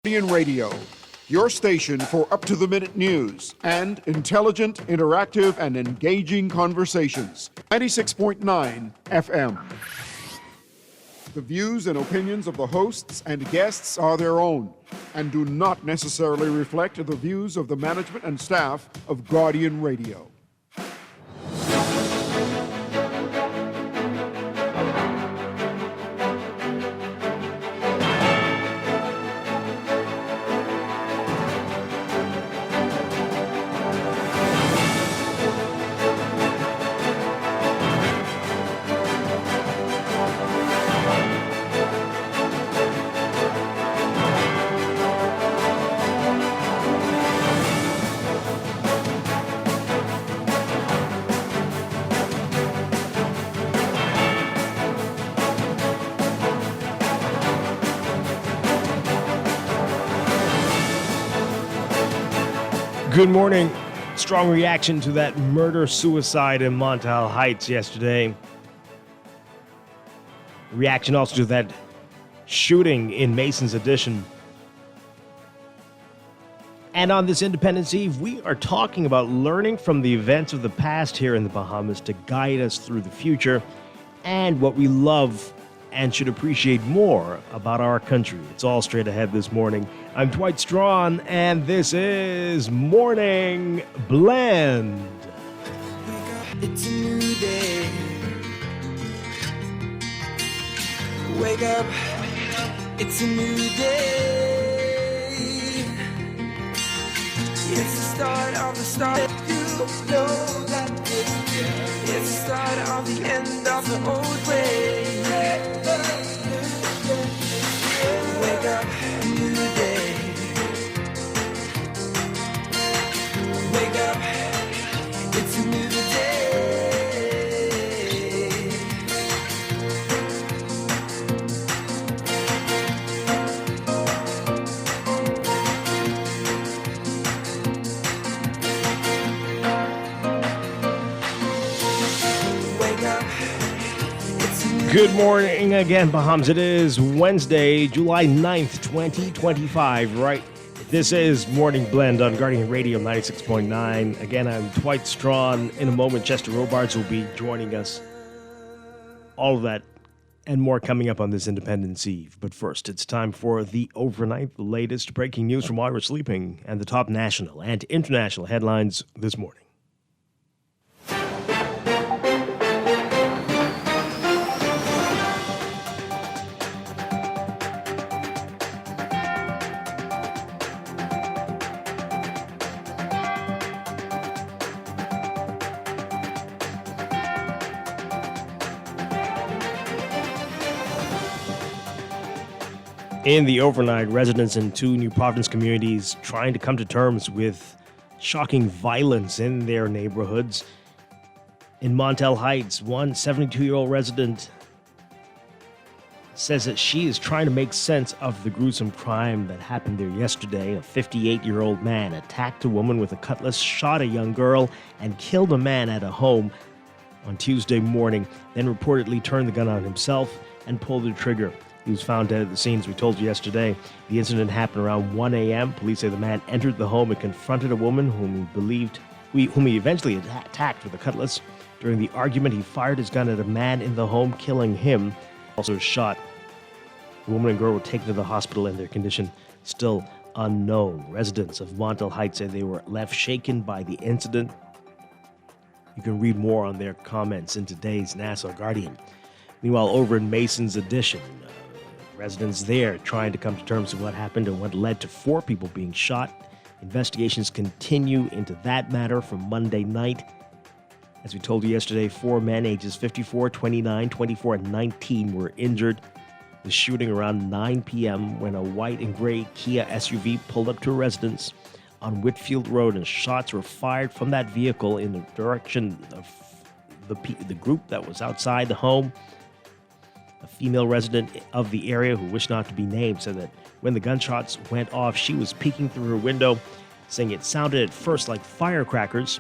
Guardian Radio, your station for up-to-the-minute news and intelligent, interactive, and engaging conversations. 96.9 FM. The views and opinions of the hosts and guests are their own and do not necessarily reflect the views of the management and staff of Guardian Radio. Good morning. Strong reaction to that murder-suicide in Montal Heights yesterday. Reaction also to that shooting in Mason's Addition. And on this Independence Eve, we are talking about learning from the events of the past here in the Bahamas to guide us through the future and what we love and should appreciate more about our country. It's all straight ahead this morning. I'm Dwight Strachan, and this is Morning Blend. It's a new day. Wake up. It's a new day. It's the start of the start. You know that it's the start of the end of the old way. Wake up, new day. Wake up, it's a new day. Wake up, it's a new Good morning again, Bahamas. It is Wednesday, July 9th, 2025, right? This is Morning Blend on Guardian Radio 96.9. Again, I'm Dwight Strachan. In a moment, Chester Robards will be joining us. All of that and more coming up on this Independence Eve. But first, it's time for the overnight, the latest breaking news from while we're sleeping, and the top national and international headlines this morning. In the overnight, residents in two New Providence communities trying to come to terms with shocking violence in their neighborhoods. In Montal Heights, one 72-year-old resident says that she is trying to make sense of the gruesome crime that happened there yesterday. A 58-year-old man attacked a woman with a cutlass, shot a young girl, and killed a man at a home on Tuesday morning, then reportedly turned the gun on himself and pulled the trigger. He was found dead at the scene, as we told you yesterday. The incident happened around 1 a.m. Police say the man entered the home and confronted a woman whom he eventually attacked with a cutlass. During the argument, he fired his gun at a man in the home, killing him. Also shot. The woman and girl were taken to the hospital and their condition still unknown. Residents of Montal Heights say they were left shaken by the incident. You can read more on their comments in today's Nassau Guardian. Meanwhile, over in Mason's Addition, residents there trying to come to terms with what happened and what led to 4 people being shot. Investigations continue into that matter from Monday night. As we told you yesterday, 4 men ages 54, 29, 24, and 19 were injured. The shooting around 9 p.m. when a white and gray Kia SUV pulled up to a residence on Whitfield Road, and shots were fired from that vehicle in the direction of the group that was outside the home. A female resident of the area who wished not to be named said that when the gunshots went off, she was peeking through her window, saying it sounded at first like firecrackers.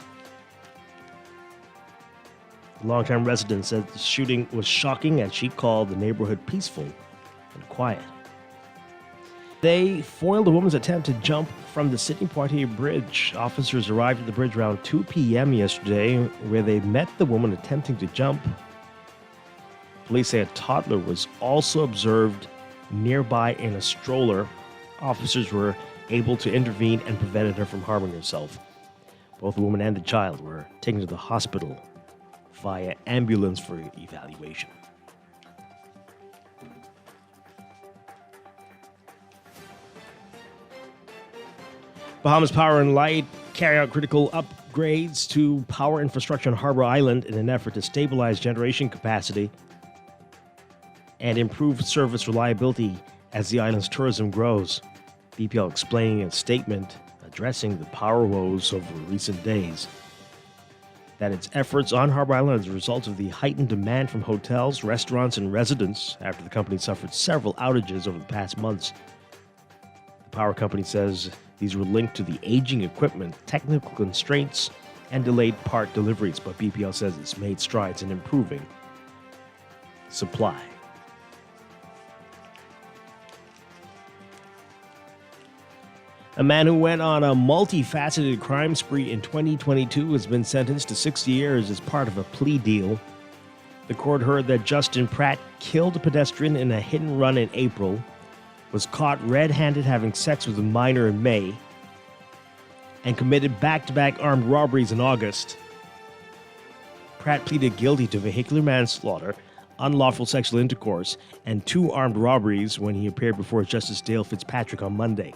A longtime resident said the shooting was shocking and she called the neighborhood peaceful and quiet. They foiled a woman's attempt to jump from the Sydney-Poitier Bridge. Officers arrived at the bridge around 2 p.m. yesterday, where they met the woman attempting to jump. Police say a toddler was also observed nearby in a stroller. Officers were able to intervene and prevented her from harming herself. Both the woman and the child were taken to the hospital via ambulance for evaluation. Bahamas Power and Light carry out critical upgrades to power infrastructure on Harbour Island in an effort to stabilize generation capacity and improve service reliability as the island's tourism grows. BPL explaining in a statement addressing the power woes over recent days that its efforts on Harbour Island are a result of the heightened demand from hotels, restaurants, and residents after the company suffered several outages over the past months. The power company says these were linked to the aging equipment, technical constraints, and delayed part deliveries, but BPL says it's made strides in improving supply. A man who went on a multifaceted crime spree in 2022 has been sentenced to 6 years as part of a plea deal. The court heard that Justin Pratt killed a pedestrian in a hit and run in April, was caught red-handed having sex with a minor in May, and committed back-to-back armed robberies in August. Pratt pleaded guilty to vehicular manslaughter, unlawful sexual intercourse, and 2 armed robberies when he appeared before Justice Dale Fitzpatrick on Monday.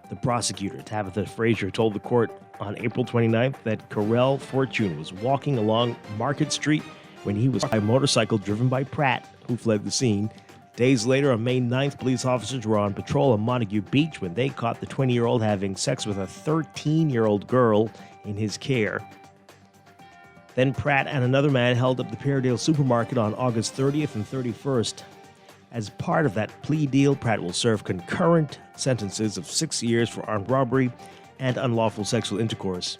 The prosecutor, Tabitha Frazier, told the court on April 29th that Carell Fortune was walking along Market Street when he was by a motorcycle driven by Pratt, who fled the scene. Days later, on May 9th, police officers were on patrol on Montague Beach when they caught the 20-year-old having sex with a 13-year-old girl in his care. Then Pratt and another man held up the Paradale supermarket on August 30th and 31st. As part of that plea deal, Pratt will serve concurrent sentences of 6 years for armed robbery and unlawful sexual intercourse,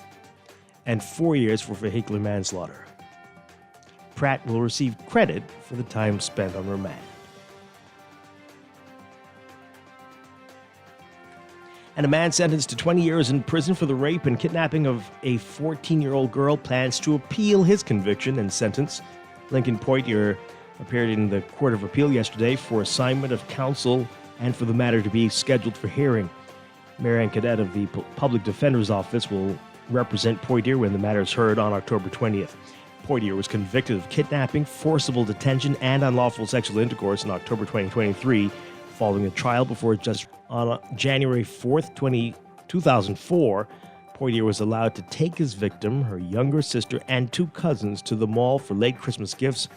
and 4 years for vehicular manslaughter. Pratt will receive credit for the time spent on remand. And a man sentenced to 20 years in prison for the rape and kidnapping of a 14-year-old girl plans to appeal his conviction and sentence. Lincoln Poitier appeared in the Court of Appeal yesterday for assignment of counsel and for the matter to be scheduled for hearing. Marianne Cadet of the Public Defender's Office will represent Poitier when the matter is heard on October 20th. Poitier was convicted of kidnapping, forcible detention, and unlawful sexual intercourse in October 2023, following a trial before a judge on January 4th, 2004. Poitier was allowed to take his victim, her younger sister, and 2 cousins to the mall for late Christmas gifts.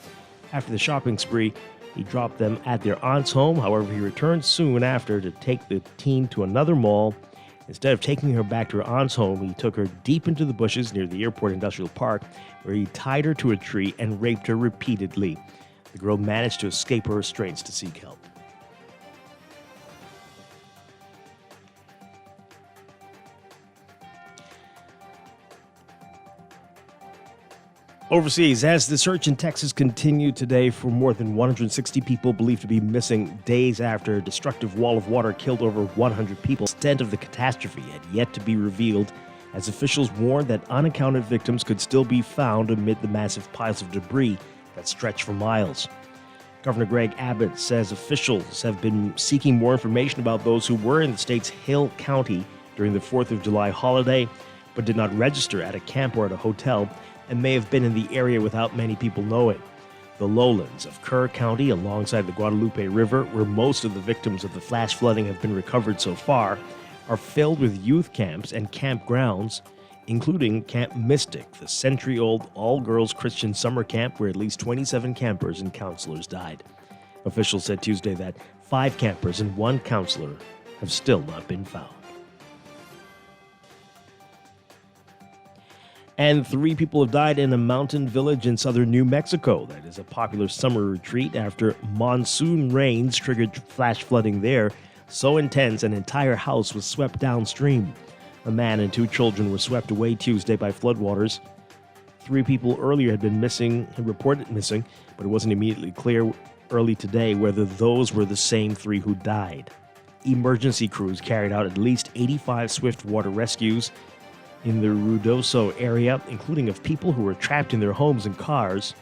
After the shopping spree, he dropped them at their aunt's home. However, he returned soon after to take the teen to another mall. Instead of taking her back to her aunt's home, he took her deep into the bushes near the airport industrial park, where he tied her to a tree and raped her repeatedly. The girl managed to escape her restraints to seek help. Overseas, as the search in Texas continued today for more than 160 people believed to be missing days after a destructive wall of water killed over 100 people, the extent of the catastrophe had yet to be revealed, as officials warned that unaccounted victims could still be found amid the massive piles of debris that stretch for miles. Governor Greg Abbott says officials have been seeking more information about those who were in the state's Hill County during the 4th of July holiday, but did not register at a camp or at a hotel, and may have been in the area without many people knowing. The lowlands of Kerr County alongside the Guadalupe River, where most of the victims of the flash flooding have been recovered so far, are filled with youth camps and campgrounds, including Camp Mystic, the century-old all-girls Christian summer camp where at least 27 campers and counselors died. Officials said Tuesday that 5 campers and 1 counselor have still not been found. And 3 people have died in a mountain village in southern New Mexico that is a popular summer retreat after monsoon rains triggered flash flooding there, so intense an entire house was swept downstream. A man and 2 children were swept away Tuesday by floodwaters. 3 people earlier had been reported missing, but it wasn't immediately clear early today whether those were the same 3 who died. emergency crews carried out at least 85 swift water rescues in the Ruidoso area, including of people who were trapped in their homes and cars.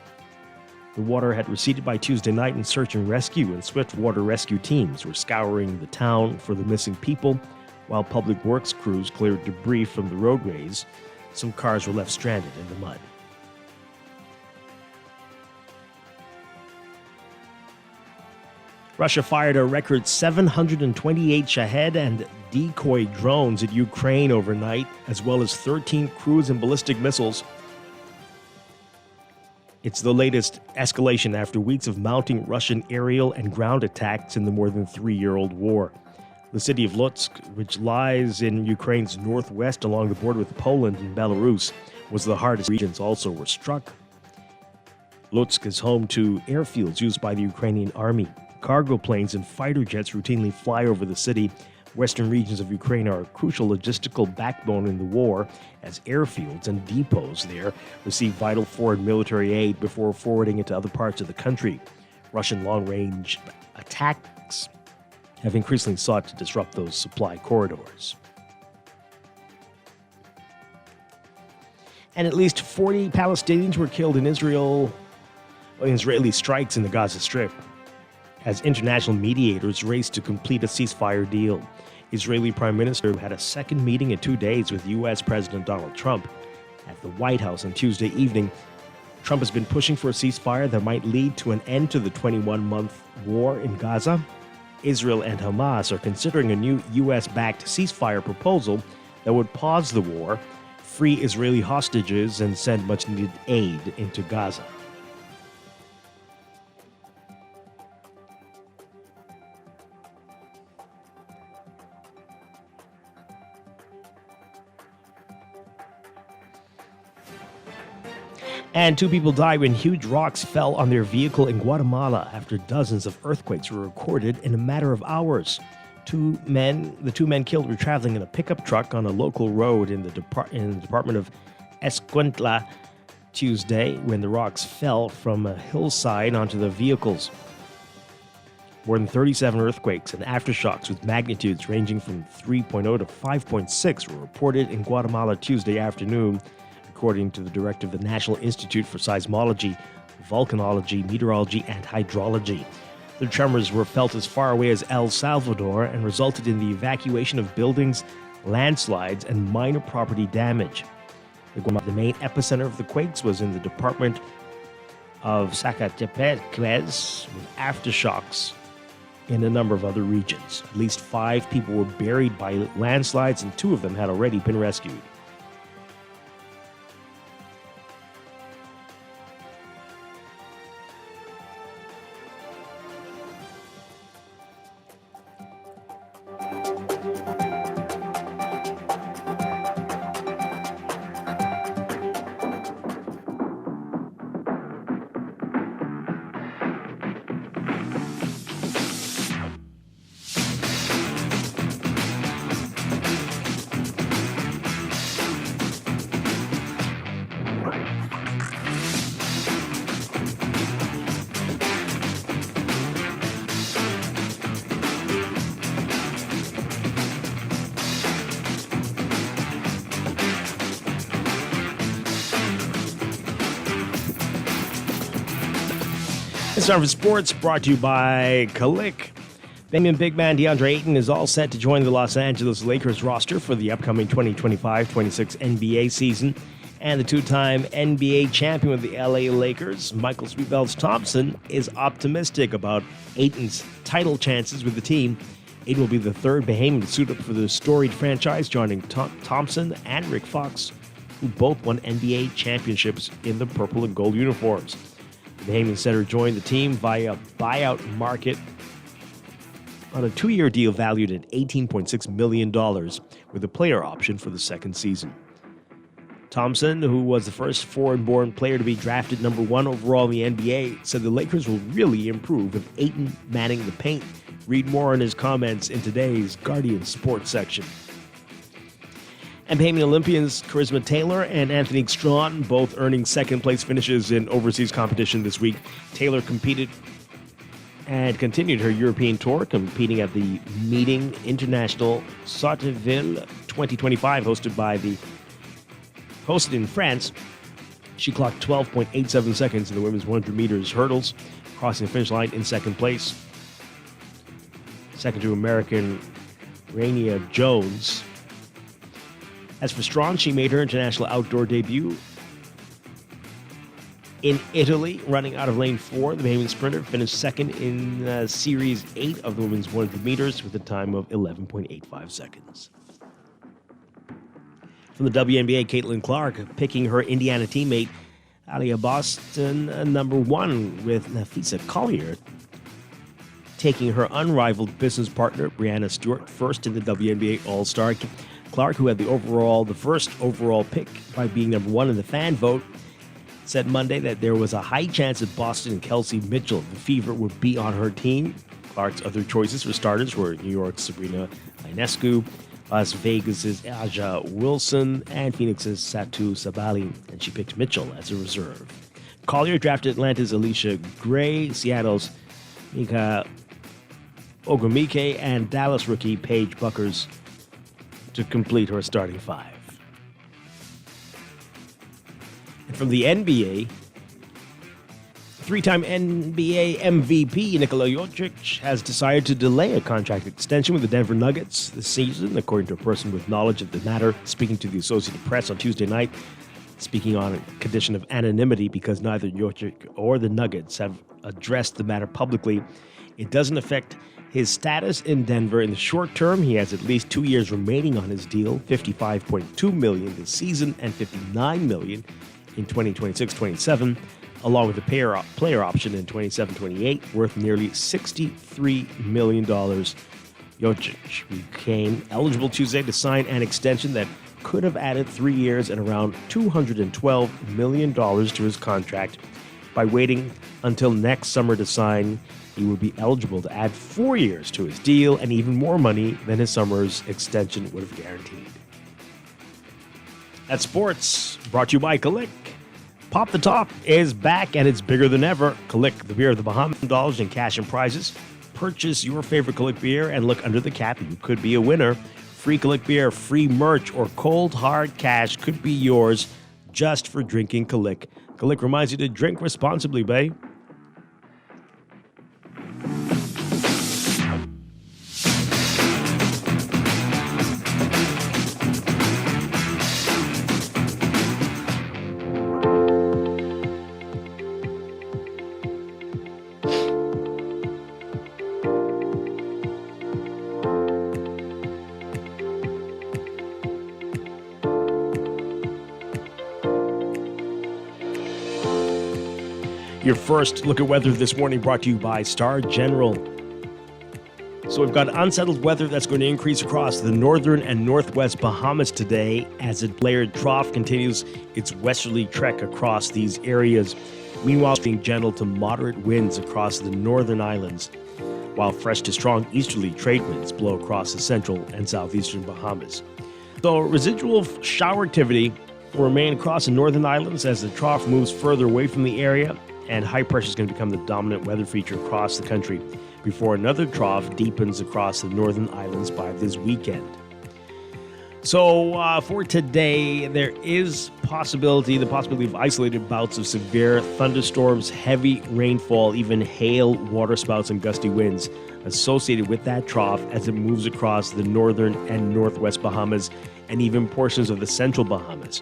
The water had receded by Tuesday night in search and rescue, and swift water rescue teams were scouring the town for the missing people, while public works crews cleared debris from the roadways. Some cars were left stranded in the mud. Russia fired a record 728 Shahed and decoy drones at Ukraine overnight, as well as 13 cruise and ballistic missiles. It's the latest escalation after weeks of mounting Russian aerial and ground attacks in the more than 3-year-old war. The city of Lutsk, which lies in Ukraine's northwest along the border with Poland and Belarus, was the hardest. Regions also were struck. Lutsk is home to airfields used by the Ukrainian army. Cargo planes and fighter jets routinely fly over the city. Western regions of Ukraine are a crucial logistical backbone in the war, as airfields and depots there receive vital foreign military aid before forwarding it to other parts of the country. Russian long-range attacks have increasingly sought to disrupt those supply corridors. And at least 40 Palestinians were killed in Israeli strikes in the Gaza Strip, as international mediators raced to complete a ceasefire deal. Israeli Prime Minister had a second meeting in 2 days with U.S. President Donald Trump at the White House on Tuesday evening. Trump has been pushing for a ceasefire that might lead to an end to the 21-month war in Gaza. Israel and Hamas are considering a new U.S.-backed ceasefire proposal that would pause the war, free Israeli hostages, and send much-needed aid into Gaza. And 2 people died when huge rocks fell on their vehicle in Guatemala after dozens of earthquakes were recorded in a matter of hours. The two men killed were traveling in a pickup truck on a local road in the department of Escuintla Tuesday when the rocks fell from a hillside onto the vehicles. More than 37 earthquakes and aftershocks with magnitudes ranging from 3.0 to 5.6 were reported in Guatemala Tuesday afternoon, according to the director of the National Institute for Seismology, Volcanology, Meteorology, and Hydrology. The tremors were felt as far away as El Salvador and resulted in the evacuation of buildings, landslides, and minor property damage. The main epicenter of the quakes was in the department of Zacatepec, with aftershocks in a number of other regions. At least 5 people were buried by landslides, and 2 of them had already been rescued. It's time for sports, brought to you by Kalik. Bangman big man DeAndre Ayton is all set to join the Los Angeles Lakers roster for the upcoming 2025-26 NBA season. And the 2-time NBA champion with the LA Lakers, Michael Sweetbelts Thompson, is optimistic about Ayton's title chances with the team. Ayton will be the third Bahamian to suit up for the storied franchise, joining Thompson and Rick Fox, who both won NBA championships in the purple and gold uniforms. The Bahamian center joined the team via buyout market on a 2-year deal valued at $18.6 million with a player option for the second season. Thompson, who was the first foreign-born player to be drafted number 1 overall in the NBA, said the Lakers will really improve with Ayton manning the paint. Read more on his comments in today's Guardian Sports section. And Bahamian Olympians Charisma Taylor and Anthony Strawn both earning second-place finishes in overseas competition this week. Taylor competed and continued her European tour, competing at the Meeting International Sotteville 2025, hosted in France. She clocked 12.87 seconds in the women's 100 meters hurdles, crossing the finish line in second place. Second to American Rania Jones. As for Strachan, she made her international outdoor debut in Italy, running out of lane 4. The Bahamian sprinter finished second in Series 8 of the women's 100 meters with a time of 11.85 seconds. From the WNBA, Caitlin Clark picking her Indiana teammate Alia Boston number 1, with Nafisa Collier taking her unrivaled business partner Brianna Stewart first in the WNBA All-Star. Clark, who had the first overall pick by being number 1 in the fan vote, said Monday that there was a high chance that Boston and Kelsey Mitchell, the Fever, would be on her team. Clark's other choices for starters were New York's Sabrina Ionescu, Las Vegas's Aja Wilson, and Phoenix's Satu Sabali, and she picked Mitchell as a reserve. Collier drafted Atlanta's Alicia Gray, Seattle's Mika Ogumike, and Dallas rookie Paige Buckers to complete her starting 5. And from the NBA, three-time NBA MVP Nikola Jokic has decided to delay a contract extension with the Denver Nuggets this season, according to a person with knowledge of the matter speaking to the Associated Press on Tuesday night, speaking on a condition of anonymity because neither Jokic or the Nuggets have addressed the matter publicly. It doesn't affect his status in Denver in the short term. He has at least 2 years remaining on his deal, $55.2 million this season and $59 million in 2026-27, along with a player option in 27-28 worth nearly $63 million. Jokic became eligible Tuesday to sign an extension that could have added 3 years and around $212 million to his contract. By waiting until next summer to sign, he would be eligible to add 4 years to his deal and even more money than his summer's extension would have guaranteed. At sports, brought to you by Kalik. Pop the Top is back and it's bigger than ever. Kalik, the beer of the Bahamas, dollars in cash and prizes. Purchase your favorite Kalik beer and look under the cap. You could be a winner. Free Kalik beer, free merch, or cold hard cash could be yours just for drinking Kalik. Kalik reminds you to drink responsibly, babe. Your first look at weather this morning brought to you by Star General. So we've got unsettled weather that's going to increase across the northern and northwest Bahamas today as a layered trough continues its westerly trek across these areas. Meanwhile, being gentle to moderate winds across the northern islands, while fresh to strong easterly trade winds blow across the central and southeastern Bahamas. So residual shower activity will remain across the northern islands as the trough moves further away from the area, and high pressure is going to become the dominant weather feature across the country before another trough deepens across the northern islands by this weekend. So for today, there is the possibility of isolated bouts of severe thunderstorms, heavy rainfall, even hail, water spouts, and gusty winds associated with that trough as it moves across the northern and northwest Bahamas and even portions of the central Bahamas.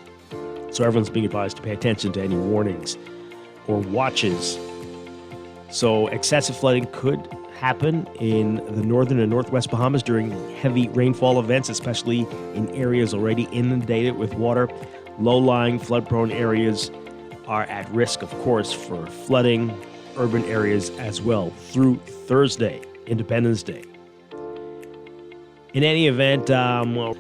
So everyone's being advised to pay attention to any warnings or watches. So excessive flooding could happen in the northern and northwest Bahamas during heavy rainfall events, especially in areas already inundated with water. Low-lying, flood-prone areas are at risk, of course, for flooding. Urban areas as well through Thursday, Independence Day. In any event, you're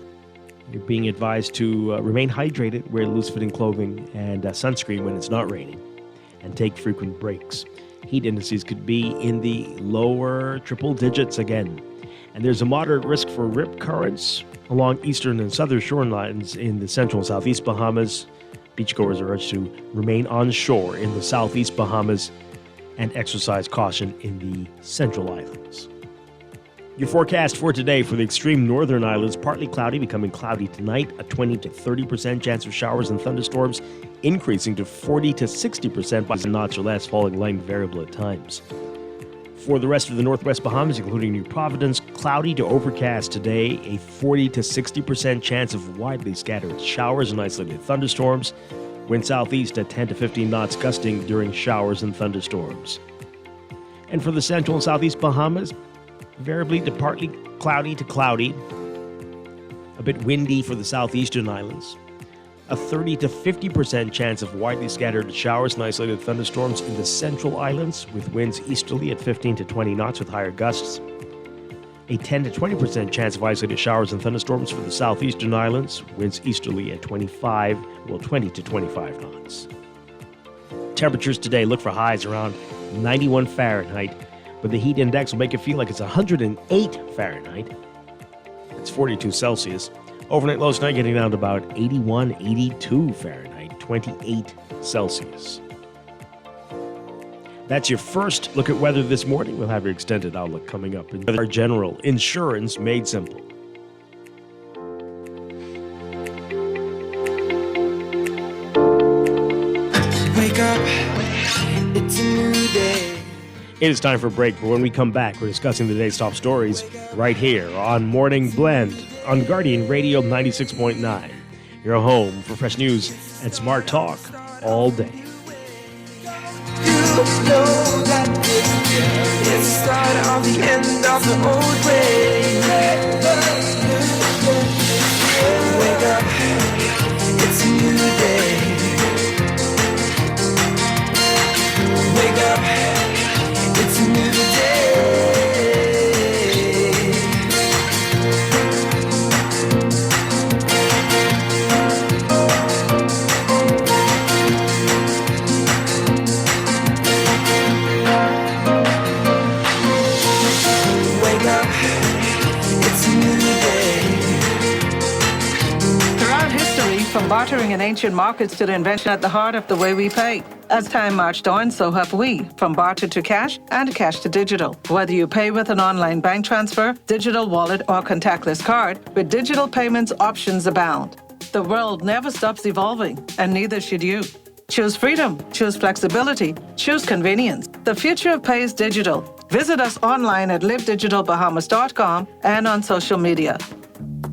being advised to remain hydrated, wear loose-fitting clothing, and sunscreen when it's not raining, and take frequent breaks. Heat indices could be in the lower triple digits again. And there's a moderate risk for rip currents along eastern and southern shorelines in the central and southeast Bahamas. Beachgoers are urged to remain on shore in the southeast Bahamas and exercise caution in the Central Islands. Your forecast for today for the extreme northern islands: partly cloudy, becoming cloudy tonight, a 20 to 30% chance of showers and thunderstorms, increasing to 40 to 60% by some notch or less, falling light and variable at times. For the rest of the northwest Bahamas, including New Providence, cloudy to overcast today, a 40 to 60% chance of widely scattered showers and isolated thunderstorms, wind southeast at 10 to 15 knots, gusting during showers and thunderstorms. And for the central and southeast Bahamas, variably to partly cloudy to cloudy, a bit windy for the southeastern islands, a 30 to 50% chance of widely scattered showers and isolated thunderstorms in the central islands, with winds easterly at 15 to 20 knots with higher gusts, a 10 to 20% chance of isolated showers and thunderstorms for the southeastern islands, winds easterly at 20 to 25 knots. Temperatures today, look for highs around 91 Fahrenheit, but the heat index will make it feel like it's 108 Fahrenheit. It's 42 Celsius. Overnight lows tonight getting down to about 81, 82 Fahrenheit, 28 Celsius. That's your first look at weather this morning. We'll have your extended outlook coming up. And our general insurance made simple. Wake up, it's a new day. It is time for a break, but when we come back, we're discussing the day's top stories right here on Morning Blend on Guardian Radio 96.9. Your home for fresh news and smart talk all day. You know that it's the start of the end of the old way. Wake up, it's a new day. Wake up, it's a new day. Wake up, it's a new day. Throughout history, from bartering in ancient markets to the invention at the heart of the way we pay. As time marched on, so have we, from barter to cash and cash to digital. Whether you pay with an online bank transfer, digital wallet, or contactless card, with digital payments, options abound. The world never stops evolving, and neither should you. Choose freedom, choose flexibility, choose convenience. The future of pay is digital. Visit us online at livedigitalbahamas.com and on social media.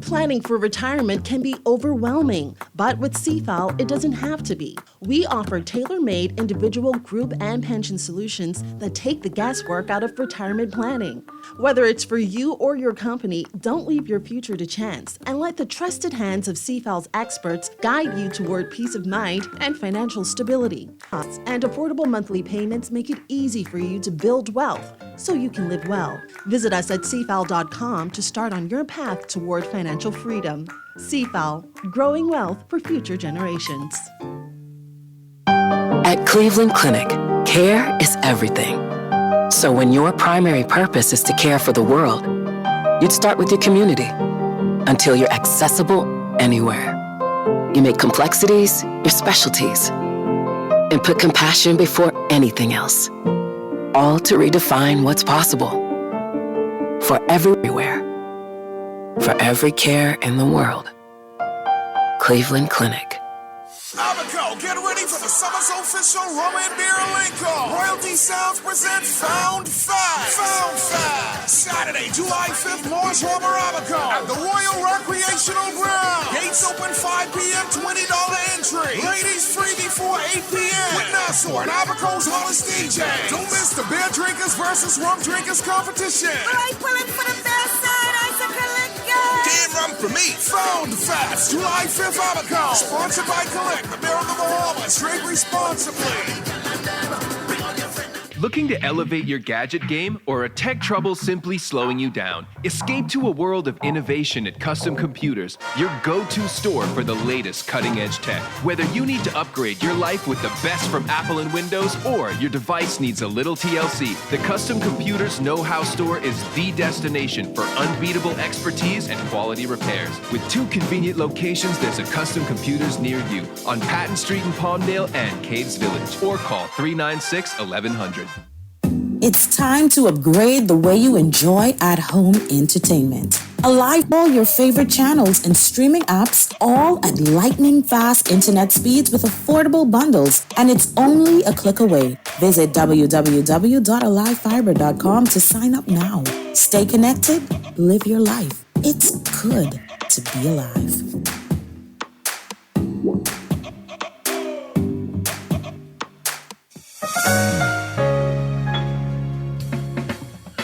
Planning for retirement can be overwhelming, but with CFAL, it doesn't have to be. We offer tailor-made individual, group, and pension solutions that take the guesswork out of retirement planning. Whether it's for you or your company, don't leave your future to chance and let the trusted hands of CFAL's experts guide you toward peace of mind and financial stability. Costs and affordable monthly payments make it easy for you to build wealth so you can live well. Visit us at cfal.com to start on your path toward financial freedom. CFAL, growing wealth for future generations. At Cleveland Clinic, care is everything. So when your primary purpose is to care for the world, you'd start with your community until you're accessible anywhere. You make complexities your specialties and put compassion before anything else, all to redefine what's possible for everywhere, for every care in the world. Cleveland Clinic. Abaco, get ready for the summer's official rum and beer lingo. Royalty Sounds present Found Fast. Found Fast. Saturday, July 5th, Morris Harbor, Abaco at the Royal Recreational Ground. Gates open 5 p.m., $20 entry. Ladies free before 8 p.m. with Nassau and Abaco's hottest DJ. Don't miss the beer drinkers versus rum drinkers competition. Right, pulling for the best side, Damn rum for me. Found Fast, July 5th, Abaco. Sponsored by Collect, the Bear of the Bahamas. Drink responsibly. Looking to elevate your gadget game, or are tech troubles simply slowing you down? Escape to a world of innovation at Custom Computers, your go-to store for the latest cutting-edge tech. Whether you need to upgrade your life with the best from Apple and Windows, or your device needs a little TLC, the Custom Computers Know-How Store is the destination for unbeatable expertise and quality repairs. With 2 convenient locations, there's a Custom Computers near you on Patton Street in Palmdale and Caves Village, or call 396-1100. It's time to upgrade the way you enjoy at-home entertainment. Alive all your favorite channels and streaming apps, all at lightning-fast internet speeds with affordable bundles, and it's only a click away. Visit www.alivefiber.com to sign up now. Stay connected, live your life. It's good to be alive.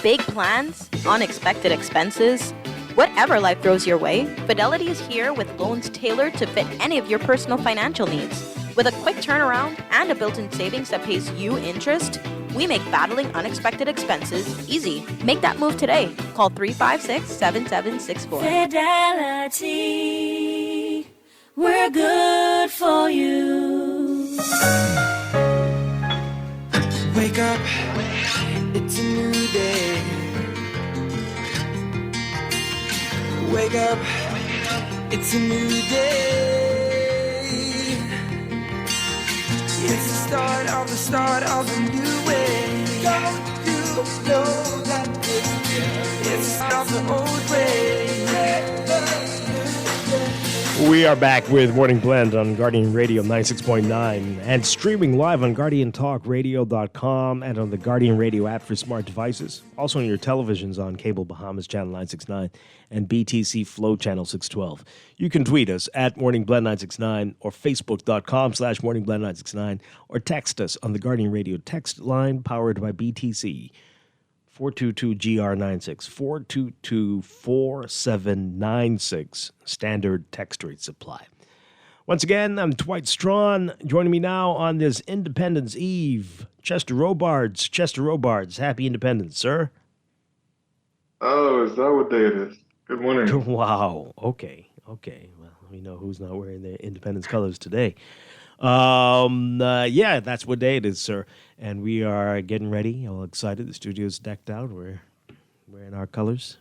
Big plans, unexpected expenses, whatever life throws your way, Fidelity is here with loans tailored to fit any of your personal financial needs. With a quick turnaround and a built-in savings that pays you interest, we make battling unexpected expenses easy. Make that move today. Call 356-7764. Fidelity, we're good for you. Wake up, it's a new day. Wake up, it's a new day. It's the start of a new way. Don't you know that it's the start of the old way? We are back with Morning Blend on Guardian Radio 96.9 and streaming live on GuardianTalkRadio.com and on the Guardian Radio app for smart devices. Also on your televisions on Cable Bahamas Channel 969 and BTC Flow Channel 612. You can tweet us at Morning Blend 969 or Facebook.com/Morning Blend 969 or text us on the Guardian Radio text line powered by BTC. 422-GR96, 422-4796, standard text rate supply. Once again, I'm Dwight Strachan. Joining me now on this Independence Eve, Chester Robards. Chester Robards, happy Independence, sir. Oh, is that what day it is? Good morning. Wow, okay. Well, we know who's not wearing their Independence colors today. Yeah, that's what day it is, sir. And we are getting ready, all excited. The studio's decked out. We're wearing our colors.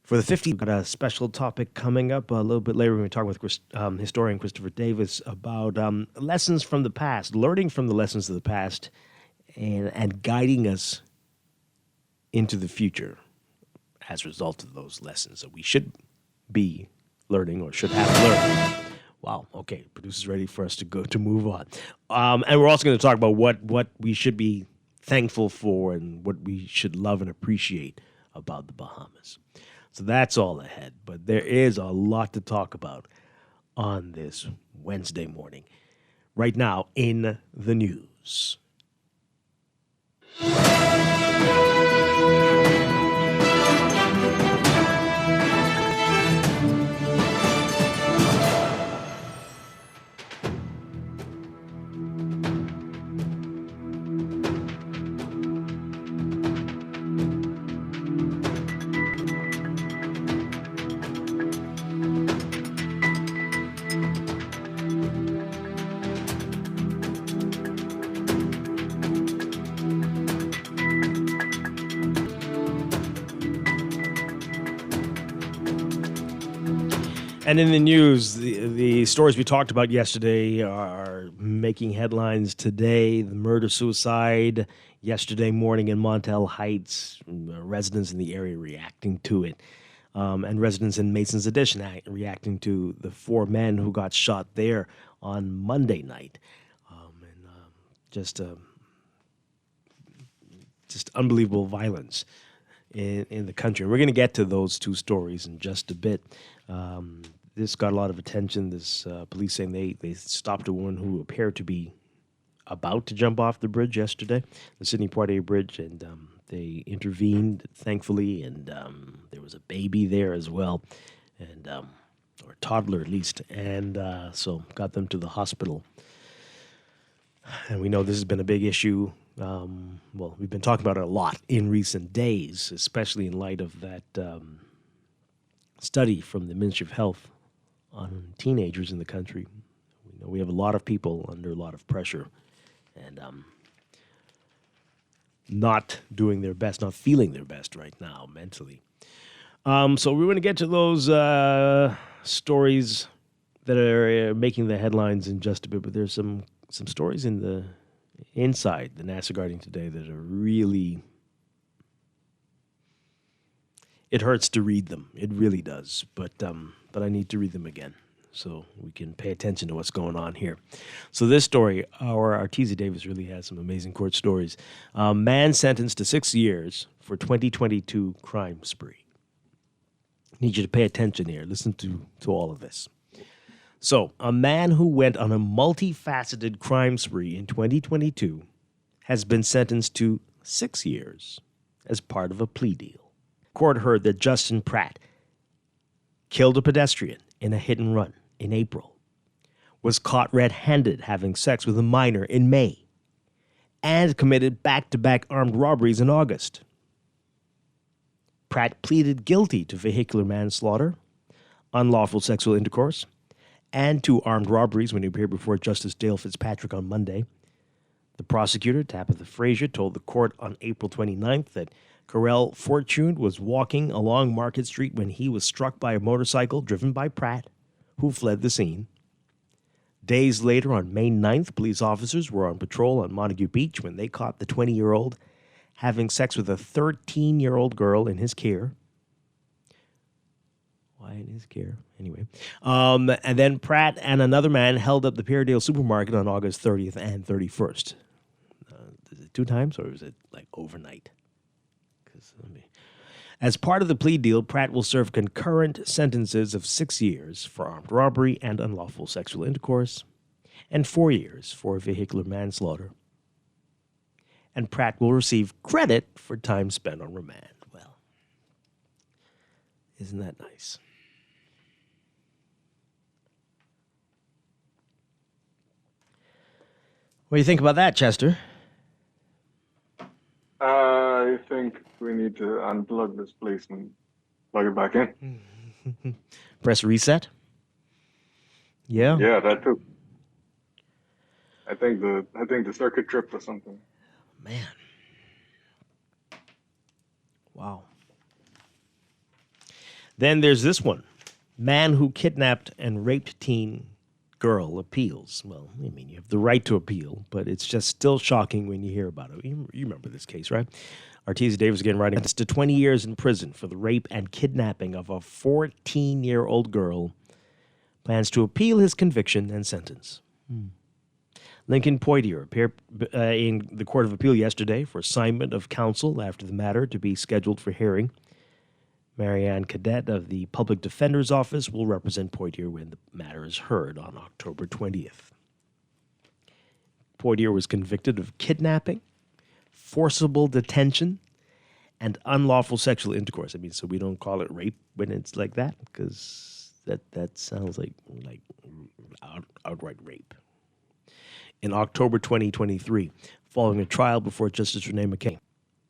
For the 50th, we've got a special topic coming up a little bit later. We're going to talk with historian Christopher Davis about lessons from the past, learning from the lessons of the past, and guiding us into the future as a result of those lessons that we should be learning or should have learned. Wow. Okay. Producer's ready for us to move on. And we're also going to talk about what we should be thankful for and what we should love and appreciate about the Bahamas. So that's all ahead. But there is a lot to talk about on this Wednesday morning. Right now in the news. And in the news, the stories we talked about yesterday are making headlines today. The murder-suicide yesterday morning in Montel Heights, residents in the area reacting to it, and residents in Mason's Addition reacting to the 4 men who got shot there on Monday night. Just unbelievable violence in the country. We're going to get to those 2 stories in just a bit. This got a lot of attention. This police saying they stopped a woman who appeared to be about to jump off the bridge yesterday, the Sidney Poitier Bridge, and they intervened, thankfully, and there was a baby there as well, and or a toddler at least, and so got them to the hospital. And we know this has been a big issue. Well, we've been talking about it a lot in recent days, especially in light of that study from the Ministry of Health on teenagers in the country. We know we have a lot of people under a lot of pressure and not doing their best, not feeling their best right now mentally. So we're going to get to those stories that are making the headlines in just a bit, but there's some stories in inside the NASA Guardian today that are really... It hurts to read them. It really does. But I need to read them again so we can pay attention to what's going on here. So this story, our Artesia Davis really has some amazing court stories. Man sentenced to 6 years for 2022 crime spree. Need you to pay attention here. Listen to all of this. So, a man who went on a multifaceted crime spree in 2022 has been sentenced to 6 years as part of a plea deal. Court heard that Justin Pratt killed a pedestrian in a hit and run in April, was caught red-handed having sex with a minor in May, and committed back-to-back armed robberies in August. Pratt pleaded guilty to vehicular manslaughter, unlawful sexual intercourse, and 2 armed robberies when he appeared before Justice Dale Fitzpatrick on Monday. The prosecutor, Tabitha Frazier, told the court on April 29th that Carell Fortune was walking along Market Street when he was struck by a motorcycle driven by Pratt, who fled the scene. Days later, on May 9th, police officers were on patrol on Montague Beach when they caught the 20-year-old having sex with a 13-year-old girl in his care. Why in his care? Anyway. And then Pratt and another man held up the Peardale supermarket on August 30th and 31st. Is it 2 times or is it like overnight? As part of the plea deal, Pratt will serve concurrent sentences of 6 years for armed robbery and unlawful sexual intercourse, and 4 years for vehicular manslaughter. And Pratt will receive credit for time spent on remand. Well, isn't that nice? What do you think about that, Chester? I think we need to unplug this place and plug it back in. Press reset? Yeah. Yeah, that too. I think the circuit tripped or something. Man. Wow. Then there's this one. Man who kidnapped and raped teen girl appeals. Well, I mean, you have the right to appeal, but it's just still shocking when you hear about it. You remember this case, right? Artesia Davis again writing, it's to 20 years in prison for the rape and kidnapping of a 14-year-old girl. Plans to appeal his conviction and sentence. Lincoln Poitier appeared in the Court of Appeal yesterday for assignment of counsel after the matter to be scheduled for hearing. Marianne Cadet of the Public Defender's Office will represent Poitier when the matter is heard on October 20th. Poitier was convicted of kidnapping, forcible detention, and unlawful sexual intercourse. I mean, so we don't call it rape when it's like that, because that sounds like outright rape. In October 2023, following a trial before Justice Renee McCain.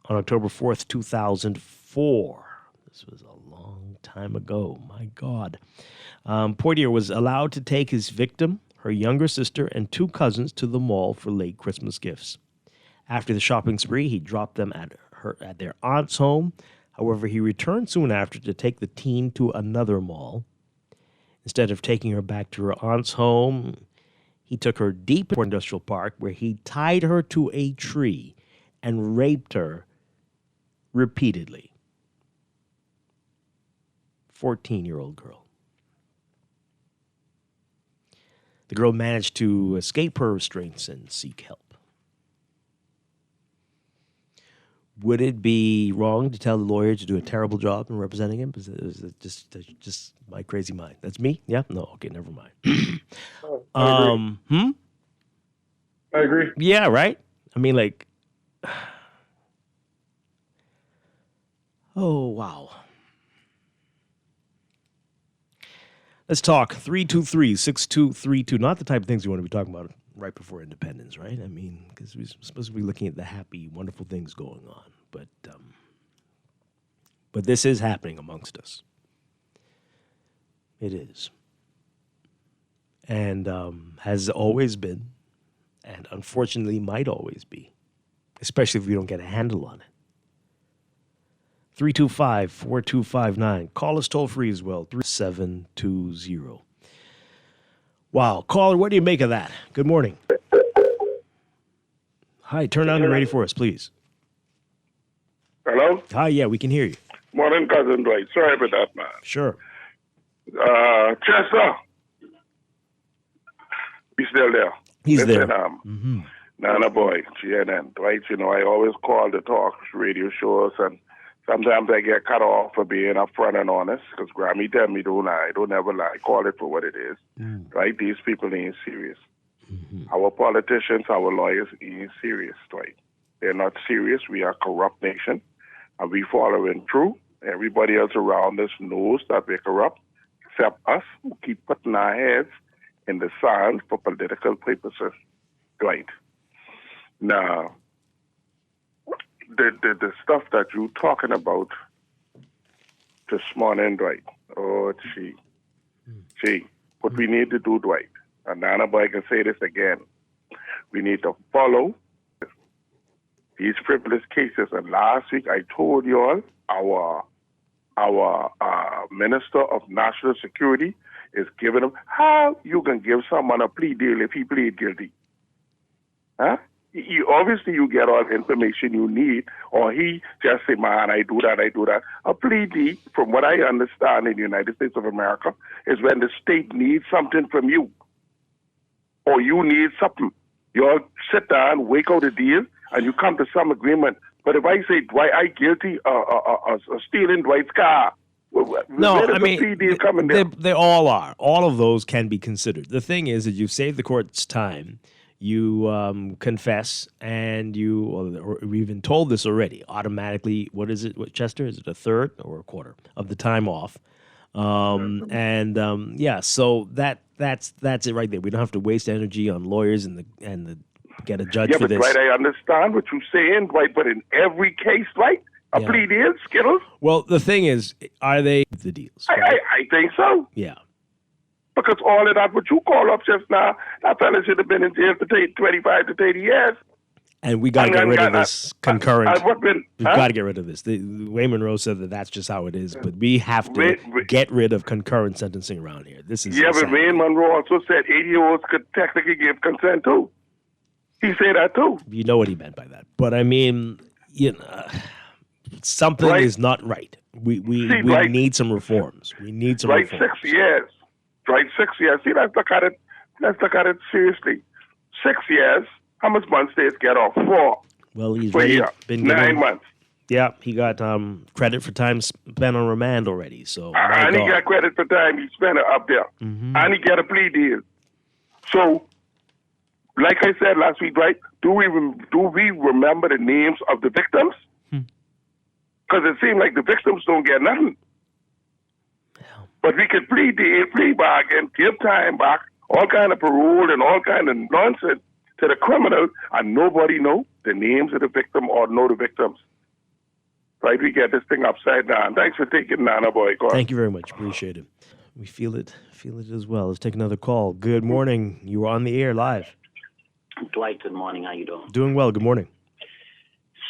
On October 4th, 2004, this was a long time ago, my God, Poitier was allowed to take his victim, her younger sister, and 2 cousins to the mall for late Christmas gifts. After the shopping spree, he dropped them at their aunt's home. However, he returned soon after to take the teen to another mall. Instead of taking her back to her aunt's home, he took her deep into Industrial Park, where he tied her to a tree and raped her repeatedly. 14-year-old girl. The girl managed to escape her restraints and seek help. Would it be wrong to tell the lawyer to do a terrible job in representing him? Is it just my crazy mind? That's me? Yeah? No, okay, never mind. I agree. Yeah, right? I mean, like, oh, wow. Let's talk 323-6232. Not the type of things you want to be talking about right before independence, right? I mean, because we're supposed to be looking at the happy, wonderful things going on. But this is happening amongst us. It is. And has always been, and unfortunately might always be, especially if we don't get a handle on it. 325-4259. Call us toll free as well, 3720. Wow. Caller, what do you make of that? Good morning. Hi, turn on the radio for us, please. Hello? Hi, yeah, we can hear you. Morning, Cousin Dwight. Sorry about that, man. Sure. Chester. He's still there. He's Listen, there. Nana Boy, GNN. Dwight, I always call the talk radio shows, and sometimes I get cut off for being upfront and honest, because Grammy tell me don't lie. Don't ever lie. Call it for what it is. Right? These people ain't serious. Our politicians, our lawyers ain't serious, Dwight. They're not serious. We are a corrupt nation, and we following through. Everybody else around us knows that we're corrupt, except us, who keep putting our heads in the sand for political purposes, Dwight. Now, the stuff that you're talking about this morning, Dwight, what we need to do, Dwight, and Nana Boy can say this again, we need to follow these frivolous cases. And last week I told you all, our Minister of National Security is giving them, how you can give someone a plea deal if he plead guilty? Huh? Obviously you get all the information you need, or he just say, man, I do that. A plea deal, from what I understand in the United States of America, is when the state needs something from you, or you need something. You all sit down, wake out a deal, and you come to some agreement. But if I say, Dwight, I guilty of stealing Dwight's car, no, I mean, they all are. All of those can be considered. The thing is that you've saved the court's time. You confess, and we've been told this already. Automatically, what is it, Chester? Is it a third or a quarter of the time off? So that's it right there. We don't have to waste energy on lawyers and get a judge for this. Yeah, but Dwight, I understand what you're saying, Dwight, but in every case, Dwight, a plea deal, Skittles? Well, the thing is, are they the deals? Right? I think so. Yeah. Because all of that, what you call up just now, that fella should have been in jail for 25 to 30 years. And we got to get rid of this concurrent. We've got to get rid of this. Wayne Monroe said that that's just how it is, but we have to get rid of concurrent sentencing around here. This is but Wayne Monroe also said 80-year-olds could technically give consent too. He said that too. You know what he meant by that. But I mean, something is not right. We need some reforms. We need some reforms. 6 years. Right, 6 years. See, let's look at it seriously. 6 years. How much months did he get off? 4. Well, he's been 9 months. Yeah, he got credit for time spent on remand already. So and he got credit for time he spent up there. And he got a plea deal. So, like I said last week, right? Do we remember the names of the victims? Because it seems like the victims don't get nothing. But we could plea back and give time back, all kind of parole and all kind of nonsense to the criminal, and nobody know the names of the victim or know the victims. Right? We get this thing upside down. Thanks for taking Nana Boy call. Thank you very much. Appreciate it. We feel it as well. Let's take another call. Good morning. You are on the air live. Dwight, good morning. How you doing? Doing well. Good morning.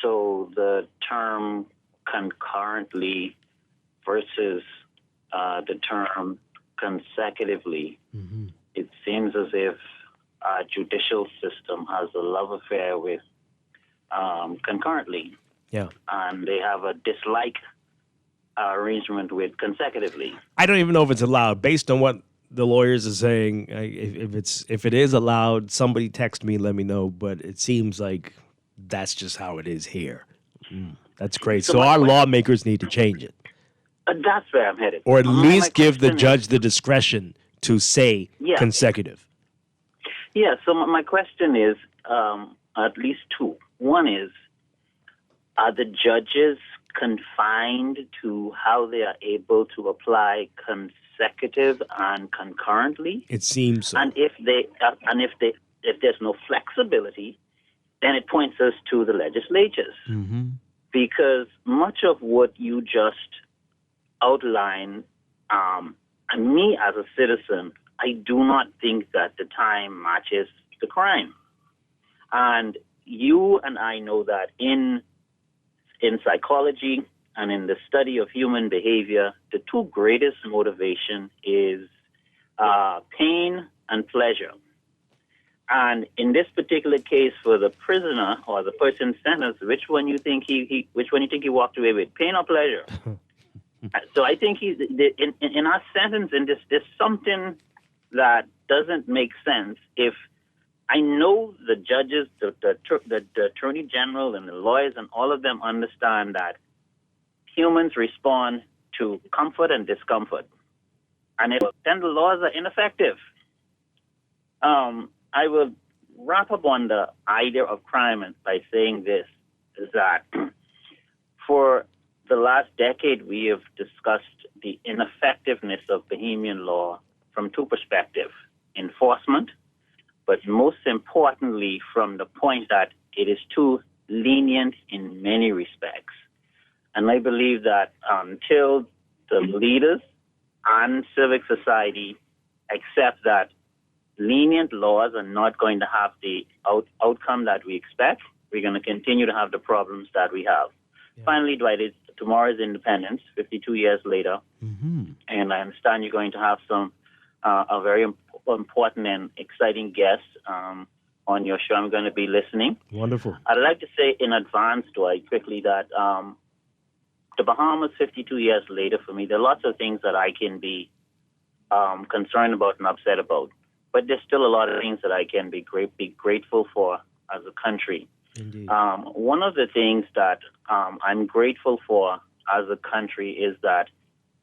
So the term concurrently versus the term consecutively, it seems as if our judicial system has a love affair with concurrently. Yeah. And they have a dislike arrangement with consecutively. I don't even know if it's allowed. Based on what the lawyers are saying, if it is allowed, somebody text me, let me know. But it seems like that's just how it is here. That's great. So our lawmakers need to change it. That's where I'm headed. Or at least give the judge the discretion to say consecutive. Yeah, so my question is at least two. One is, are the judges confined to how they are able to apply consecutive and concurrently? It seems so. And if there's no flexibility, then it points us to the legislatures. Because much of what you just outline, and me as a citizen, I do not think that the time matches the crime. And you and I know that in psychology and in the study of human behavior, the two greatest motivation is pain and pleasure. And in this particular case, for the prisoner or the person sentenced, which one you think he walked away with, pain or pleasure? So I think in our sentencing, there's something that doesn't make sense. If I know the judges, the attorney general, and the lawyers, and all of them understand that humans respond to comfort and discomfort, and then the laws are ineffective. I will wrap up on the idea of crime by saying this, is that for the last decade, we have discussed the ineffectiveness of Bahamian law from two perspectives: enforcement, but most importantly, from the point that it is too lenient in many respects. And I believe that until the leaders and civic society accept that lenient laws are not going to have the outcome that we expect, we're going to continue to have the problems that we have. Yeah. Finally, Dwight, tomorrow's Independence, 52 years later, and I understand you're going to have a very important and exciting guest on your show. I'm going to be listening. Wonderful. I'd like to say in advance, Dwight, quickly that the Bahamas 52 years later, for me, there are lots of things that I can be concerned about and upset about. But there's still a lot of things that I can be grateful for as a country. Indeed. One of the things that I'm grateful for as a country is that,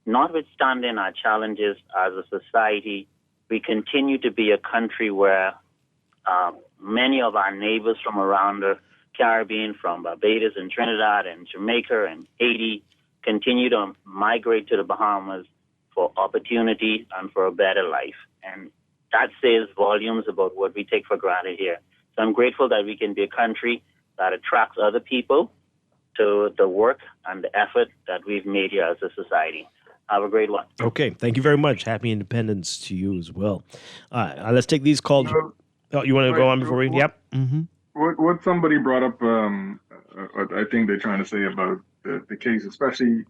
notwithstanding our challenges as a society, we continue to be a country where many of our neighbors from around the Caribbean, from Barbados and Trinidad and Jamaica and Haiti, continue to migrate to the Bahamas for opportunity and for a better life. And that says volumes about what we take for granted here. So I'm grateful that we can be a country that attracts other people to the work and the effort that we've made here as a society. Have a great one. Okay, thank you very much. Happy Independence to you as well. Let's take these calls. You want to go on before we? Yep. Mm-hmm. What somebody brought up, I think they're trying to say about the case, especially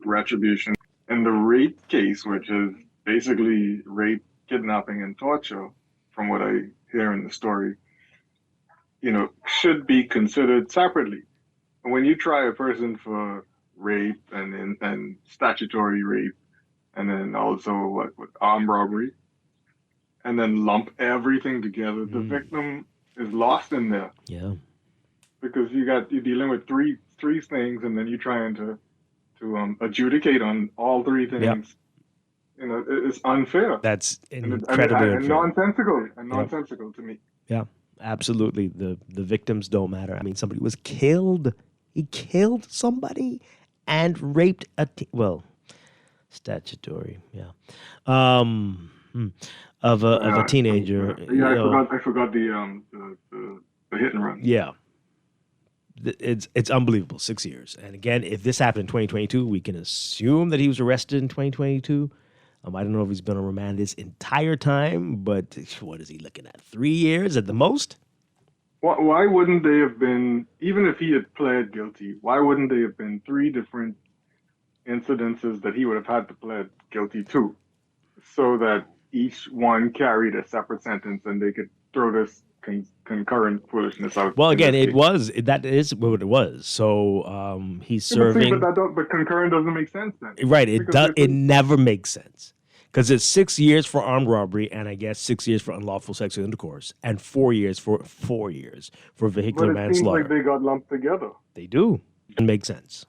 retribution, and the rape case, which is basically rape, kidnapping, and torture, from what I hear in the story, should be considered separately. And when you try a person for rape and statutory rape, and then also with armed robbery, and then lump everything together, the victim is lost in there. Yeah. Because you're dealing with three things, and then you're trying to adjudicate on all three things. Yep. It's unfair. That's incredibly unfair. Nonsensical to me. Yeah, absolutely. The victims don't matter. I mean, somebody was killed. He killed somebody and raped statutory. Yeah. Of a teenager. I forgot the hit and run. Yeah. It's unbelievable. 6 years. And again, if this happened in 2022, we can assume that he was arrested in 2022. I don't know if he's been on remand this entire time, but what is he looking at? 3 years at the most? Why wouldn't they have been, even if he had pled guilty, why wouldn't they have been 3 different incidences that he would have had to plead guilty to, so that each one carried a separate sentence and they could throw this concurrent foolishness out? Well, again, that is what it was. So he's serving. But concurrent doesn't make sense then. Right. It never makes sense. Because it's 6 years for armed robbery, and I guess 6 years for unlawful sexual intercourse, and 4 years for vehicular manslaughter. But it seems like they got lumped together. They do. It makes sense.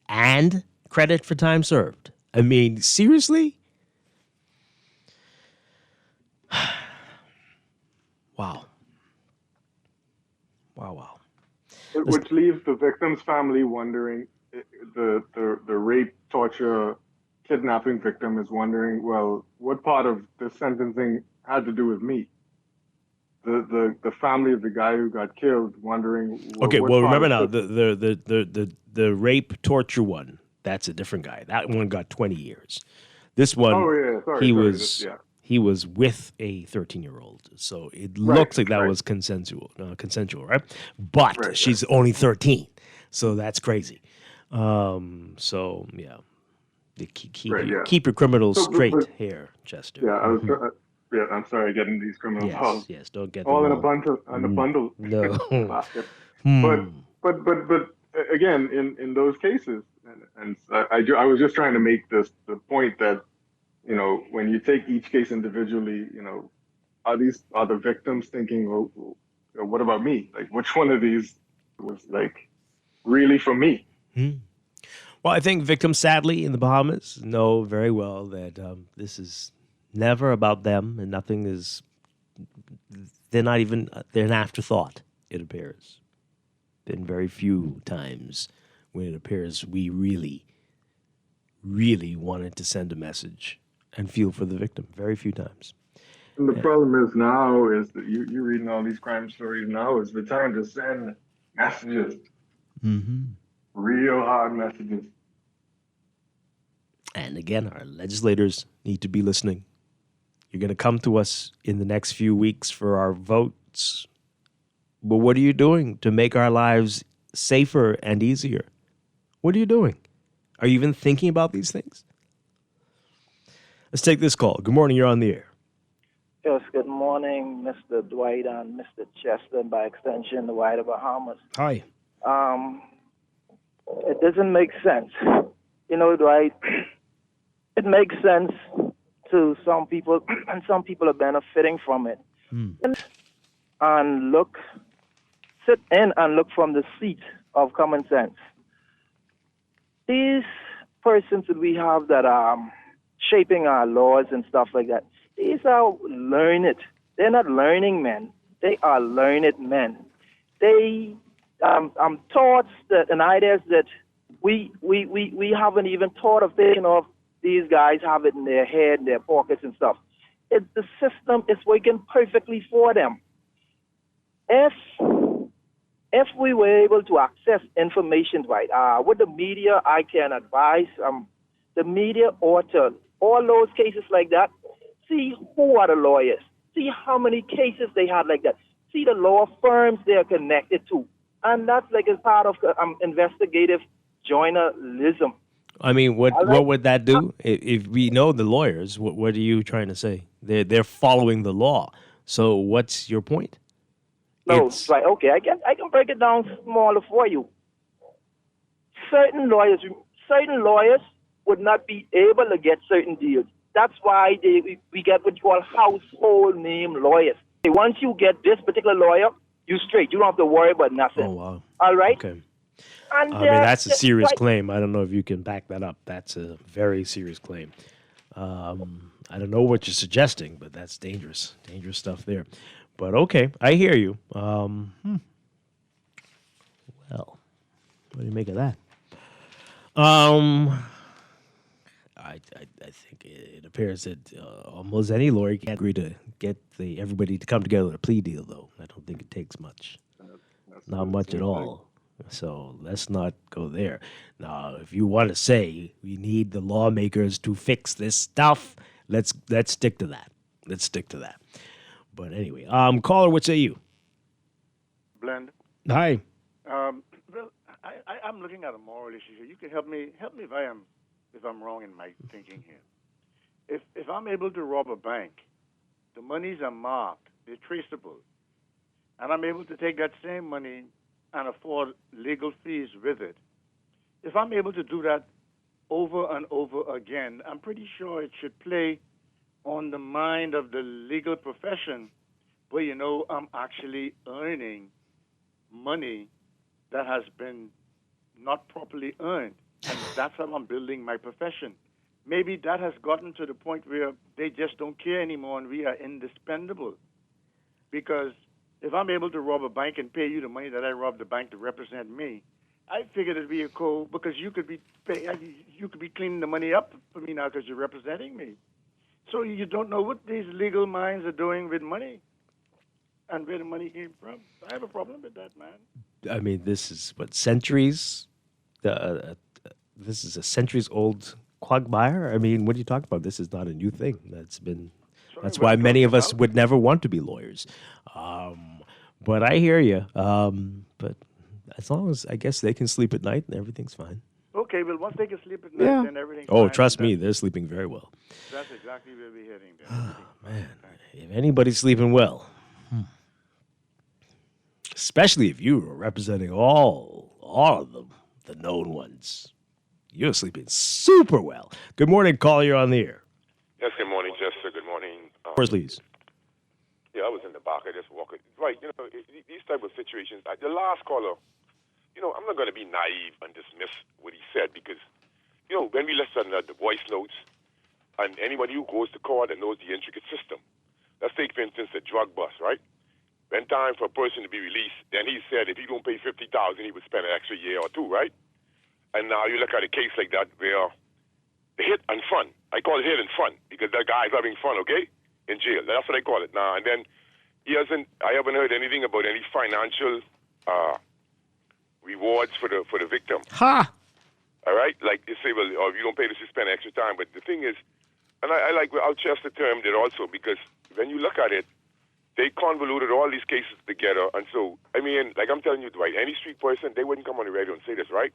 And credit for time served. I mean, seriously? Wow. Wow. Which leaves the victim's family wondering, the rape, torture, kidnapping victim is wondering, well, what part of the sentencing had to do with me? The family of the guy who got killed wondering. Okay, well, remember now the rape torture one. That's a different guy. That one got 20 years. This one, he was with a 13-year-old, so it looks like that was consensual, right? But she's only 13, so that's crazy. So yeah. Keep your criminals straight but, here, Chester. Yeah, I'm sorry, getting these criminal calls. Yes, don't get all them in a bundle. No. basket. But again, in those cases, and I was just trying to make the point that when you take each case individually, are the victims thinking, well, what about me? Like, which one of these was like really for me? Well, I think victims, sadly, in the Bahamas know very well that this is never about them, and nothing is. They're an afterthought. It appears. Been very few times when it appears we really, really wanted to send a message and feel for the victim. Very few times. And the problem is now is that you're reading all these crime stories now is the time to send messages. Real hard messages. And again, our legislators need to be listening. You're going to come to us in the next few weeks for our votes. But what are you doing to make our lives safer and easier? What are you doing? Are you even thinking about these things? Let's take this call. Good morning. You're on the air. Yes, good morning, Mr. Dwight and Mr. Chester, by extension, the White of Bahamas. Hi. It doesn't make sense. Dwight, it makes sense to some people, and some people are benefiting from it. And sit in and look from the seat of common sense. These persons that we have that are shaping our laws and stuff like that, these are learned. They're not learning men. They are learned men. They thoughts and ideas that we haven't even thought of thinking of. These guys have it in their head, their pockets and stuff. The system is working perfectly for them. If we were able to access information, right, with the media, I can advise the media ought to, all those cases like that, see who are the lawyers, see how many cases they had like that, see the law firms they're connected to. And that's like as part of investigative journalism. I mean, what would that do? If we know the lawyers, what are you trying to say? They're following the law. So what's your point? No, right. Okay, I can break it down smaller for you. Certain lawyers would not be able to get certain deals. That's why we get what you call household name lawyers. Once you get this particular lawyer, you straight. You don't have to worry about nothing. Oh, wow. All right? Okay. And, I mean, that's a serious claim. I don't know if you can back that up. That's a very serious claim. I don't know what you're suggesting, but that's dangerous. Dangerous stuff there. But okay, I hear you. Well, what do you make of that? I think it appears that almost any lawyer can agree to get everybody to come together with a plea deal, though. I don't think it takes much. Not much at all. So let's not go there. Now, if you want to say we need the lawmakers to fix this stuff, let's stick to that. Let's stick to that. But anyway, caller, what say you? Blend. Hi. Well, I'm looking at a moral issue here. You can help me if I'm wrong in my thinking here. If I'm able to rob a bank, the monies are marked, they're traceable, and I'm able to take that same money and afford legal fees with it. If I'm able to do that over and over again, I'm pretty sure it should play on the mind of the legal profession where, I'm actually earning money that has been not properly earned. And that's how I'm building my profession. Maybe that has gotten to the point where they just don't care anymore and we are indispensable. Because if I'm able to rob a bank and pay you the money that I robbed the bank to represent me, I figured it'd be a cool, because you could be cleaning the money up for me now because you're representing me. So you don't know what these legal minds are doing with money and where the money came from. I have a problem with that, man. I mean, this is centuries. This is a centuries-old quagmire. I mean, what are you talking about? This is not a new thing. That's why many of us would never want to be lawyers. But I hear you. But as long as I guess they can sleep at night, everything's fine. okay. Well, once they can sleep at night, Yeah. then everything's Oh, fine. trust me, they're sleeping very well. That's exactly where we're heading. Then. Man, if anybody's sleeping well, especially if you are representing all of them, the known ones, you're sleeping super well. Good morning, caller. You're on the air. Yes, good morning, Jester. Good morning. First, please. Yeah, I was in the back. I just walked. Right, these type of situations. The last caller, I'm not going to be naive and dismiss what he said because, when we listen to the voice notes and anybody who goes to court and knows the intricate system, let's take, for instance, the drug bust, right? When time for a person to be released, then he said if he don't pay $50,000, he would spend an extra year or two, right? And now you look at a case like that where the hit and fun, I call it hit and fun because that guy's having fun, okay, in jail. That's what I call it now. And then I haven't heard anything about any financial rewards for the victim. Ha! All right? Like you say, well, if you don't pay this, you spend extra time. But the thing is, and I'll chest the term there also because when you look at it, they convoluted all these cases together. And so, I mean, like I'm telling you, Dwight, any street person, they wouldn't come on the radio and say this, right?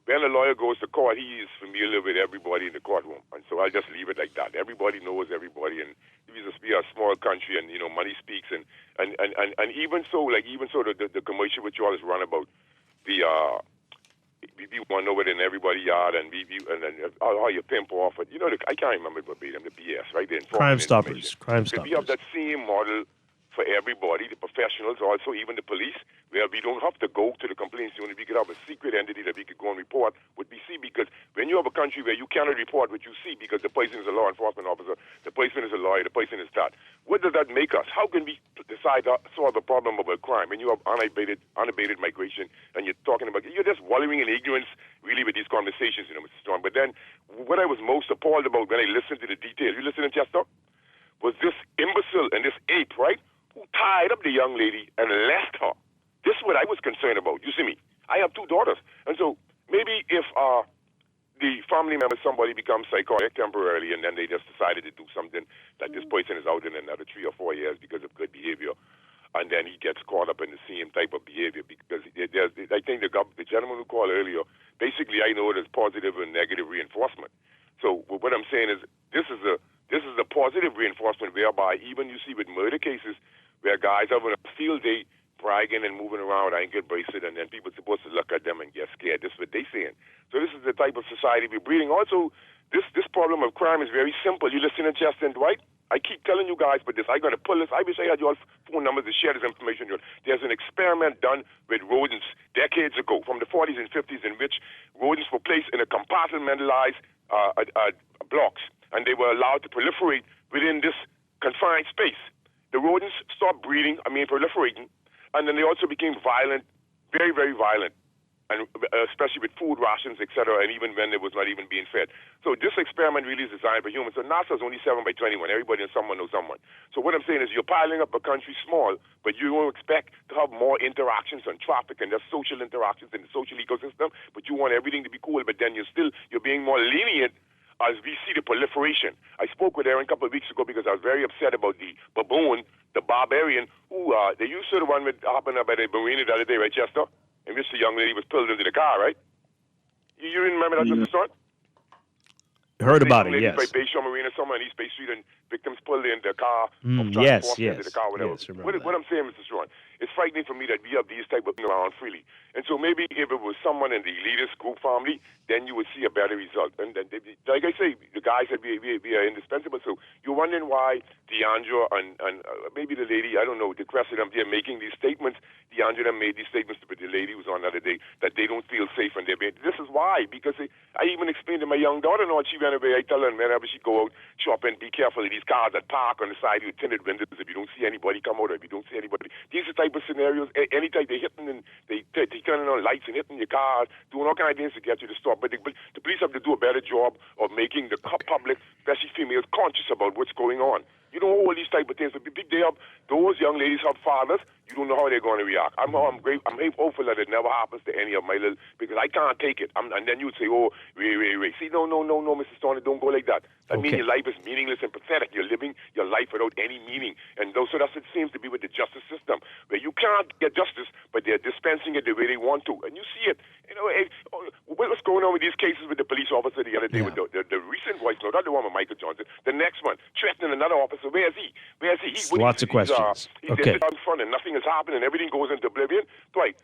When a lawyer goes to court, he is familiar with everybody in the courtroom. And so I'll just leave it like that. Everybody knows everybody. And we are a small country and, money speaks. And even so, the commercial which you always run about, we want to know where in everybody yard and how you pimp off. But, I can't remember verbatim, the BS, right? Crime Stoppers. We have that same model for everybody, the professionals, also even the police, where we don't have to go to the complaints unit. We could have a secret entity that we could go and report what we see. Because when you have a country where you cannot report what you see because the person is a law enforcement officer, the person is a lawyer, the person is that, what does that make us? How can we decide to solve the problem of a crime? When you have unabated migration and you're talking about, you're just wallowing in ignorance really with these conversations, Mr. Strong. But then what I was most appalled about when I listened to the detail, you listening, Chester? Was this imbecile and this ape, right? Who tied up the young lady and left her. This is what I was concerned about. You see me? I have two daughters. And so maybe if the family member, somebody becomes psychotic temporarily and then they just decided to do something that this person is out in another 3 or 4 years because of good behavior, and then he gets caught up in the same type of behavior because I think the gentleman who called earlier, basically I know it as positive and negative reinforcement. So what I'm saying is this is a positive reinforcement whereby even you see with murder cases where guys have a field day bragging and moving around ankle bracelet and then people are supposed to look at them and get scared. This is what they're saying. So this is the type of society we're breeding. Also, this problem of crime is very simple. You listen to Justin Dwight? I keep telling you guys about this. I'm going to pull this. I wish I had your phone numbers to share this information. There's an experiment done with rodents decades ago from the 40s and 50s in which rodents were placed in a compartmentalized blocks and they were allowed to proliferate within this confined space. The rodents stopped proliferating, and then they also became violent, very, very violent, and especially with food rations, etc., and even when it was not even being fed. So this experiment really is designed for humans. So NASA's only 7 by 21. Everybody and someone knows someone. So what I'm saying is you're piling up a country small, but you don't expect to have more interactions and traffic and there's social interactions in the social ecosystem, but you want everything to be cool, but then you're being more lenient as we see the proliferation. I spoke with Aaron a couple of weeks ago because I was very upset about the baboon, the barbarian, who they used to the one that happened up at the marina the other day, right, Chester? In which the young lady was pulled into the car, right? You remember that, Mr. Strong? Heard about it, yes. By Bayshore Marina, somewhere in East Bay Street, and victims pulled in the car. Yes. Into the car, whatever. Yes, What I'm saying, Mr. Strong, it's frightening for me that we have these type of things around freely. And so maybe if it was someone in the elitist group family, then you would see a better result. And then, like I say, the guys said we are indispensable. So you're wondering why DeAndre and maybe the lady, I don't know, the rest of them, they're making these statements. DeAndre made these statements to the lady who was on the other day that they don't feel safe in their bed. This is why, because I even explained to my young daughter, no, she ran away. I tell her whenever she go out shopping, be careful of these cars that park on the side with tinted windows. If you don't see anybody come out, or if you don't see anybody, these are the type of scenarios. Anytime they hitting and they turning on lights and hitting your car, doing all kinds of things to get you to stop. But the police have to do a better job of making the public, especially females, conscious about what's going on. You know all these type of things. So those young ladies have fathers. You don't know how they're going to react. I'm hopeful that it never happens to any of my little, because I can't take it. And then you would say, oh, wait. See, no, Mrs. Tony, don't go like that. That means your life is meaningless and pathetic. You're living your life without any meaning. And so that's what it seems to be with the justice system, where you can't get justice, but they're dispensing it the way they want to. And you see it. You know, what's going on with these cases with the police officer the other day, with the recent voice note, not the one with Michael Johnson, the next one, threatening another officer. Where is he? Lots of questions. He's out front and nothing is happening and everything goes into oblivion. Dwight,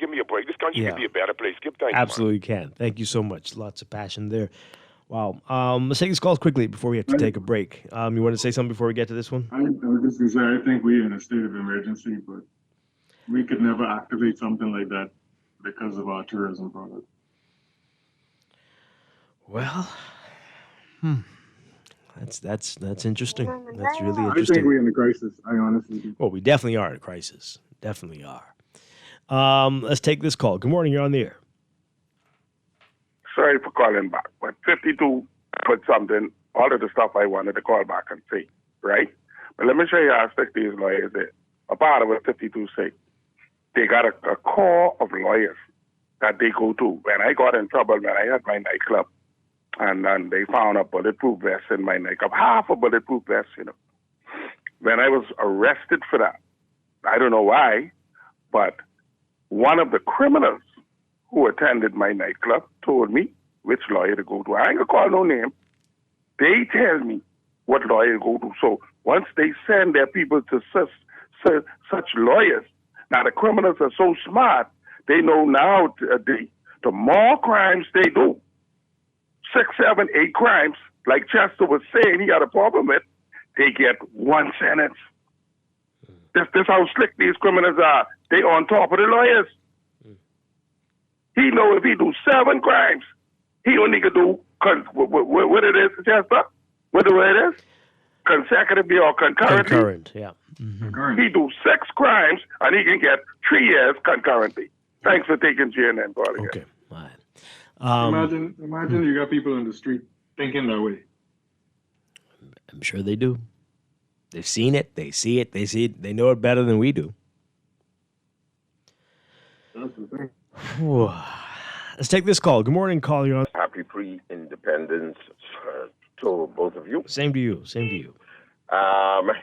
give me a break. This country could be a better place. Absolutely can. Thank you so much. Lots of passion there. Wow. Let's take these calls quickly before we have to take a break. You want to say something before we get to this one? I was just going to say, I think we're in a state of emergency, but we could never activate something like that because of our tourism product. Well, that's interesting. That's really I interesting. think we're in a crisis. I honestly do. Well, we definitely are in a crisis. Definitely are. Let's take this call. Good morning. You're on the air. Sorry for calling back, but 52 put something, all of the stuff I wanted to call back and say, right? But let me show you how sick these lawyers are. A part of what 52 say. They got a core of lawyers that they go to. When I got in trouble, when I had my nightclub, and then they found a bulletproof vest in my nightclub, half a bulletproof vest, you know. When I was arrested for that, I don't know why, but one of the criminals who attended my nightclub told me which lawyer to go to. I ain't gonna call no name. They tell me what lawyer to go to. So once they send their people to such lawyers, now the criminals are so smart, they know now the more crimes they do, 6, 7, 8 crimes, like Chester was saying, he had a problem with, they get one sentence. This how slick these criminals are. They on top of the lawyers. He know if he do 7 crimes, he only could do what it is, Chester? What it is? Consecutively or concurrently? Concurrent, yeah. Mm-hmm. He do 6 crimes and he can get 3 years concurrently. Thanks for taking GNN, Paul. Okay, all right. Imagine you got people in the street thinking that way. I'm sure they do. They've seen it. They see it. They know it better than we do. That's the thing. Let's take this call. Good morning, call. You're on. Happy pre-independence to both of you. Same to you. Same to you. The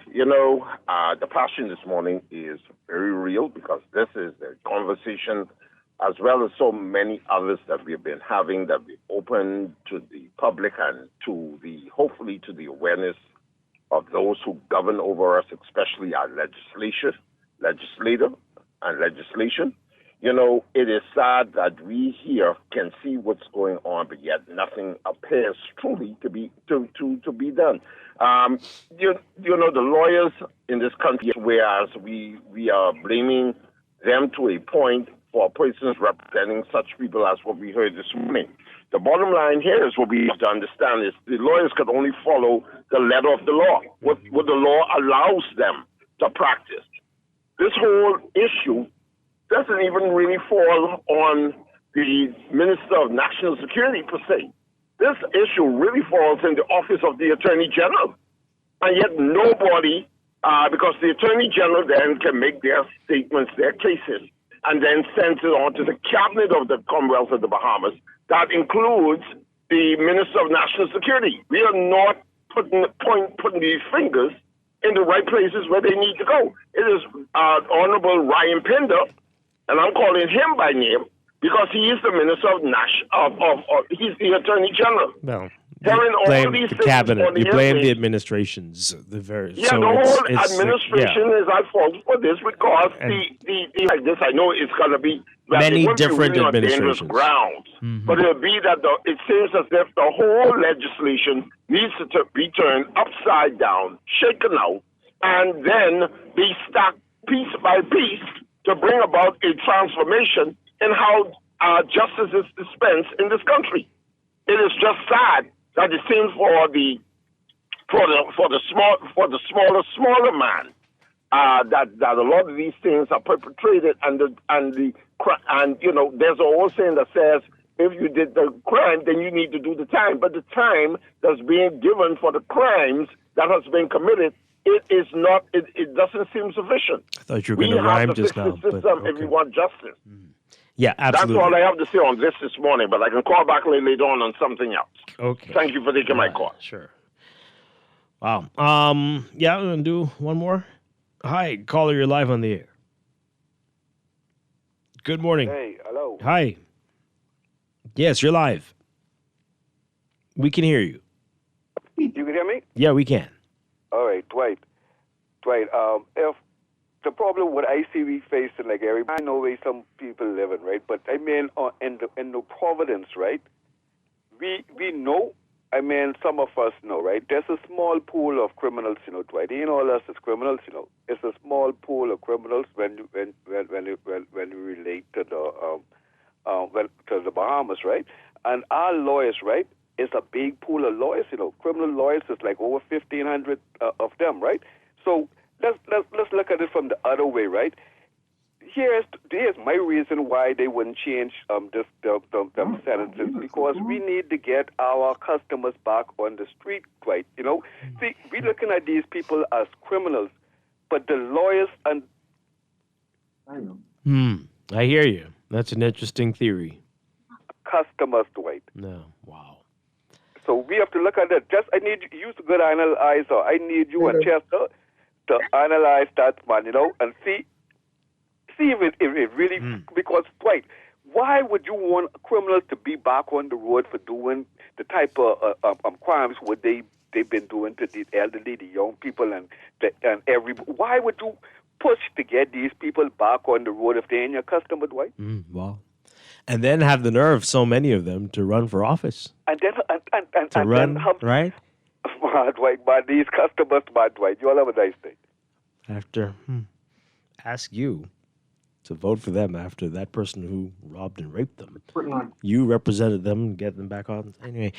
passion this morning is very real because this is the conversation, as well as so many others that we've been having, that we open to the public and hopefully to the awareness of those who govern over us, especially our legislator and legislation. You know, it is sad that we here can see what's going on, but yet nothing appears truly to be done. The lawyers in this country, whereas we are blaming them to a point for persons representing such people as what we heard this morning. The bottom line here is what we have to understand is the lawyers can only follow the letter of the law, what the law allows them to practice. This whole issue doesn't even really fall on the Minister of National Security per se. This issue really falls in the office of the Attorney General. And yet nobody, because the Attorney General then can make their statements, their cases, and then send it on to the Cabinet of the Commonwealth of the Bahamas. That includes the Minister of National Security. We are not putting these fingers in the right places where they need to go. It is Honorable Ryan Pinder, and I'm calling him by name because he is the Minister of he's the Attorney General. No. You blame the cabinet. You blame the administrations. The whole administration is at fault for this because the like this. I know it's going to be many different administrations. Grounds, but it'll be that it seems as if the whole legislation needs to be turned upside down, shaken out, and then be stacked piece by piece to bring about a transformation in how justice is dispensed in this country. It is just sad that it seems for the smaller man that a lot of these things are perpetrated and there's a whole saying that says if you did the crime then you need to do the time, but the time that's being given for the crimes that has been committed, it is not. It doesn't seem sufficient. I thought you were going to rhyme just now. We have to fix the system if we want justice. Yeah, absolutely. That's all I have to say on this morning, but I can call back later on something else. Okay. Thank you for taking my call. Sure. Wow. Yeah, I'm going to do one more. Hi, caller, you're live on the air. Good morning. Hey, hello. Hi. Yes, you're live. We can hear you. You can hear me? Yeah, we can. All right, Dwight. If the problem what I see we facing, like everybody, I know where some people living, right? But I mean, in the Providence, right? We know. I mean, some of us know, right? There's a small pool of criminals, Dwight. You know, all us as criminals, It's a small pool of criminals when you relate to the Bahamas, right? And our lawyers, right? It's a big pool of lawyers, Criminal lawyers is like over 1,500 of them, right? So let's look at it from the other way, right? Here's my reason why they wouldn't change them sentences, because we need to get our customers back on the street, right? See, we're looking at these people as criminals, but the lawyers and I hear you. That's an interesting theory. Customers, Dwight. No, wow. So we have to look at that. I need you use a good analyzer. I need you and Chester to analyze that, man, and see if it really, because, Dwight, why would you want criminals to be back on the road for doing the type of crimes what they've been doing to the elderly, the young people, and why would you push to get these people back on the road if they're in your customer, Dwight? Wow. And then have the nerve, so many of them, to run for office. And then right? Dwight, man, these customers, man, Dwight, you all have a nice day. After, ask you to vote for them after that person who robbed and raped them. You represented them and get them back on. Anyway.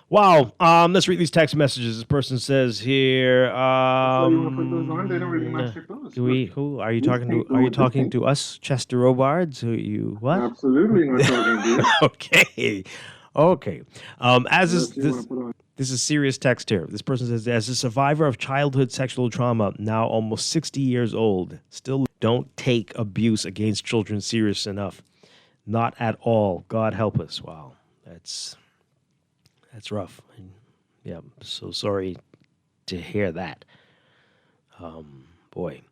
Wow. Let's read these text messages. This person says here. Who are you talking to? Are you talking to us, Chester Robards? Who you what? Absolutely not talking to you. Okay. This is serious text here. This person says, as a survivor of childhood sexual trauma, now almost 60 years old, still don't take abuse against children serious enough. Not at all. God help us. Wow. That's rough. Yeah, I'm so sorry to hear that. Boy.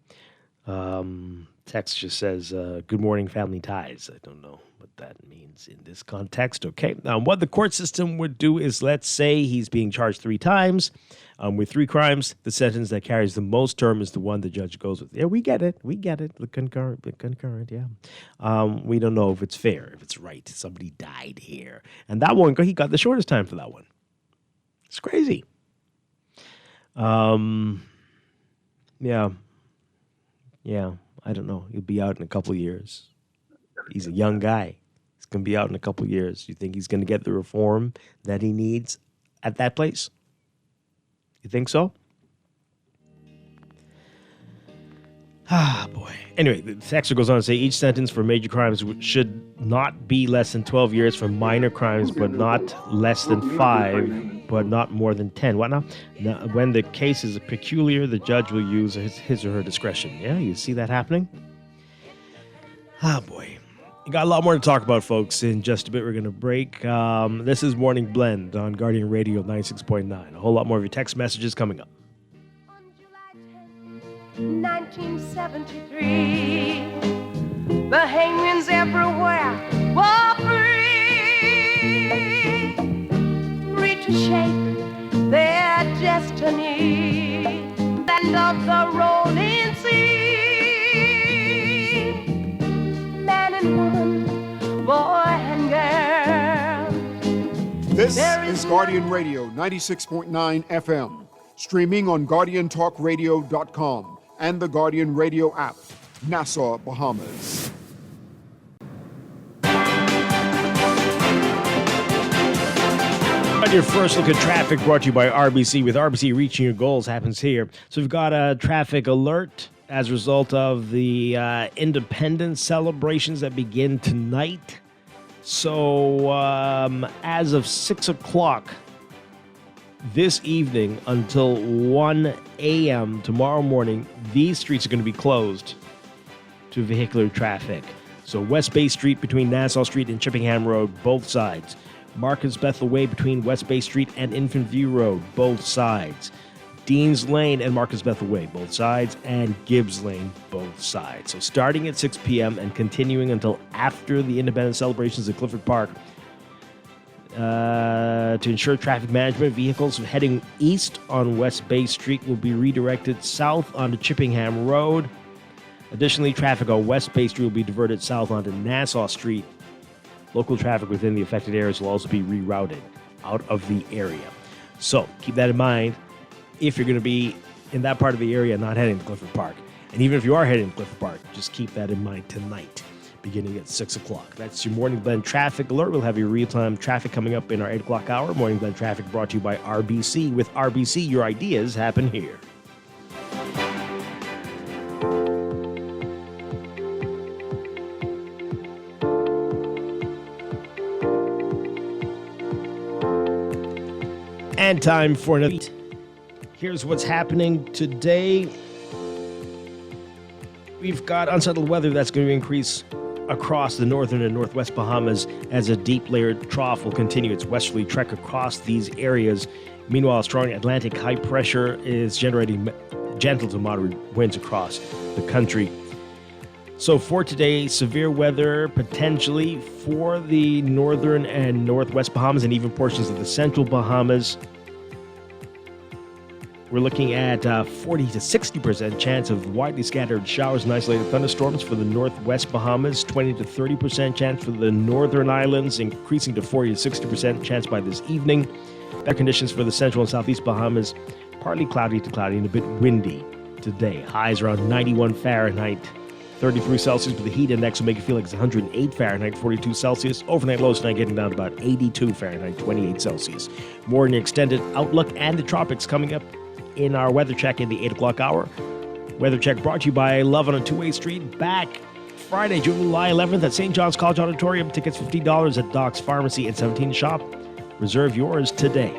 Text just says, good morning, family ties. I don't know what that means in this context. Okay. What the court system would do is, let's say he's being charged 3 times with 3 crimes. The sentence that carries the most term is the one the judge goes with. Yeah, we get it. The concurrent, yeah. We don't know if it's fair, if it's right. Somebody died here. And that one, he got the shortest time for that one. It's crazy. Yeah, I don't know. He'll be out in a couple of years. He's a young guy. He's going to be out in a couple of years. You think he's going to get the reform that he needs at that place? You think so? Ah, boy. Anyway, the text goes on to say each sentence for major crimes should not be less than 12 years for minor crimes, but not less than 5, but not more than 10. What now? When the case is peculiar, the judge will use his or her discretion. Yeah, you see that happening? Ah, boy. We got a lot more to talk about, folks. In just a bit, we're going to break. This is Morning Blend on Guardian Radio 96.9. A whole lot more of your text messages coming up. 1973, the hangman's everywhere were free, free to shape their destiny, land of the rolling sea, man and woman, boy and girl. This is Guardian Radio 96.9 FM, streaming on GuardianTalkRadio.com. and the Guardian Radio app, Nassau, Bahamas. On your first look at traffic, brought to you by RBC. With RBC, reaching your goals happens here. So we've got a traffic alert as a result of the independence celebrations that begin tonight. So as of 6 o'clock, this evening until 1 a.m. tomorrow morning, these streets are going to be closed to vehicular traffic. So West Bay Street between Nassau Street and Chippenham Road, both sides. Marcus Bethel Way between West Bay Street and Infant View Road, both sides. Dean's Lane and Marcus Bethel Way, both sides. And Gibbs Lane, both sides. So starting at 6 p.m. and continuing until after the Independence celebrations at Clifford Park. To ensure traffic management, vehicles heading east on West Bay Street will be redirected south onto Chippenham Road. Additionally, traffic on West Bay Street will be diverted south onto Nassau Street. Local traffic within the affected areas will also be rerouted out of the area. So keep that in mind if you're going to be in that part of the area not heading to Clifford Park. And even if you are heading to Clifford Park, just keep that in mind tonight, beginning at 6 o'clock. That's your Morning Blend Traffic Alert. We'll have your real-time traffic coming up in our 8 o'clock hour. Morning Blend Traffic brought to you by RBC. With RBC, your ideas happen here. And time for another. Here's what's happening today. We've got unsettled weather that's going to increase across the northern and northwest Bahamas as a deep layered trough will continue its westerly trek across these areas. Meanwhile, strong Atlantic high pressure is generating gentle to moderate winds across the country. So for today, severe weather potentially for the northern and northwest Bahamas and even portions of the central Bahamas. We're looking at 40 to 60% chance of widely scattered showers and isolated thunderstorms for the northwest Bahamas, 20 to 30% chance for the northern islands, increasing to 40 to 60% chance by this evening. Better conditions for the central and southeast Bahamas, partly cloudy to cloudy and a bit windy today. Highs around 91 Fahrenheit, 33 Celsius, but the heat index will make it feel like it's 108 Fahrenheit, 42 Celsius. Overnight lows tonight getting down to about 82 Fahrenheit, 28 Celsius. More in the extended outlook and the tropics coming up in our weather check in the 8 o'clock hour. Weather check brought to you by Love on a Two-Way Street. Back Friday, July 11th at St. John's College Auditorium. Tickets $50 at Doc's Pharmacy and 17 Shop. Reserve yours today.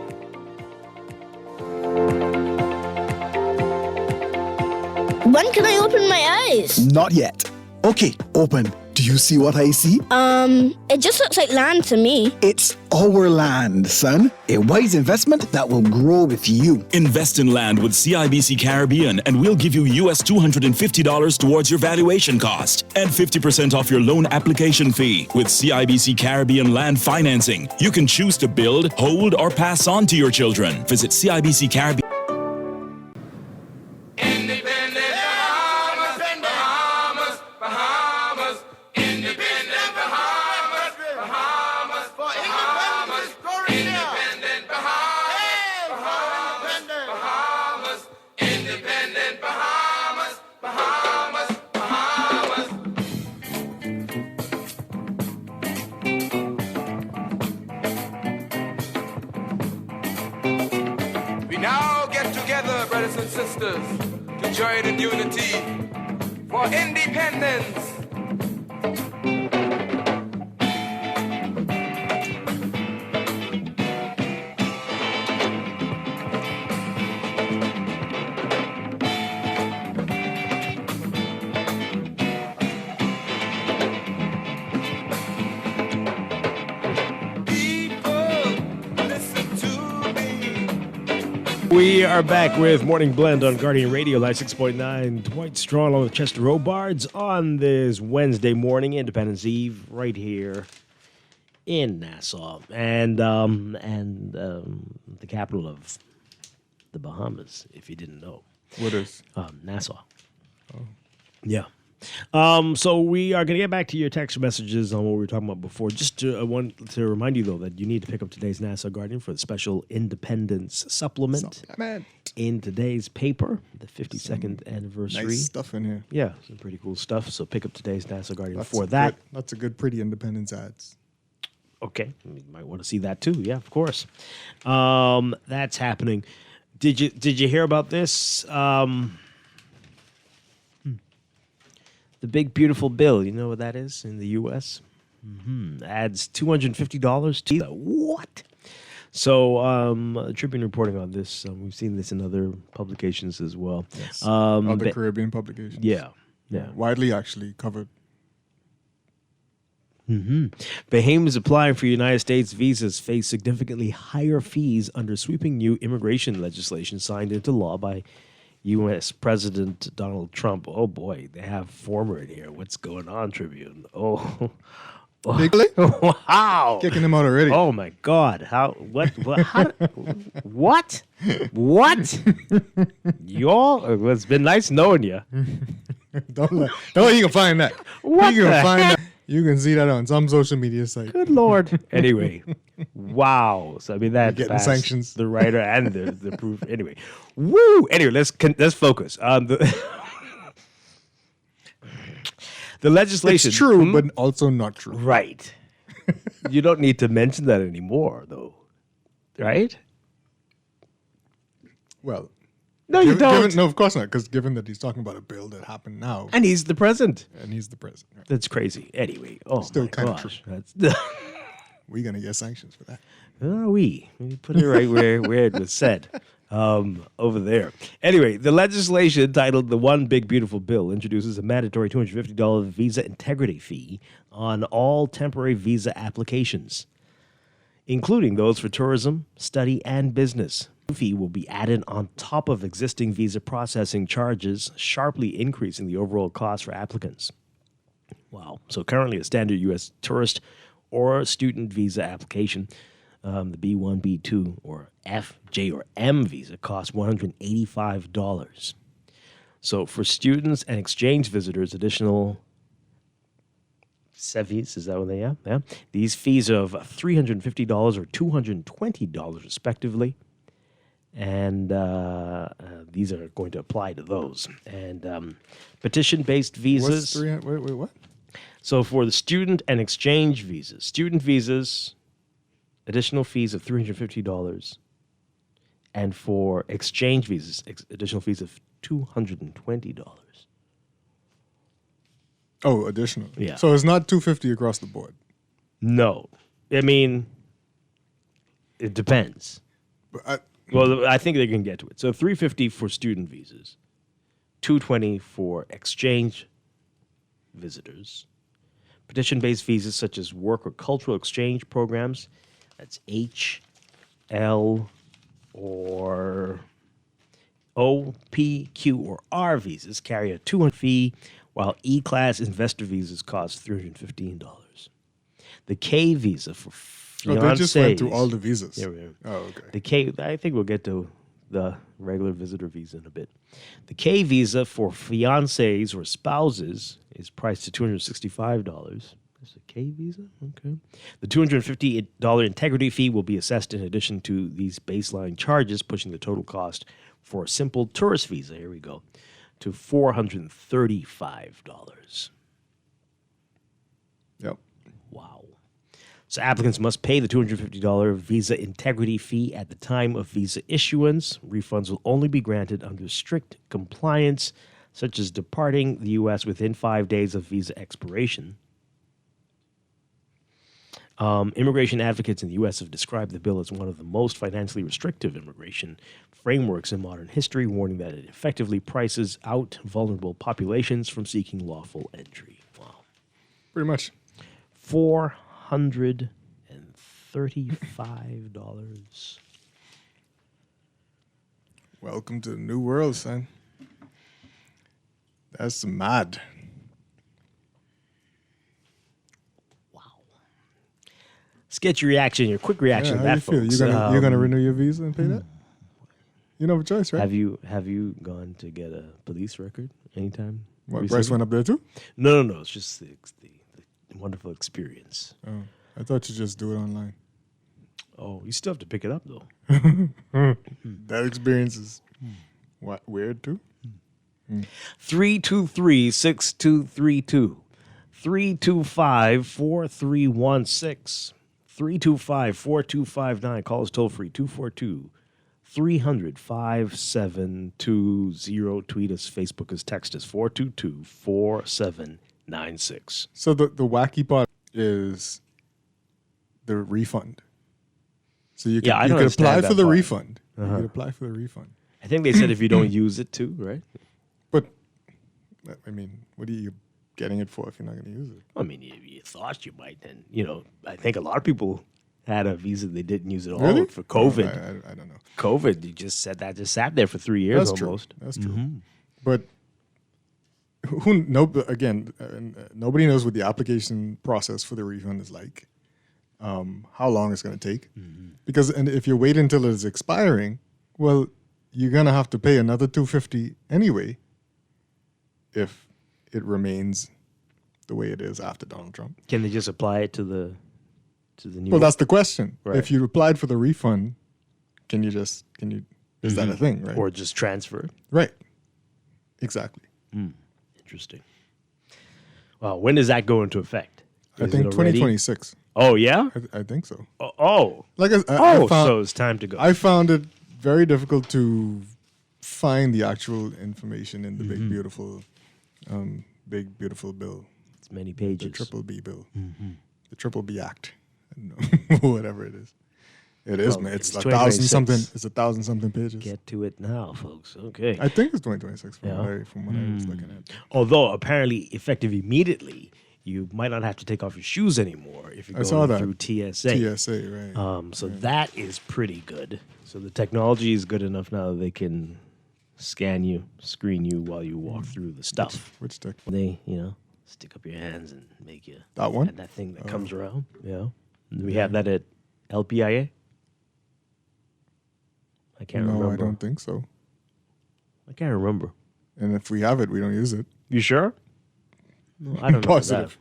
When can I open my eyes? Not yet. Okay, open. Do you see what I see? It just looks like land to me. It's our land, son. A wise investment that will grow with you. Invest in land with CIBC Caribbean and we'll give you US $250 towards your valuation cost and 50% off your loan application fee. With CIBC Caribbean Land Financing, you can choose to build, hold, or pass on to your children. Visit CIBC Caribbean. To join in unity for independence. We are back with Morning Blend on Guardian Radio, 96.9. Dwight Strong along with Chester Robards on this Wednesday morning, Independence Eve, right here in Nassau, and the capital of the Bahamas, if you didn't know. What is? Nassau. Oh. Yeah. So we are going to get back to your text messages on what we were talking about before. Just to, I want to remind you, though, that you need to pick up today's Nassau Guardian for the special Independence supplement in today's paper, the 52nd anniversary. Nice stuff in here. Yeah, some pretty cool stuff. So pick up today's Nassau Guardian for that. Lots of good, pretty Independence ads. Okay, you might want to see that too. Yeah, of course. That's happening. Did you hear about this? The big beautiful bill. You know what that is in the U.S. Adds $250 to what? So, Tribune reporting on this. We've seen this in other publications as well. Yes. Other Caribbean publications. Yeah. Widely actually covered. Bahamians applying for United States visas face significantly higher fees under sweeping new immigration legislation signed into law by U.S. President Donald Trump. Oh boy, they have former in here. What's going on, Tribune? Oh, Really? wow, Kicking him out already. Oh my God! How? What? What? Y'all? It's been nice knowing you. Don't you can find that. What You can the find heck? that. You can see that on some social media site. Good Lord. Anyway, wow. So I mean that Getting passed sanctions. the writer and the proof. Anyway, woo. Anyway, let's focus on the legislation. It's true, but also not true. Right. You don't need to mention that anymore, though. Right? Well, no, you don't. No, of course not, because given that he's talking about a bill that happened now. And he's the president. Right. That's crazy. Anyway, oh Still my kind of gosh. true. That's We're going to get sanctions for that. we put it right where it was said. Over there. Anyway, the legislation titled the One Big Beautiful Bill introduces a mandatory $250 visa integrity fee on all temporary visa applications, including those for tourism, study, and business. The fee will be added on top of existing visa processing charges, sharply increasing the overall cost for applicants. Wow. So currently a standard U.S. tourist or student visa application, the B1, B2, or F, J, or M visa costs $185. So for students and exchange visitors, additional fees, is that what they are? Yeah. These fees of $350 or $220 respectively. And these are going to apply to those. And petition-based visas. Wait, what? So for the student and exchange visas, student visas, additional fees of $350. And for exchange visas, additional fees of $220. Oh, additional. Yeah. So it's not $250 across the board. No. I mean, it depends. Well, I think they can get to it. So $350 for student visas, $220 for exchange visitors, petition-based visas such as work or cultural exchange programs, that's H, L, or O, P, Q, or R visas carry a $200 fee, while E-class investor visas cost $315. The K visa for fiancés. They just went through all the visas. Yeah, yeah. Oh, okay. The K, I think we'll get to the regular visitor visa in a bit. The K visa for fiancés or spouses is priced at $265. There's a K visa? Okay. The $250 integrity fee will be assessed in addition to these baseline charges, pushing the total cost for a simple tourist visa, here we go, to $435. Yep. Wow. So applicants must pay the $250 visa integrity fee at the time of visa issuance. Refunds will only be granted under strict compliance, such as departing the U.S. within 5 days of visa expiration. Immigration advocates in the U.S. have described the bill as one of the most financially restrictive immigration frameworks in modern history, warning that it effectively prices out vulnerable populations from seeking lawful entry. Wow. Pretty much. $435. Welcome to the new world, son. That's mad. Let's get your reaction, your quick reaction to how that, you feel? folks. You're gonna renew your visa and pay that? You don't have a choice, right? Have you gone to get a police record anytime? What, recently? Bryce went up there too? No. It's just the wonderful experience. Oh, I thought you just do it online. Oh, you still have to pick it up though. That experience is what, weird too? 323-6232. 325-4316. 325-4259. Call us toll free. 242-300-5720. Tweet us, Facebook us, text us 422-4796. So the wacky part is the refund. So you Yeah, I you don't could apply understand for that the part. refund. You Uh-huh. could apply for the refund. I think they said if you don't use it too, right? But I mean, what are you getting it for if you're not going to use it? I mean, you thought you might, and I think a lot of people had a visa they didn't use at all Really? for COVID. I don't know. COVID, you just said that just sat there for 3 years That's almost. true. That's true. Mhm. But nobody knows what the application process for the refund is like. How long it's going to take? Because if you wait until it's expiring, well, you're going to have to pay another $250 anyway if it remains the way it is after Donald Trump. Can they just apply it to the new? Well, that's the question. Right. If you applied for the refund, is that a thing, right? Or just transfer it? Right. Exactly. Interesting. Well, when does that go into effect? I Is think it already? 2026. Oh, yeah? I think so. Oh. Like So it's time to go. I found it very difficult to find the actual information in the big beautiful bill. It's many pages. The triple B bill. Mm-hmm. The triple B Act. I don't know, whatever it is. It is, Well, man. It's it's 1,000 something. 2026. It's 1,000 something pages. Get to it now, folks. Okay. I think it's 2026 from Yeah. what I was looking at. Although apparently effective immediately, you might not have to take off your shoes anymore if you're I saw going that. through TSA. TSA, right. So that is pretty good. So the technology is good enough now that they can scan you, screen you while you walk through the stuff. Which tech? They, stick up your hands and make you That one? and that thing that comes around. Yeah. We have that at LPIA. I can't No, remember. I don't think so. I can't remember. And if we have it, we don't use it. You sure? No, I don't know. Positive.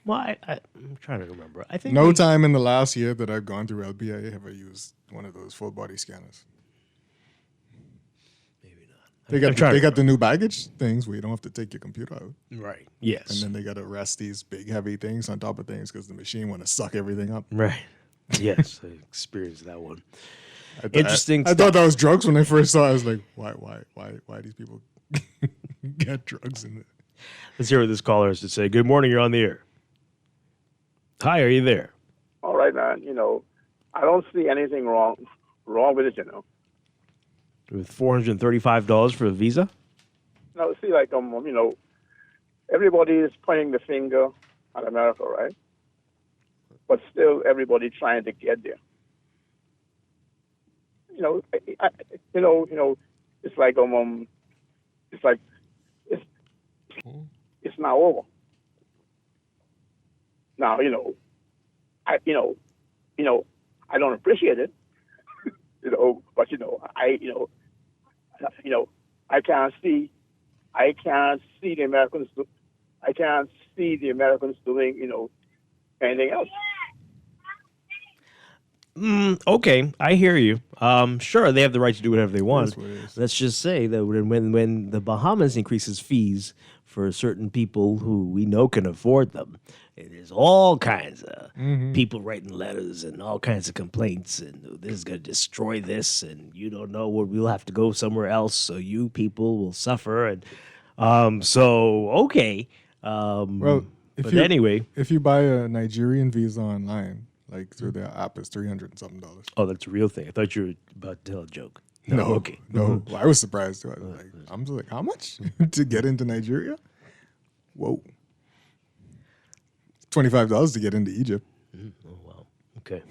That. Well, I'm trying to remember. I think No time in the last year that I've gone through LPIA have I used one of those full body scanners. Maybe not. They got the new baggage things where you don't have to take your computer out. Right. Yes. And then they got to rest these big heavy things on top of things because the machine want to suck everything up. Right. Yes, I experienced that one. Interesting. I thought that was drugs when I first saw it. I was like, why these people get drugs in it? Let's hear what this caller has to say. Good morning. You're on the air. Hi. Are you there? All right, man. I don't see anything wrong with it. With $435 for a visa? No, see, like everybody is pointing the finger at America, right? But still, everybody trying to get there. It's like it's now over. Now, I don't appreciate it, but I can't see the Americans. I can't see the Americans doing, anything else. Okay, I hear you. Sure, they have the right to do whatever they want. That's what it is. Let's just say that when the Bahamas increases fees for certain people who we know can afford them, there's all kinds of people writing letters and all kinds of complaints, and this is going to destroy this, and you don't know what we'll have to go somewhere else, so you people will suffer. And okay. Well, anyway, if you buy a Nigerian visa online, like through their app, it's $300 and something. Oh, that's a real thing. I thought you were about to tell a joke. No, okay. no. Well, I was surprised too. I'm just like, how much to get into Nigeria? Whoa, $25 to get into Egypt. Oh wow. Okay.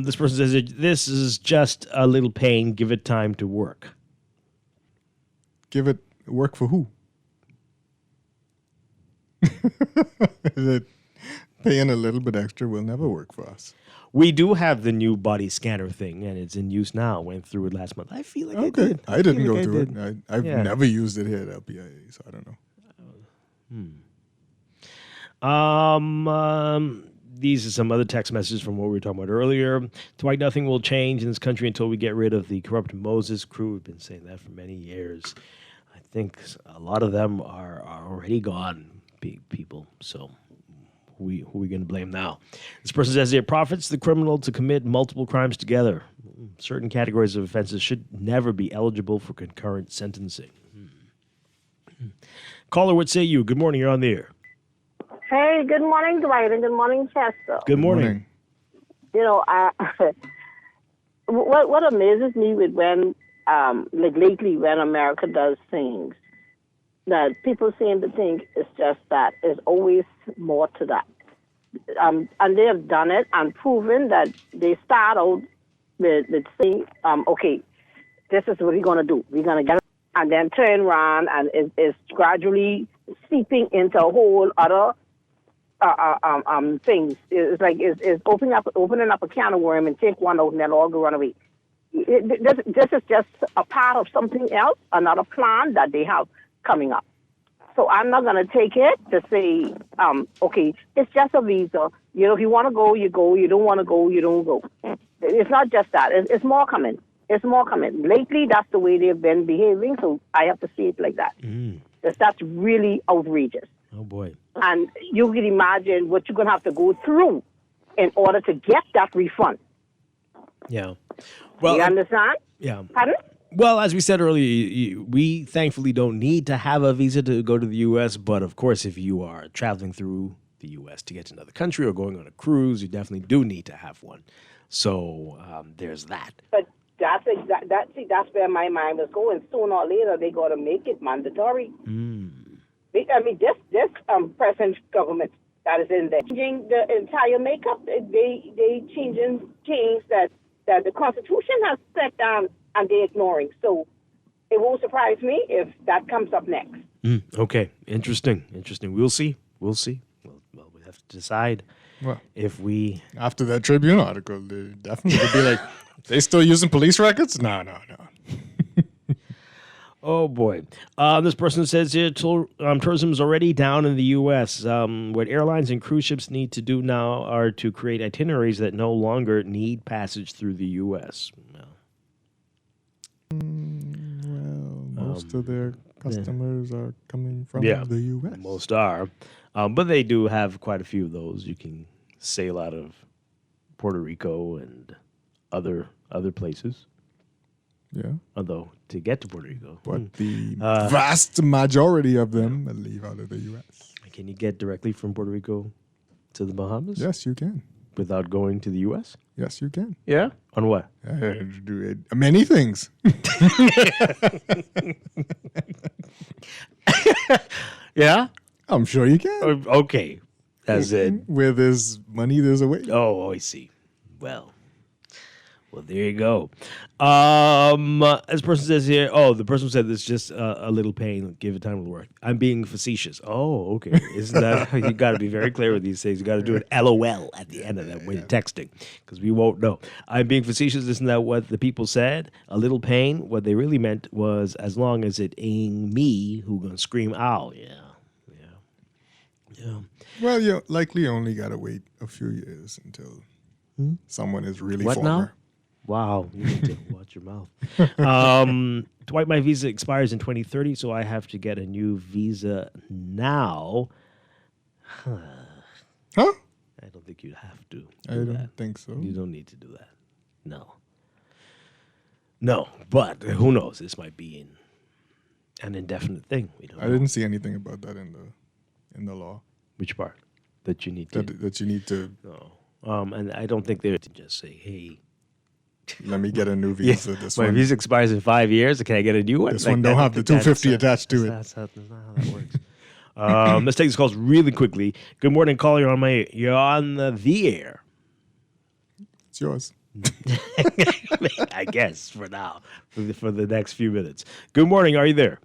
This person says this is just a little pain. Give it time to work. Give it work for who? Is it paying a little bit extra will never work for us? We do have the new body scanner thing, and it's in use now. Went through it last month. I feel like I did. I didn't feel go like through did. it. I've Yeah. never used it here at LPIA, so I don't know. These are some other text messages from what we were talking about earlier. Dwight, nothing will change in this country until we get rid of the corrupt Moses crew. We've been saying that for many years. I think a lot of them are already gone, people. So who are we going to blame now? This person says it profits the criminal to commit multiple crimes together. Certain categories of offenses should never be eligible for concurrent sentencing. Caller, what say you? Good morning. You're on the air. Hey, good morning, Dwight, and good morning, Chester. Good morning. You know, what amazes me with when, like lately, when America does things, that people seem to think it's just that. There's always more to that. And they have done it and proven that they start out with saying, okay, this is what we're going to do. We're going to get it, and then turn around, and it's gradually seeping into a whole other things. It's like it's opening up a can of worm and take one out and then all go run away. This is just a part of something else, another plan that they have coming up. So I'm not going to take it to say, okay, it's just a visa. You know, if you want to go, you go. You don't want to go, you don't go. It's not just that. It's more coming. It's more coming. Lately, that's the way they've been behaving, so I have to see it like that. That's really outrageous. Oh, boy. And you can imagine what you're going to have to go through in order to get that refund. Yeah. Well, you understand? Yeah. Pardon? Well, as we said earlier, we thankfully don't need to have a visa to go to the U.S., but of course, if you are traveling through the U.S. to get to another country or going on a cruise, you definitely do need to have one. So there's that. But that's where my mind was going. Sooner or later, they got to make it mandatory. I mean, this present government that is in there, changing the entire makeup, they change that the Constitution has set down, and they're ignoring. So it won't surprise me if that comes up next. Okay, interesting. We'll see. Well, we have to decide if we... After that Tribune article, they definitely would be like, they still using police records? No. Oh, boy. This person says here, tourism is already down in the U.S. What airlines and cruise ships need to do now are to create itineraries that no longer need passage through the U.S. Most of their customers are coming from the U.S. Most are. But they do have quite a few of those. You can sail out of Puerto Rico and other places. Yeah. Although, to get to Puerto Rico. But the vast majority of them leave out of the U.S. Can you get directly from Puerto Rico to the Bahamas? Yes, you can. Without going to the U.S.? Yes, you can. Yeah? On what? Many things. Yeah? I'm sure you can. Okay. That's it. Where there's money, there's a way. Oh, I see. Well, there you go. As person says here, the person said this just a little pain. Give it time to work. I'm being facetious. Oh, okay. Isn't that you got to be very clear with these things? You got to do an LOL at the end of that when you're texting, because we won't know. I'm being facetious. Isn't that what the people said? A little pain. What they really meant was, as long as it ain't me who gonna scream, "Ow!" Yeah. Well, you likely only got to wait a few years until someone is really What former. now? Wow, you need to watch your mouth. Dwight, my visa expires in 2030, so I have to get a new visa now. Huh? I don't think you have to. I don't think so. You don't need to do that. No, but who knows? This might be an indefinite thing. We don't I know. didn't see anything about that in the law. Which part? That you need to... That you need to... No. And I don't think they're to just say, hey... Let me get a new visa. My visa expires in 5 years. Can I get a new one? This one don't have the 250 attached to it. That's not how that works. Let's take these calls really quickly. Good morning, caller. You're on the air. It's yours. I guess for now, for the next few minutes. Good morning. Are you there?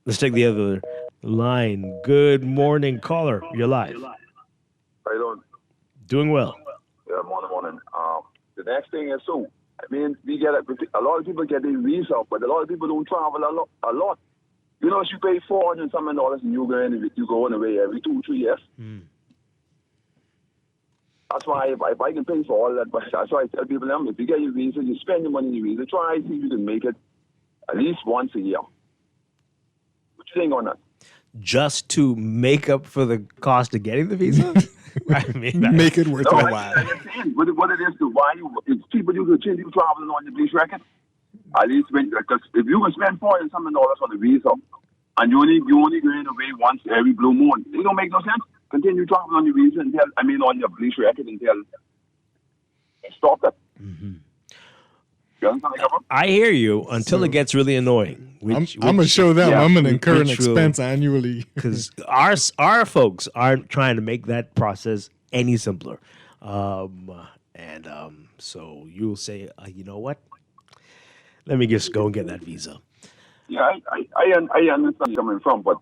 Let's take the other line. Good morning, caller. You're live. How you doing? Doing well. Yeah, morning. The next thing is, we get a lot of people get their visa, but a lot of people don't travel a lot. You know, if you pay $400 and something and you go away every 2-3 years. That's why if I can pay for all that, that's why I tell people, if you get your visa, you spend your money on your visa, try see if you can make it at least once a year. What you think on that? Just to make up for the cost of getting the visa? I mean, make it worth a while. What it is to why it's cheaper you continue traveling on the police record. At least because if you can spend $400 on the visa and you only going away once every blue moon, it don't make no sense. continue traveling on your visa on your police record until stop it. You understand what I'm saying? I hear you until it gets really annoying. I'm going to show them I'm going to incur an expense annually. Because our folks aren't trying to make that process any simpler. So you'll say, you know what? Let me just go and get that visa. Yeah, I understand where you're coming from, but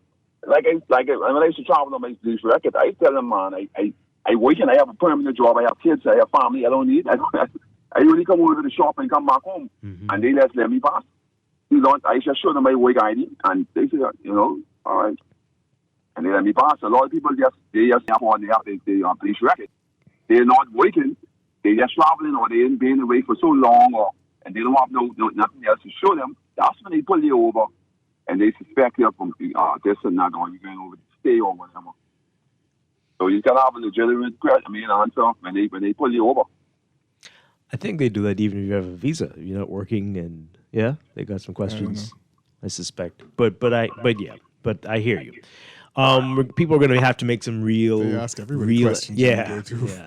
when I used to travel on my police record, I tell them, man, I work and I have a permanent job, I have kids, I have family, I don't need. I really come over to the shop and come back home, and they just let me pass. I just show them my work ID, and they say, all right, and they let me pass. A lot of people have their police record. They're not working, they're just traveling, or they ain't been away for so long, and they don't have nothing else to show them. That's when they pull you over, and they suspect you from this and that, or you're going over to stay or whatever. So you can have a legitimate answer when they pull you over. I think they do that even if you have a visa. You're not working, and they got some questions. I suspect, but I hear you. People are going to have to make some real. They ask everybody questions.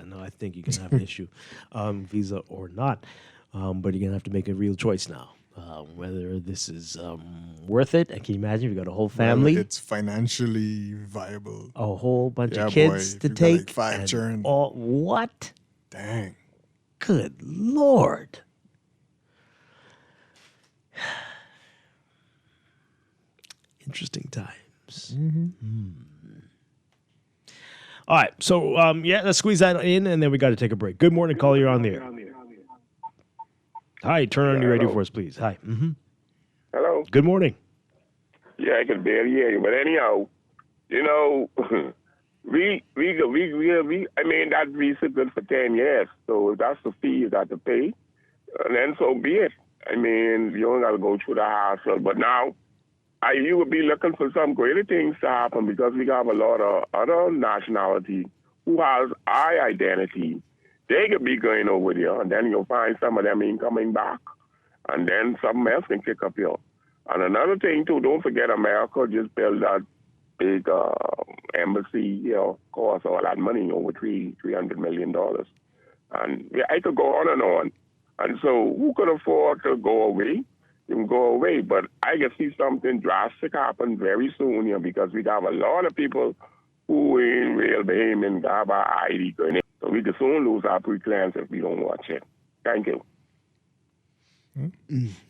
No, I think you can have an issue, visa or not. But you're going to have to make a real choice now. Whether this is worth it. And can you imagine if you got a whole family? Well, it's financially viable. A whole bunch of kids to take. Got, 5 children. What? Dang. Good Lord. Interesting times. All right. So, let's squeeze that in, and then we got to take a break. Good morning, caller. You're on the air. Hi, turn on your radio for us, please. Hi. Hello. Good morning. Yeah, I can barely hear you, but anyhow, that visa good for 10 years, so if that's the fee you got to pay, then so be it. You don't got to go through the hassle, but now, you would be looking for some greater things to happen because we have a lot of other nationality who has our identity. They could be going over there, and then you'll find some of them ain't coming back. And then something else can kick up here. And another thing, too, don't forget America just built that big embassy here, cost all that money, over $300 million. And I could go on and on. And so who could afford to go away? You can go away. But I can see something drastic happen very soon here because we have a lot of people who ain't real behaving, have our ID going in. So we could soon lose our pre-clearance if we don't watch it. Thank you.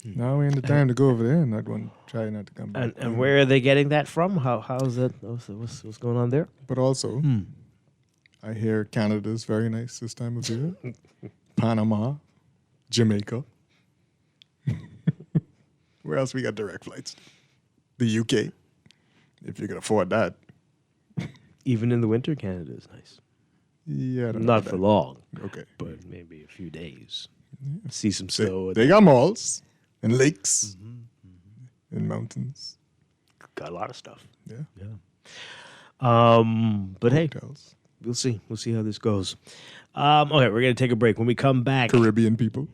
Now we're in the time to go over there and try not to come back. And where are they getting that from? How's that? What's going on there? But also, I hear Canada's very nice this time of year. Panama, Jamaica. Where else we got direct flights? The UK, if you can afford that. Even in the winter, Canada is nice. Yeah, not for long. Okay, but maybe a few days. See some snow. They got malls and lakes and mountains. Got a lot of stuff. Yeah. But hey, we'll see. We'll see how this goes. Okay, we're gonna take a break. When we come back, Caribbean people.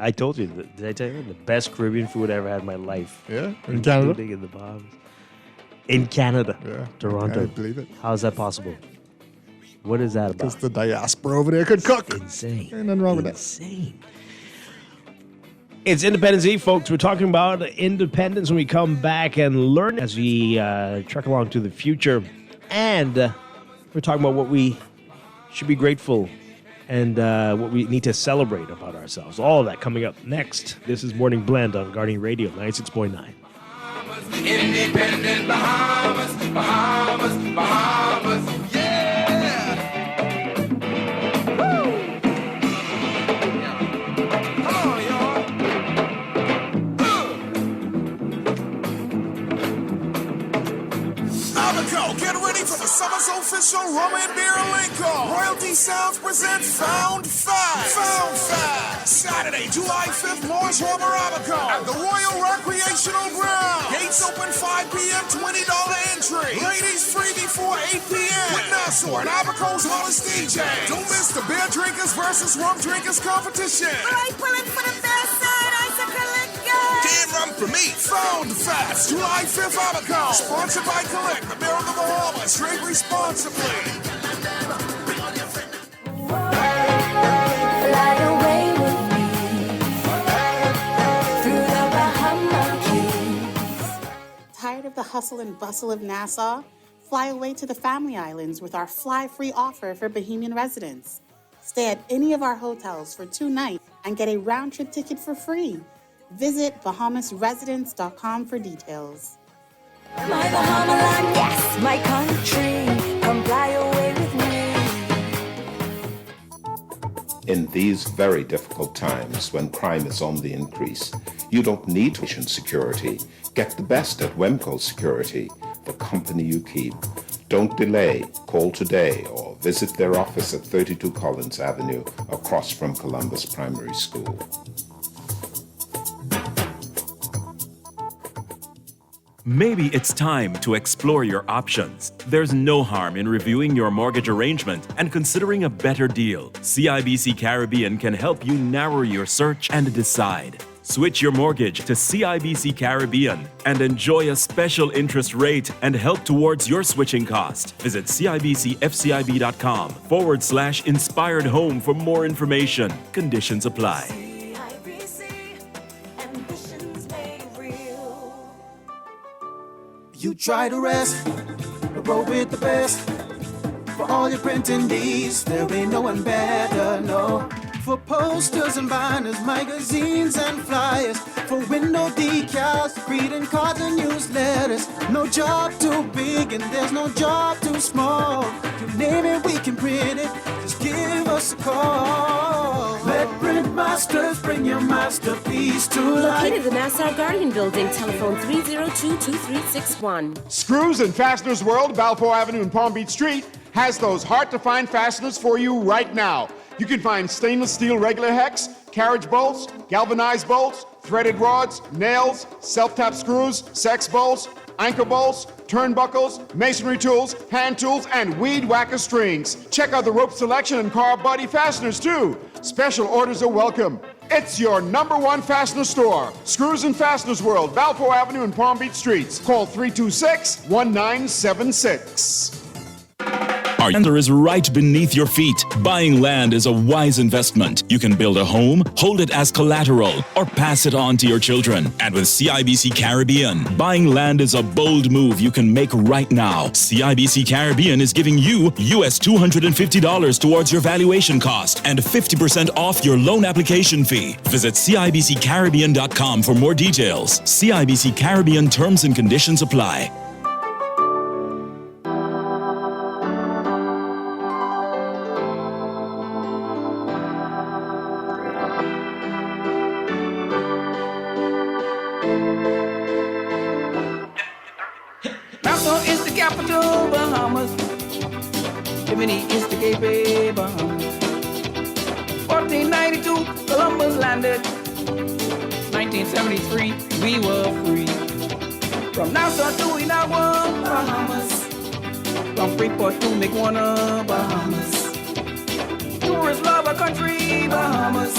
I told you. Did I tell you the best Caribbean food I ever had in my life? Yeah, in Canada. In the Bahamas. In Canada. Yeah, Toronto. I believe it. How is that possible? What is that about? Because the diaspora over there could cook. Insane. Ain't nothing wrong with that. Insane. It's Independence Eve, folks. We're talking about independence when we come back and learn as we trek along to the future. And we're talking about what we should be grateful and what we need to celebrate about ourselves. All of that coming up next. This is Morning Blend on Guardian Radio 96.9. Independent Bahamas, Bahamas, Bahamas, yeah! Woo! Come on, y'all! Abaco, get ready for the summer's official rum and beer lingo. Royalty Sounds present Found Fast. Found Fast. Saturday, July 5th, Morris Harbor, Abaco at the Royal Recreational Ground. Gates open 5 p.m., $20 entry. Ladies free before 8 p.m. with Nassau and Abaco's hottest DJ. Don't miss the beer drinkers versus rum drinkers competition. Right, pulling for the best side, icicle liquor. Can rum from Meet Found Fast, July 5th Abaco. Sponsored by Collect, the Mayor of the Bahamas. Drink responsibly. Fly away with me through the Bahama Keys. Tired of the hustle and bustle of Nassau? Fly away to the Family Islands with our fly-free offer for Bahamian residents. Stay at any of our hotels for 2 nights and get a round-trip ticket for free. Visit BahamasResidence.com for details. My Bahama land, yes, my country. Come fly away with me. In these very difficult times when crime is on the increase, you don't need tuition security. Get the best at Wemco Security, the company you keep. Don't delay. Call today or visit their office at 32 Collins Avenue across from Columbus Primary School. Maybe it's time to explore your options. There's no harm in reviewing your mortgage arrangement and considering a better deal. CIBC Caribbean can help you narrow your search and decide. Switch your mortgage to CIBC Caribbean and enjoy a special interest rate and help towards your switching cost. Visit CIBCFCIB.com/inspired home for more information. Conditions apply. You try to rest, but roll with the best. For all your printing needs, there ain't no one better, no. For posters and banners, magazines and flyers. For window decals, greeting cards and newsletters. No job too big and there's no job too small. You name it, we can print it. Just give us a call. Let Print Masters bring your masterpiece to life. Located in the Nassau Guardian Building, telephone 302-2361. Screws and Fasteners World, Balfour Avenue and Palm Beach Street, has those hard-to-find fasteners for you right now. You can find stainless steel regular hex, carriage bolts, galvanized bolts, threaded rods, nails, self-tap screws, sex bolts, anchor bolts, turnbuckles, masonry tools, hand tools, and weed whacker strings. Check out the rope selection and car body fasteners too. Special orders are welcome. It's your #1 fastener store. Screws and Fasteners World, Balfour Avenue and Palm Beach Streets. Call 326-1976. Our answer is right beneath your feet. Buying land is a wise investment. You can build a home, hold it as collateral, or pass it on to your children. And with CIBC Caribbean, buying land is a bold move you can make right now. CIBC Caribbean is giving you US $250 towards your valuation cost and 50% off your loan application fee. Visit CIBCCaribbean.com for more details. CIBC Caribbean terms and conditions apply. Nassau is the capital, Bahamas. Bimini is the gateway, Bahamas. 1492, Columbus landed. 1973, we were free. From Nassau to Inagua, Bahamas. From Freeport to Miguana, Bahamas. Tourists love our country, Bahamas.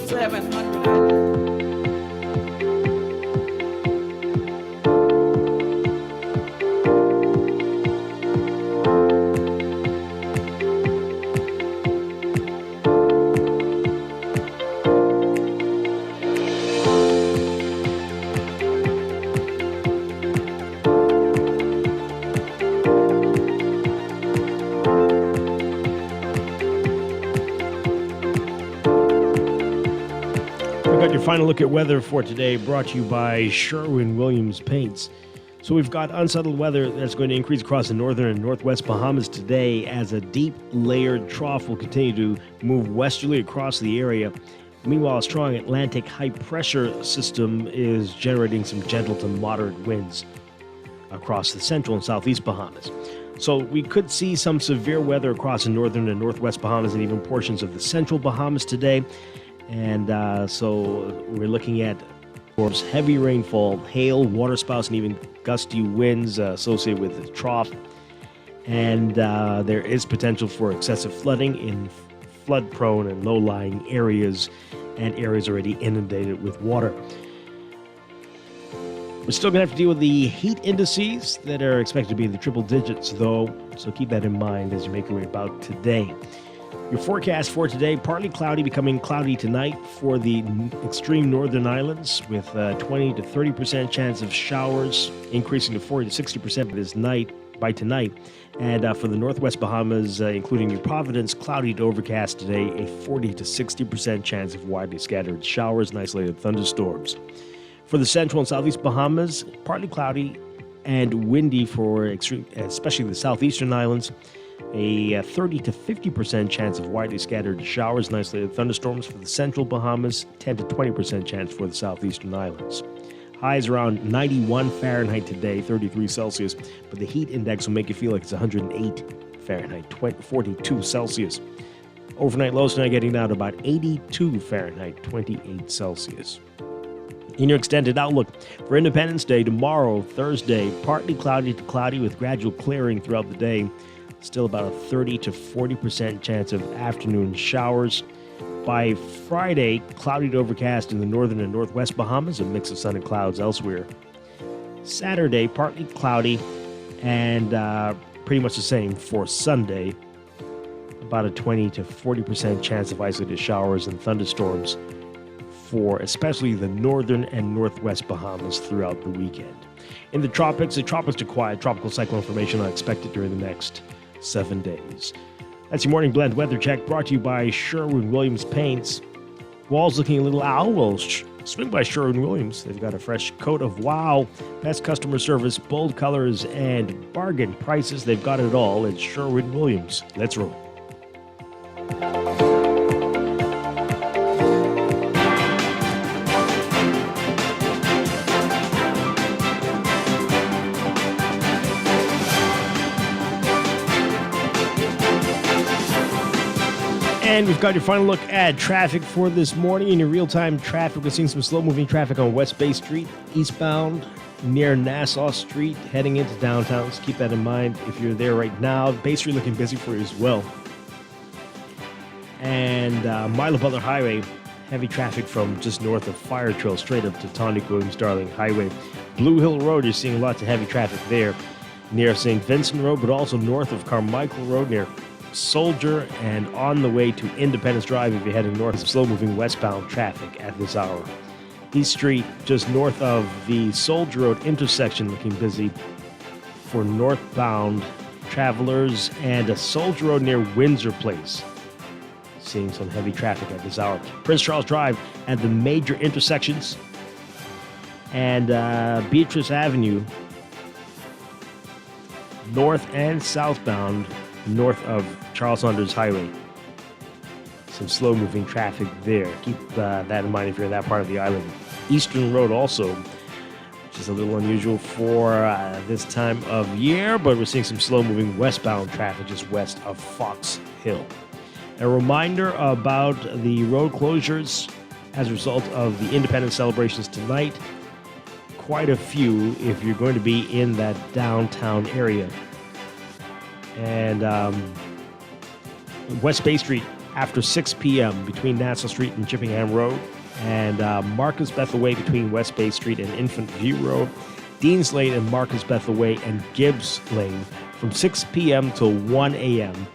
700. Your final look at weather for today brought to you by Sherwin-Williams Paints. So we've got unsettled weather that's going to increase across the northern and northwest Bahamas today as a deep layered trough will continue to move westerly across the area. Meanwhile, a strong Atlantic high pressure system is generating some gentle to moderate winds across the central and southeast Bahamas. So we could see some severe weather across the northern and northwest Bahamas and even portions of the central Bahamas today. And so we're looking at heavy rainfall, hail, waterspouts, and even gusty winds associated with the trough. And there is potential for excessive flooding in flood-prone and low-lying areas and areas already inundated with water. We're still going to have to deal with the heat indices that are expected to be in the triple digits, though, so keep that in mind as you make your way about today. Your forecast for today, partly cloudy, becoming cloudy tonight for the extreme northern islands with 20 to 30% chance of showers, increasing to 40 to 60% by tonight. And for the northwest Bahamas, including New Providence, cloudy to overcast today, a 40 to 60% chance of widely scattered showers and isolated thunderstorms. For the central and southeast Bahamas, partly cloudy and windy for especially the southeastern islands. A 30 to 50% chance of widely scattered showers and isolated thunderstorms for the central Bahamas, 10 to 20% chance for the southeastern islands. Highs around 91 Fahrenheit today, 33 Celsius, but the heat index will make you feel like it's 108 Fahrenheit, 42 Celsius. Overnight lows tonight getting down to about 82 Fahrenheit, 28 Celsius. In your extended outlook for Independence Day tomorrow, Thursday, partly cloudy to cloudy with gradual clearing throughout the day. Still about a 30 to 40% chance of afternoon showers. By Friday, cloudy to overcast in the northern and northwest Bahamas, a mix of sun and clouds elsewhere. Saturday, partly cloudy and pretty much the same for Sunday. About a 20 to 40% chance of isolated showers and thunderstorms for especially the northern and northwest Bahamas throughout the weekend. In the tropics are quiet. Tropical cyclone formation not expected during the next 7 days. That's your morning blend weather check brought to you by Sherwin-Williams Paints. Walls looking a little owl? Well, swing by Sherwin-Williams. They've got a fresh coat of wow, best customer service, bold colors, and bargain prices. They've got it all at Sherwin-Williams. Let's roll. And we've got your final look at traffic for this morning. In your real-time traffic, we're seeing some slow-moving traffic on West Bay Street, eastbound, near Nassau Street, heading into downtown. So keep that in mind if you're there right now. Bay Street looking busy for you as well. And Milo Butler Highway, heavy traffic from just north of Fire Trail straight up to Tonic Williams Darling Highway. Blue Hill Road, you're seeing lots of heavy traffic there near St. Vincent Road, but also north of Carmichael Road near Soldier, and on the way to Independence Drive if you're heading north. Slow-moving westbound traffic at this hour. East Street, just north of the Soldier Road intersection, looking busy for northbound travelers, and a Soldier Road near Windsor Place. Seeing some heavy traffic at this hour. Prince Charles Drive at the major intersections, and Beatrice Avenue, north and southbound, north of Charles Saunders Highway. Some slow-moving traffic there. Keep that in mind if you're in that part of the island. Eastern Road also, which is a little unusual for this time of year, but we're seeing some slow-moving westbound traffic just west of Fox Hill. A reminder about the road closures as a result of the Independence celebrations tonight. Quite a few if you're going to be in that downtown area. And West Bay Street after 6 p.m. between Nassau Street and Chippenham Road, and Marcus Bethel Way between West Bay Street and Infant View Road, Deans Lane and Marcus Bethel Way and Gibbs Lane from 6 p.m. till 1 a.m.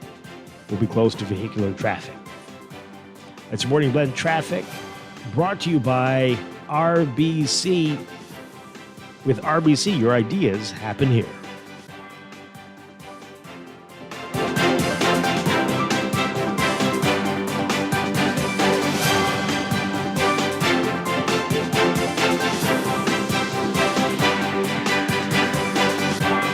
will be closed to vehicular traffic. That's your morning blend traffic brought to you by RBC. With RBC, your ideas happen here.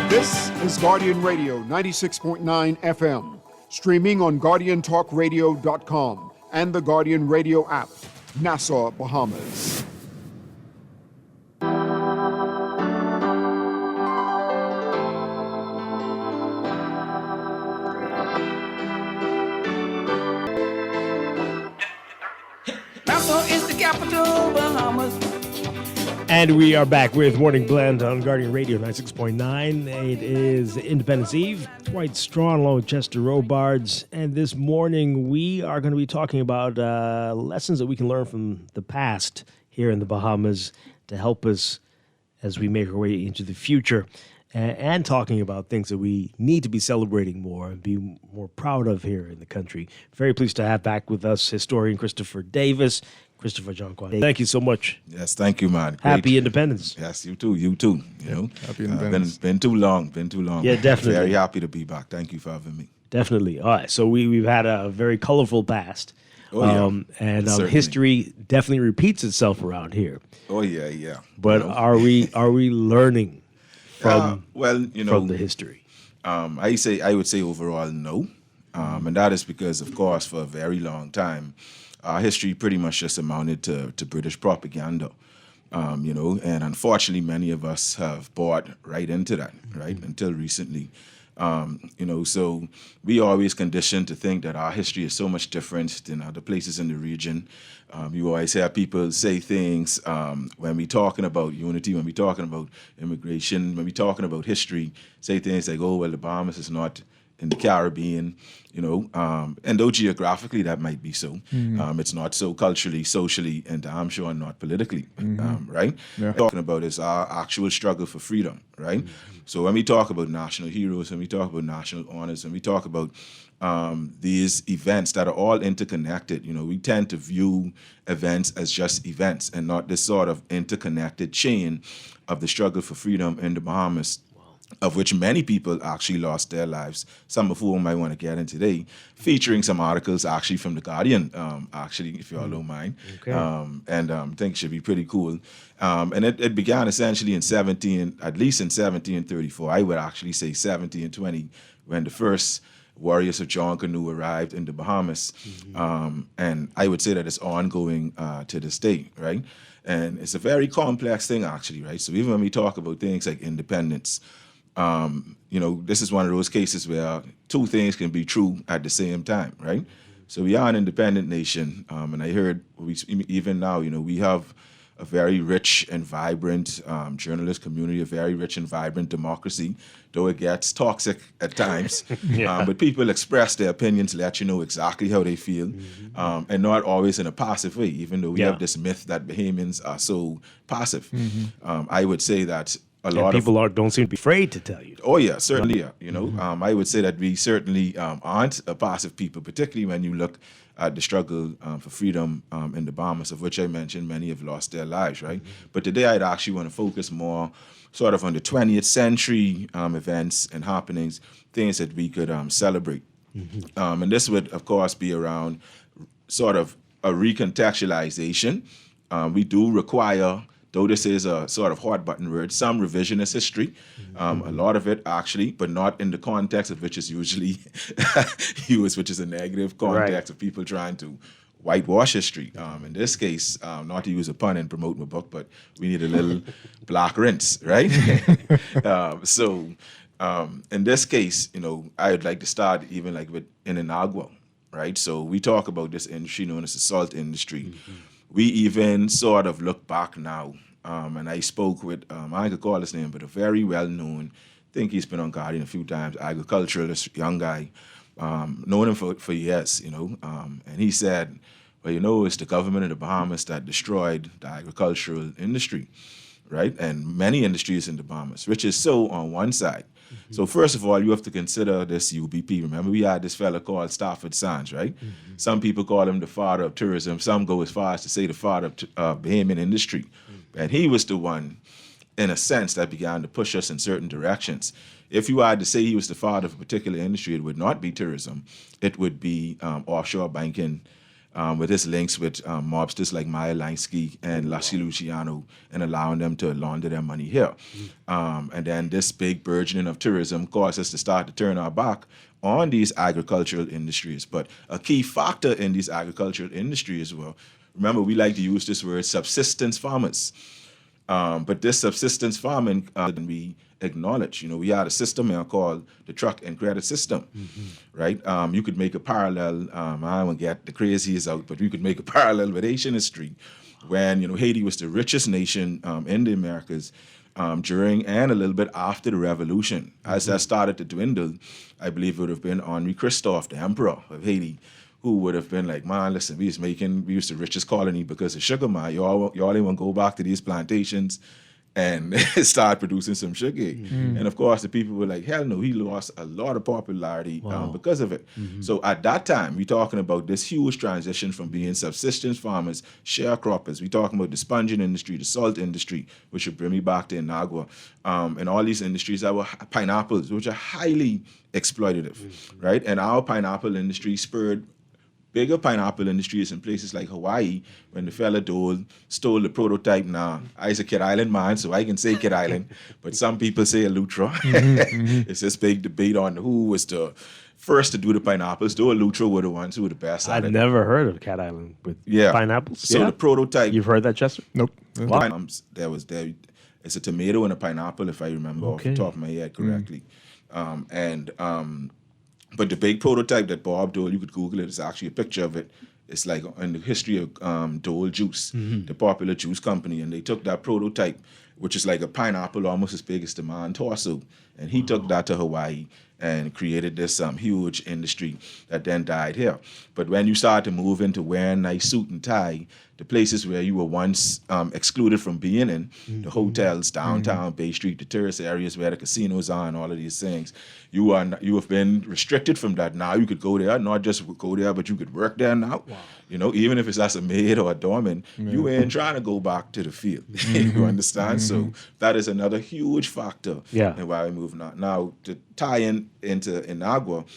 This is Guardian Radio 96.9 FM, streaming on GuardianTalkRadio.com and the Guardian Radio app, Nassau, Bahamas. Nassau is the capital, Bahamas. And we are back with Morning Blend on Guardian Radio 96.9. It is Independence Eve. Dwight Strachan along with Chester Robards. And this morning we are going to be talking about lessons that we can learn from the past here in the Bahamas to help us as we make our way into the future and talking about things that we need to be celebrating more and be more proud of here in the country. Very pleased to have back with us historian Christopher Davis. Christopher John Kwan, thank you so much. Yes, thank you, man. Happy Independence. Yes, you too. You too. Happy Independence. Been too long. Yeah, definitely. Very happy to be back. Thank you for having me. Definitely. All right. So we've had a very colorful past. Oh, yeah. And Certainly. history definitely repeats itself around here. Oh yeah. But are we learning from from the history? I would say overall no, and that is because, of course, for a very long time, our history pretty much just amounted to British propaganda. And unfortunately, many of us have bought right into that, right, until recently. So we always conditioned to think that our history is so much different than other places in the region. You always hear people say things when we're talking about unity, when we're talking about immigration, when we're talking about history, say things like, oh, well, the Bahamas is not in the Caribbean, and though geographically that might be so, it's not so culturally, socially, and I'm sure not politically, right? Yeah. Talking about is our actual struggle for freedom, right? So when we talk about national heroes, when we talk about national honors, when we talk about these events that are all interconnected, we tend to view events as just events and not this sort of interconnected chain of the struggle for freedom in the Bahamas, of which many people actually lost their lives, some of whom I want to get in today, featuring some articles actually from The Guardian, if you all don't mind. Okay. And I think it should be pretty cool. And it began essentially at least in 1734. I would actually say 1720, when the first warriors of John Canoe arrived in the Bahamas. And I would say that it's ongoing to this day, right? And it's a very complex thing, actually, right? So even when we talk about things like independence, this is one of those cases where two things can be true at the same time, right? So we are an independent nation, and I heard even now, we have a very rich and vibrant journalist community, a very rich and vibrant democracy, though it gets toxic at times. But people express their opinions, let you know exactly how they feel, and not always in a passive way, even though we have this myth that Bahamians are so passive. I would say that a lot of people don't seem to be afraid to tell you. Oh yeah, certainly. Yeah. I would say that we certainly aren't a passive people, particularly when you look at the struggle for freedom in the Bahamas, of which I mentioned many have lost their lives, right? But today I'd actually want to focus more sort of on the 20th century events and happenings, things that we could celebrate. And this would, of course, be around sort of a recontextualization. We do require, though this is a sort of hot button word, some revisionist history, a lot of it actually, but not in the context of which is usually used, which is a negative context of people trying to whitewash history. In this case, not to use a pun and promote my book, but we need a little black rinse, right? So in this case, I would like to start even like with in Inagua, right? So we talk about this industry known as the salt industry. We even sort of look back now, and I spoke with, I could call his name, but a very well-known, I think he's been on Guardian a few times, agriculturalist, young guy, known him for years, and he said, well, it's the government of the Bahamas that destroyed the agricultural industry, right? And many industries in the Bahamas, which is so on one side. So first of all, you have to consider this UBP. Remember, we had this fella called Stafford Sands, right? Some people call him the father of tourism. Some go as far as to say the father of Bahamian industry. And he was the one, in a sense, that began to push us in certain directions. If you had to say he was the father of a particular industry, it would not be tourism. It would be offshore banking, with his links with mobsters like Maya Lansky and Lassie Luciano, and allowing them to launder their money here. And then this big burgeoning of tourism caused us to start to turn our back on these agricultural industries. But a key factor in these agricultural industries were, remember, we like to use this word subsistence farmers. But this subsistence farming, we acknowledge, we had a system here called the truck and credit system, right? You could make a parallel, I won't get the crazies out, but we could make a parallel with Haitian history when, Haiti was the richest nation in the Americas during and a little bit after the revolution. As that started to dwindle, I believe it would have been Henri Christophe, the emperor of Haiti, who would have been like, man, listen, we was the richest colony because of sugar, man. Y'all ain't want to go back to these plantations and start producing some sugar. And of course, the people were like, hell no, he lost a lot of popularity because of it. So at that time, we're talking about this huge transition from being subsistence farmers, sharecroppers. We're talking about the sponging industry, the salt industry, which would bring me back to Inagua, and all these industries that were pineapples, which are highly exploitative, right? And our pineapple industry spurred bigger pineapple industries in places like Hawaii, when the fella Dole stole the prototype. Now, I's a Kid Island man, so I can say Kid Island, but some people say Elutra. It's this big debate on who was the first to do the pineapples. Though Elutra were the ones who were the best at it. I'd never heard of Cat Island with pineapples. So the prototype. You've heard that, Chester? Nope. Wow. It's a tomato and a pineapple, if I remember off the top of my head correctly. But the big prototype that Bob Dole, you could Google it, it's actually a picture of it. It's like in the history of Dole Juice, the popular juice company, and they took that prototype, which is like a pineapple almost as big as the man torso, and he took that to Hawaii and created this huge industry that then died here. But when you start to move into wearing nice suit and tie, the places where you were once excluded from being in, the hotels, downtown, Bay Street, the tourist areas where the casinos are and all of these things, you have been restricted from that. Now you could go there, not just go there, but you could work there now. Wow. You know, even if it's as a maid or a doorman, you ain't trying to go back to the field. You understand? So that is another huge factor in why we move now. Now, to tie into Inagua,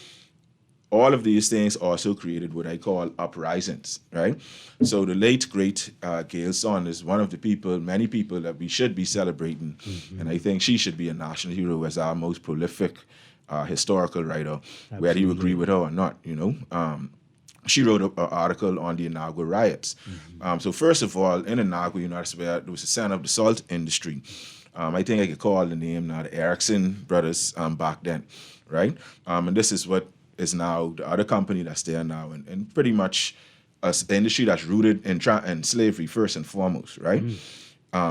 all of these things also created what I call uprisings, right? So the late, great Gail Son is one of the people, many people that we should be celebrating, and I think she should be a national hero as our most prolific historical writer, whether you agree with her or not, you know. She wrote an article on the Inagua riots. So first of all, in Inagua, you know, that's where there was a center of the salt industry. I think I could call the name now the Erickson brothers back then, right? And this is what is now the other company that's there now, and pretty much an industry that's rooted in slavery first and foremost, right?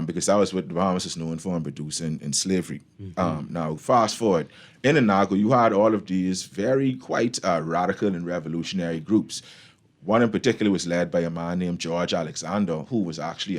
Because that was what the Bahamas is known for and producing in slavery. Now, fast forward, in Inagua, you had all of these very quite radical and revolutionary groups. One in particular was led by a man named George Alexander, who was actually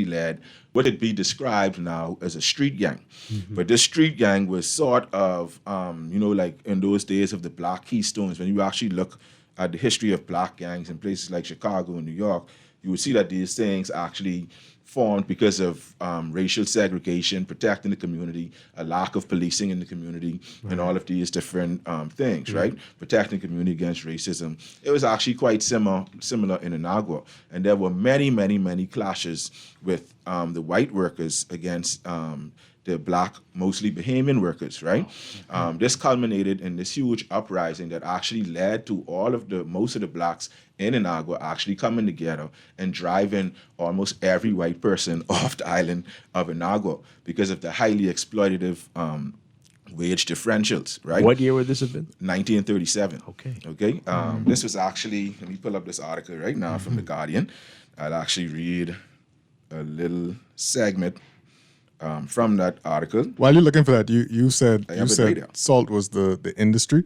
led what could be described now as a street gang. But this street gang was sort of, you know, like in those days of the Black Keystones, when you actually look at the history of black gangs in places like Chicago and New York, you would see that these things actually formed because of racial segregation, protecting the community, a lack of policing in the community, and all of these different things, right? Protecting the community against racism. It was actually quite similar in Inagua. And there were many, many, many clashes with the white workers against the black, mostly Bahamian workers, right? This culminated in this huge uprising that actually led to most of the blacks in Inagua actually coming together and driving almost every white person off the island of Inagua because of the highly exploitative wage differentials, right? What year would this have been? 1937. Okay. This was actually, let me pull up this article right now from The Guardian. I'll actually read a little segment from that article. While you're looking for that, you said salt was the industry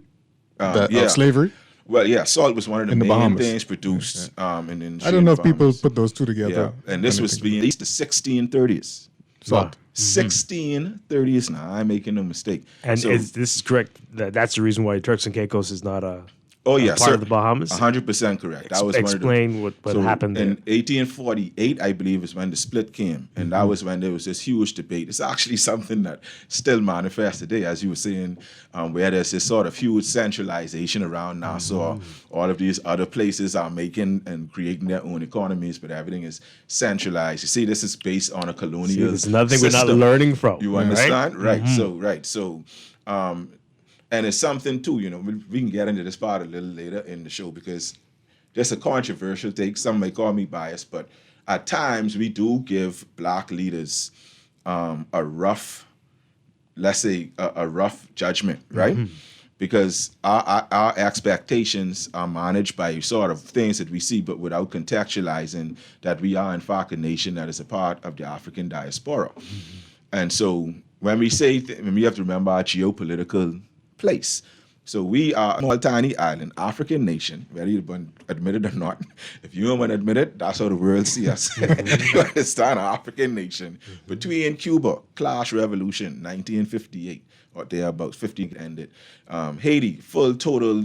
of slavery. Well, yeah, salt was one of the main things produced in the industry. I don't know if people put those two together. Yeah. And this was being at least the 1630s. Salt. 1630s now. I'm making no mistake. And this is correct. That's the reason why Turks and Caicos is not a part of the Bahamas? 100% correct. Explain what happened there. In 1848, I believe, is when the split came. And that was when there was this huge debate. It's actually something that still manifests today, as you were saying, where there's this sort of huge centralization around Nassau. All of these other places are making and creating their own economies, but everything is centralized. You see, this is based on a colonial There's nothing system. we're not learning from. You understand? Right. So, and it's something too, you know, we can get into this part a little later in the show because there's a controversial take. Some may call me biased, but at times we do give black leaders a rough judgment, right? Because our expectations are managed by sort of things that we see, but without contextualizing that we are in fact a nation that is a part of the African diaspora. And so when we say, we have to remember our geopolitical place. So we are a small, tiny island, African nation, whether you admit it or not. If you don't want to admit it, that's how the world sees us. You understand? An African nation. Between Cuba, Clash Revolution, 1958, or thereabouts, 50 ended. Haiti, full, total,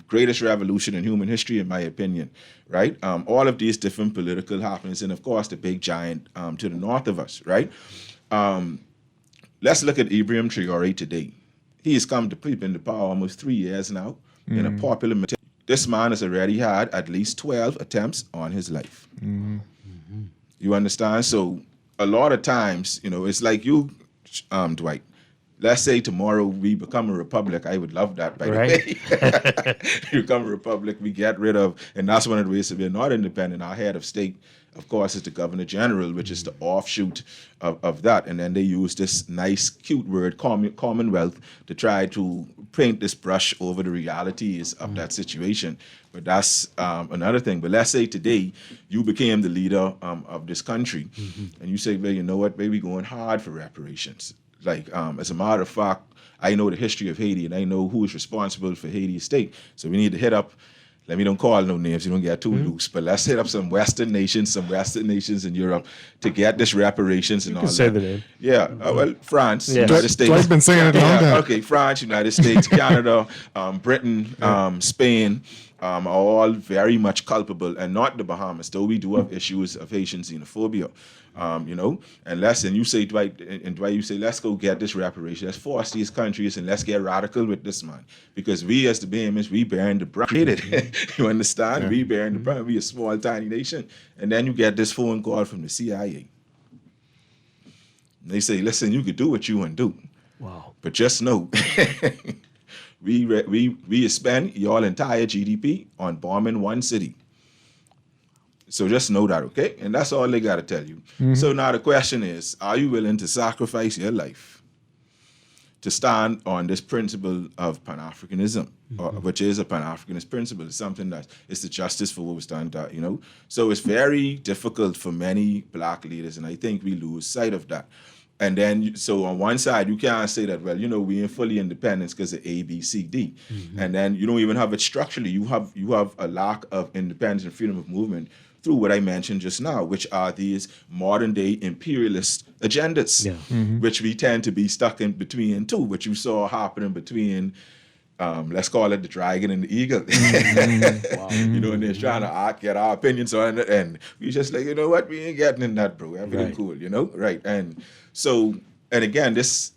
greatest revolution in human history, in my opinion, right? All of these different political happenings, and of course, the big giant to the north of us, right? Let's look at Ibrahim Traore today. He has come to keep in the power almost 3 years now in a popular material. This man has already had at least 12 attempts on his life. You understand? So a lot of times, it's like you, Dwight. Let's say tomorrow we become a republic. I would love that, by the way. We become a republic, we get rid of, and that's one of the ways that we're not independent. Our head of state, of course, is the Governor General, which is the offshoot of that. And then they use this nice, cute word, Commonwealth, to try to paint this brush over the realities of that situation. But that's another thing. But let's say today you became the leader of this country, and you say, well, you know what, baby, going hard for reparations. Like, as a matter of fact, I know the history of Haiti, and I know who is responsible for Haiti's state. So we need to hit up, let me don't call no names, you don't get too loose, but let's hit up some Western nations in Europe to get this reparations and all that. Say the name. Yeah, well, France, United States. Dwight's been saying it long time. Okay, France, United States, Canada, Britain, Spain, are all very much culpable, and not the Bahamas, though we do have issues of Haitian xenophobia. And you say, Dwight, you say, let's go get this reparation. Let's force these countries and let's get radical with this, man. Because we as the Bahamians, we bearing the brunt. You understand? We bearing the brunt. We a small, tiny nation. And then you get this phone call from the CIA. And they say, listen, you could do what you want to do. Wow. But just know, we spend your entire GDP on bombing one city. So just know that, okay? And that's all they got to tell you. So now the question is, are you willing to sacrifice your life to stand on this principle of Pan-Africanism, which is a Pan-Africanist principle? It's something that is the justice for what we stand at, So it's very difficult for many black leaders, and I think we lose sight of that. And then, so on one side, you can't say that, well, we ain't fully independent because of A, B, C, D. And then you don't even have it structurally. You have a lack of independence and freedom of movement through what I mentioned just now, which are these modern-day imperialist agendas, which we tend to be stuck in between too, which you saw happening between, let's call it the dragon and the eagle. And they're trying to get our opinions on it, and we just like, you know what, we ain't getting in that, bro. Everything cool, right? And so, and again, this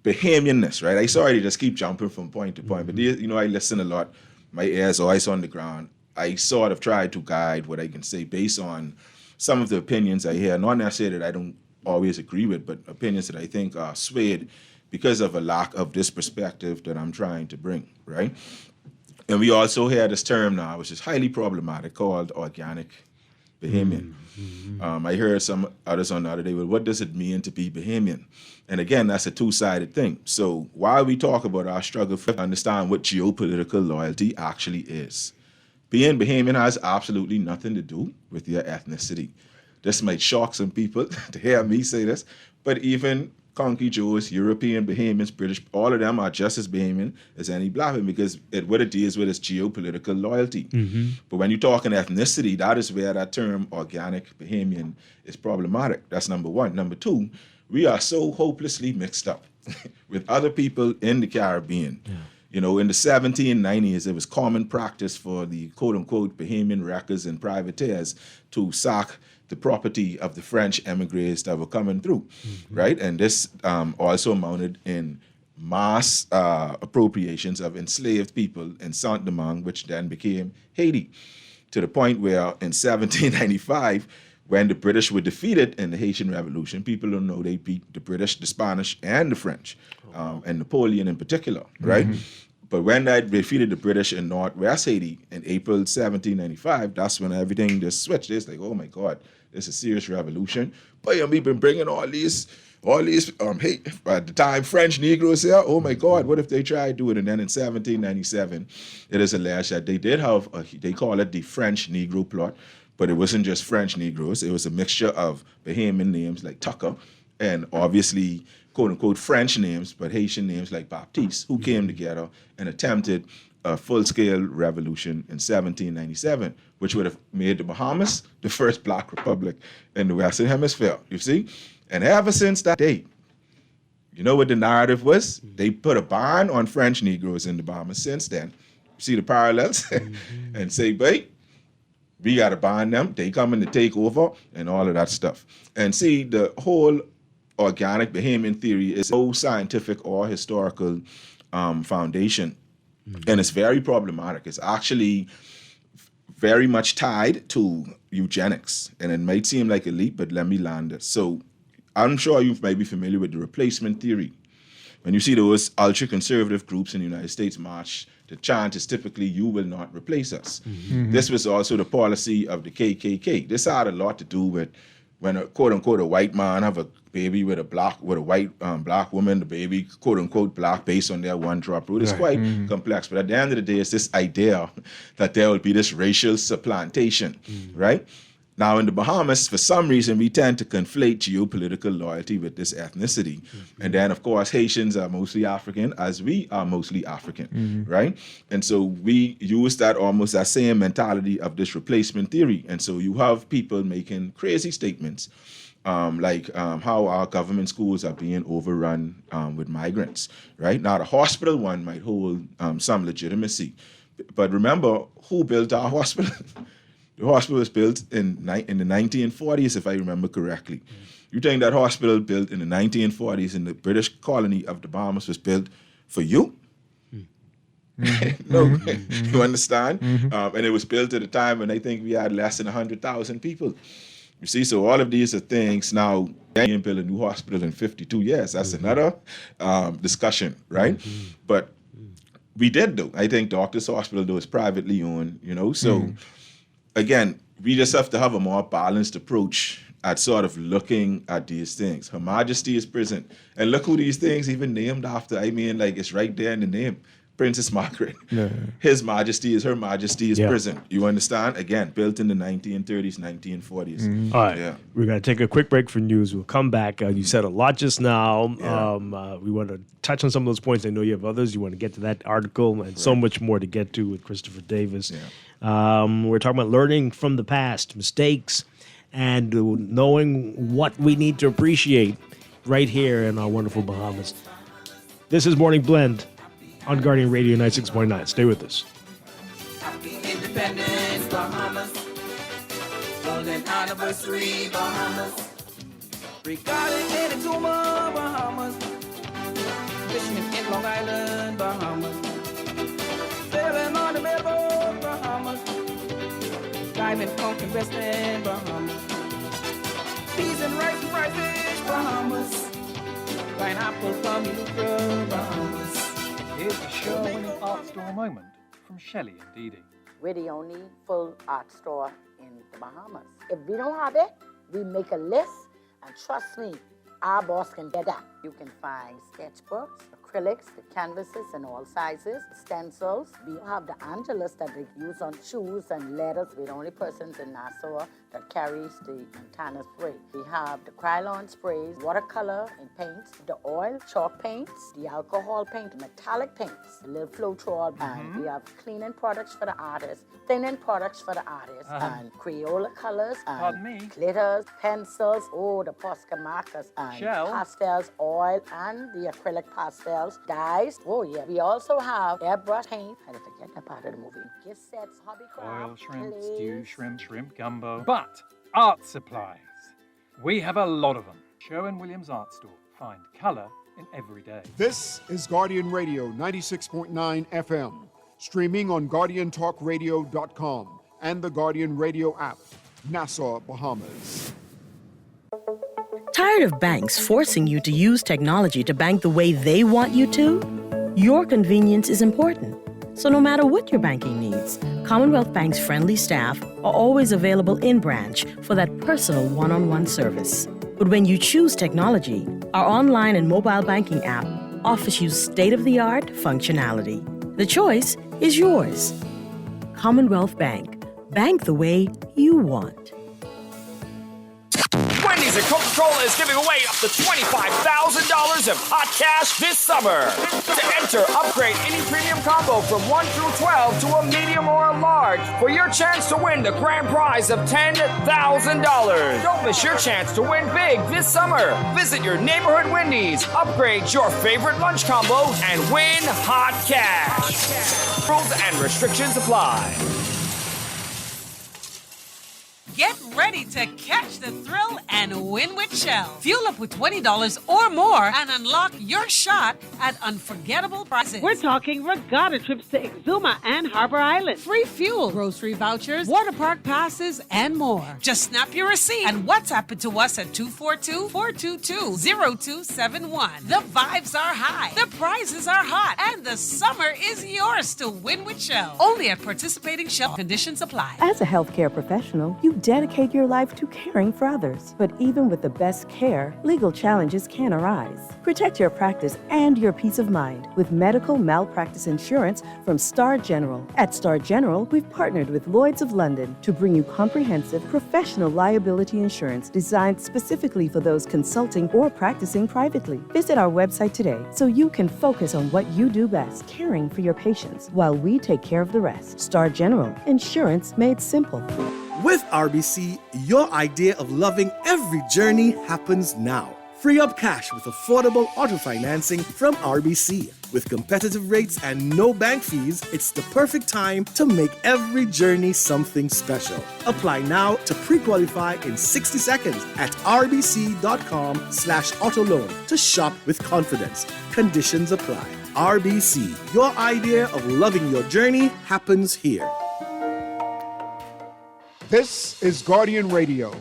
Bahamianness, right? I sorry to just keep jumping from point to point, but I listen a lot. My ears always on the ground. I sort of try to guide what I can say based on some of the opinions I hear, not necessarily that I don't always agree with, but opinions that I think are swayed because of a lack of this perspective that I'm trying to bring, right? And we also hear this term now, which is highly problematic, called organic Bahamian. I heard some others on the other day, well, what does it mean to be Bahamian? And again, that's a two-sided thing. So while we talk about our struggle to understand what geopolitical loyalty actually is, being Bahamian has absolutely nothing to do with your ethnicity. This might shock some people to hear me say this, but even Conky Joes, European Bahamians, British, all of them are just as Bahamian as any black man, because what it deals with is geopolitical loyalty. But when you're talking ethnicity, that is where that term organic Bahamian is problematic. That's number one. Number two, we are so hopelessly mixed up with other people in the Caribbean. In the 1790s, it was common practice for the quote-unquote Bahamian wreckers and privateers to sack the property of the French emigres that were coming through, right? And this also amounted in mass appropriations of enslaved people in Saint-Domingue, which then became Haiti, to the point where in 1795, when the British were defeated in the Haitian Revolution, people don't know they beat the British, the Spanish, and the French, and Napoleon in particular, right? But when they defeated the British in Northwest Haiti in April 1795, that's when everything just switched. It's like, oh my God, this is a serious revolution. But we've been bringing all these at the time French Negroes here. Oh my God, what if they try to do it? And then in 1797, it is alleged that they did have they call it the French Negro plot. But it wasn't just French Negroes. It was a mixture of Bahamian names like Tucker and obviously quote-unquote French names, but Haitian names like Baptiste, who came together and attempted a full-scale revolution in 1797, which would have made the Bahamas the first black republic in the Western Hemisphere, you see? And ever since that date, you know what the narrative was? They put a ban on French Negroes in the Bahamas since then. See the parallels? And say, wait, we got to ban them. They coming to take over and all of that stuff. And see, the whole organic Bahamian theory is no scientific or historical foundation. And it's very problematic. It's actually very much tied to eugenics. And it might seem like a leap, but let me land it. So I'm sure you may be familiar with the replacement theory. When you see those ultra-conservative groups in the United States march, the chant is typically, you will not replace us. This was also the policy of the KKK. This had a lot to do with when a quote-unquote a white man have a baby with a white black woman, the baby quote-unquote black based on their one-drop rule. It's quite complex. But at the end of the day, it's this idea that there will be this racial supplantation, right? Now, in the Bahamas, for some reason, we tend to conflate geopolitical loyalty with this ethnicity. And then, of course, Haitians are mostly African, as we are mostly African, right? And so we use that almost that same mentality of this replacement theory. And so you have people making crazy statements, like how our government schools are being overrun with migrants, right? Now, the hospital one might hold some legitimacy. But remember, who built our hospital? The hospital was built in the 1940s, if I remember correctly. You think that hospital built in the 1940s in the British colony of the Bahamas was built for you? No, you understand? And it was built at a time when I think we had less than 100,000 people. You see, so all of these are things now, being built a new hospital in 52 years. That's another discussion, right? But we did, though. I think Doctors Hospital, though, is privately owned, you know, so... Again, we just have to have a more balanced approach at sort of looking at these things. Her Majesty is prison. And look who these things even named after. I mean, like, it's right there in the name. Princess Margaret. His Majesty is Her Majesty is prison. You understand? Again, built in the 1930s, 1940s. All right. We're going to take a quick break for news. We'll come back. You said a lot just now. We want to touch on some of those points. I know you have others. You want to get to that article and so much more to get to with Christopher Davis. We're talking about learning from the past, mistakes, and knowing what we need to appreciate right here in our wonderful Bahamas. This is Morning Blend on Guardian Radio 96.9. Stay with us. Happy Independence, Bahamas. Golden Anniversary, Bahamas. Regarding in Tuma, Bahamas. Fishing in Long Island, Bahamas. Sailing on the Melbourne, Bahamas. Diving pumpkin west in Bahamas. Peas and rice and fried fish, Bahamas. Pineapple, plum, Lucre, Bahamas. Here's the show-winning art store moment from Shelley and Dee Dee. We're the only full art store in the Bahamas. If we don't have it, we make a list, and trust me, our boss can get that. You can find sketchbooks, acrylics, the canvases in all sizes, stencils. We have the Angelus that they use on shoes and letters. We're the only persons in Nassau that carries the Montana spray. We have the Krylon sprays, watercolor and paints, the oil, chalk paints, the alcohol paint, metallic paints, the little Floetrol, and we have cleaning products for the artists, thinning products for the artists, and Crayola colors, and glitters, pencils, the Posca markers, and pastels, oil, and the acrylic pastels, dyes. Oh yeah, we also have airbrush paint. I didn't forget that part of the movie. Gift sets, hobby craft, Oil shrimp, clays. stew shrimp gumbo. But art supplies. We have a lot of them. Sherwin-Williams Art Store. Find colour in every day. This is Guardian Radio 96.9 FM, streaming on GuardianTalkRadio.com and the Guardian Radio app, Nassau, Bahamas. Tired of banks forcing you to use technology to bank the way they want you to? Your convenience is important. So no matter what your banking needs, Commonwealth Bank's friendly staff are always available in branch for that personal one-on-one service. But when you choose technology, our online and mobile banking app offers you state-of-the-art functionality. The choice is yours. Commonwealth Bank. Bank the way you want. When Wendy's and Coca-Cola is giving away up to $25,000 of hot cash this summer. To enter, upgrade any premium combo from 1 through 12 to a medium or a large for your chance to win the grand prize of $10,000. Don't miss your chance to win big this summer. Visit your neighborhood Wendy's, upgrade your favorite lunch combo, and win hot cash. Rules and restrictions apply. Get ready to catch the thrill and win with Shell. Fuel up with $20 or more and unlock your shot at unforgettable prizes. We're talking regatta trips to Exuma and Harbor Island. Free fuel, grocery vouchers, water park passes, and more. Just snap your receipt and WhatsApp it to us at 242-422-0271. The vibes are high, the prizes are hot, and the summer is yours to win with Shell. Only at participating Shell. Conditions apply. As a healthcare professional, you dedicate your life to caring for others. But even with the best care, legal challenges can arise. Protect your practice and your peace of mind with medical malpractice insurance from Star General. At Star General, we've partnered with Lloyd's of London to bring you comprehensive professional liability insurance designed specifically for those consulting or practicing privately. Visit our website today so you can focus on what you do best, caring for your patients, while we take care of the rest. Star General, insurance made simple. With RBC, your idea of loving every journey happens now. Free up cash with affordable auto financing from RBC. With competitive rates and no bank fees, it's the perfect time to make every journey something special. Apply now to pre-qualify in 60 seconds at rbc.com/auto loan to shop with confidence. Conditions apply. RBC, your idea of loving your journey happens here. This is Guardian Radio,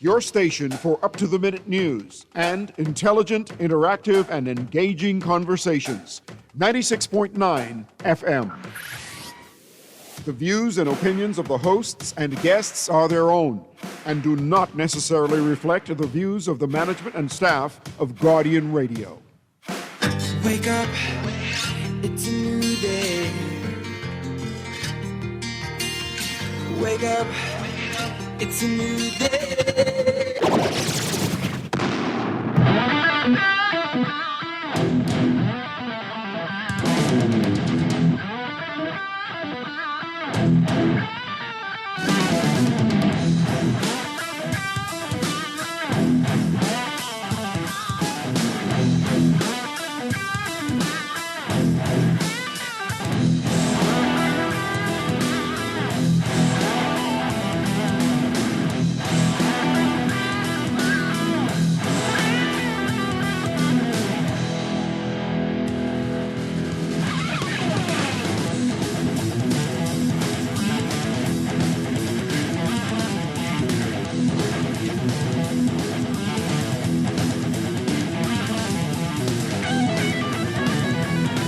your station for up-to-the-minute news and intelligent, interactive, and engaging conversations. 96.9 FM. The views and opinions of the hosts and guests are their own and do not necessarily reflect the views of the management and staff of Guardian Radio. Wake up, it's a new day. Wake up, it's a new day.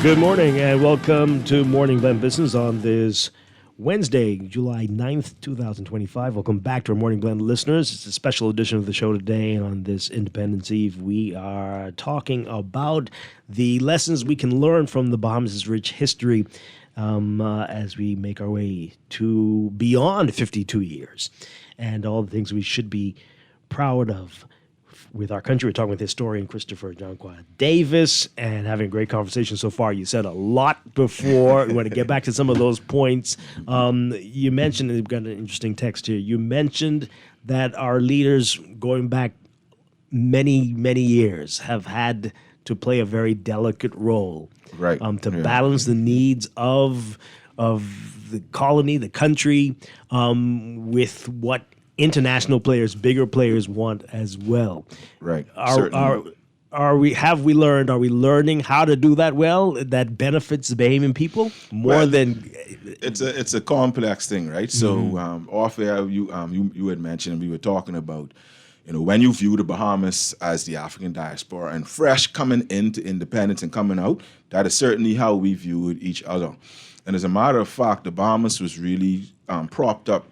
Good morning and welcome to Morning Blend Business on this Wednesday, July 9th, 2025. Welcome back to our Morning Blend listeners. It's a special edition of the show today, and on this Independence Eve, we are talking about the lessons we can learn from the Bahamas' rich history as we make our way to beyond 52 years and all the things we should be proud of with our country. We're talking with historian Christopher Jonqua Davis and having a great conversation so far. You said a lot before. We want to get back to some of those points. You mentioned, and we've got an interesting text here, you mentioned that our leaders going back many, many years have had to play a very delicate role to balance the needs of the colony, the country, with what international players, bigger players want as well. Right. Are we learning how to do that well that benefits the Bahamian people more than it's a complex thing, right? So off air you had mentioned, and we were talking about, when you view the Bahamas as the African diaspora and fresh coming into independence and coming out, that is certainly how we viewed each other. And as a matter of fact, the Bahamas was really propped up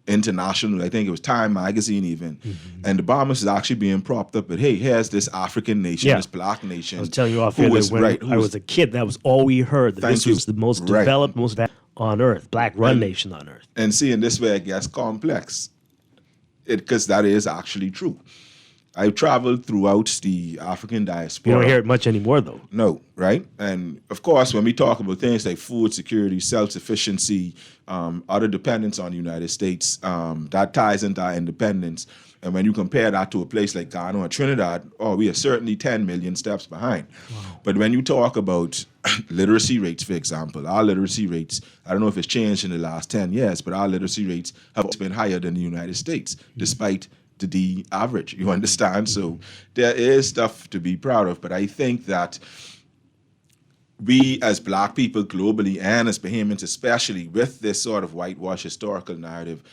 international. I think it was Time magazine even. And the Bahamas is actually being propped up. But hey, here's this African nation, this black nation. I was telling you off air that when I was a kid, that was all we heard. That this was the most developed, most advanced on earth, black-run nation on earth. And see, in this way, it gets complex. Because that is actually true. I've traveled throughout the African You diaspora. don't hear it much anymore, though. No, right? And of course, when we talk about things like food security, self-sufficiency, other dependence on the United States, that ties into our independence. And when you compare that to a place like Ghana or Trinidad, we are certainly 10 million steps behind. Wow. But when you talk about literacy rates, for example, our literacy rates, I don't know if it's changed in the last 10 years, but our literacy rates have been higher than the United States, despite the average, you understand? So there is stuff to be proud of, but I think that we as Black people globally and as Bahamians especially, with this sort of whitewash historical narrative,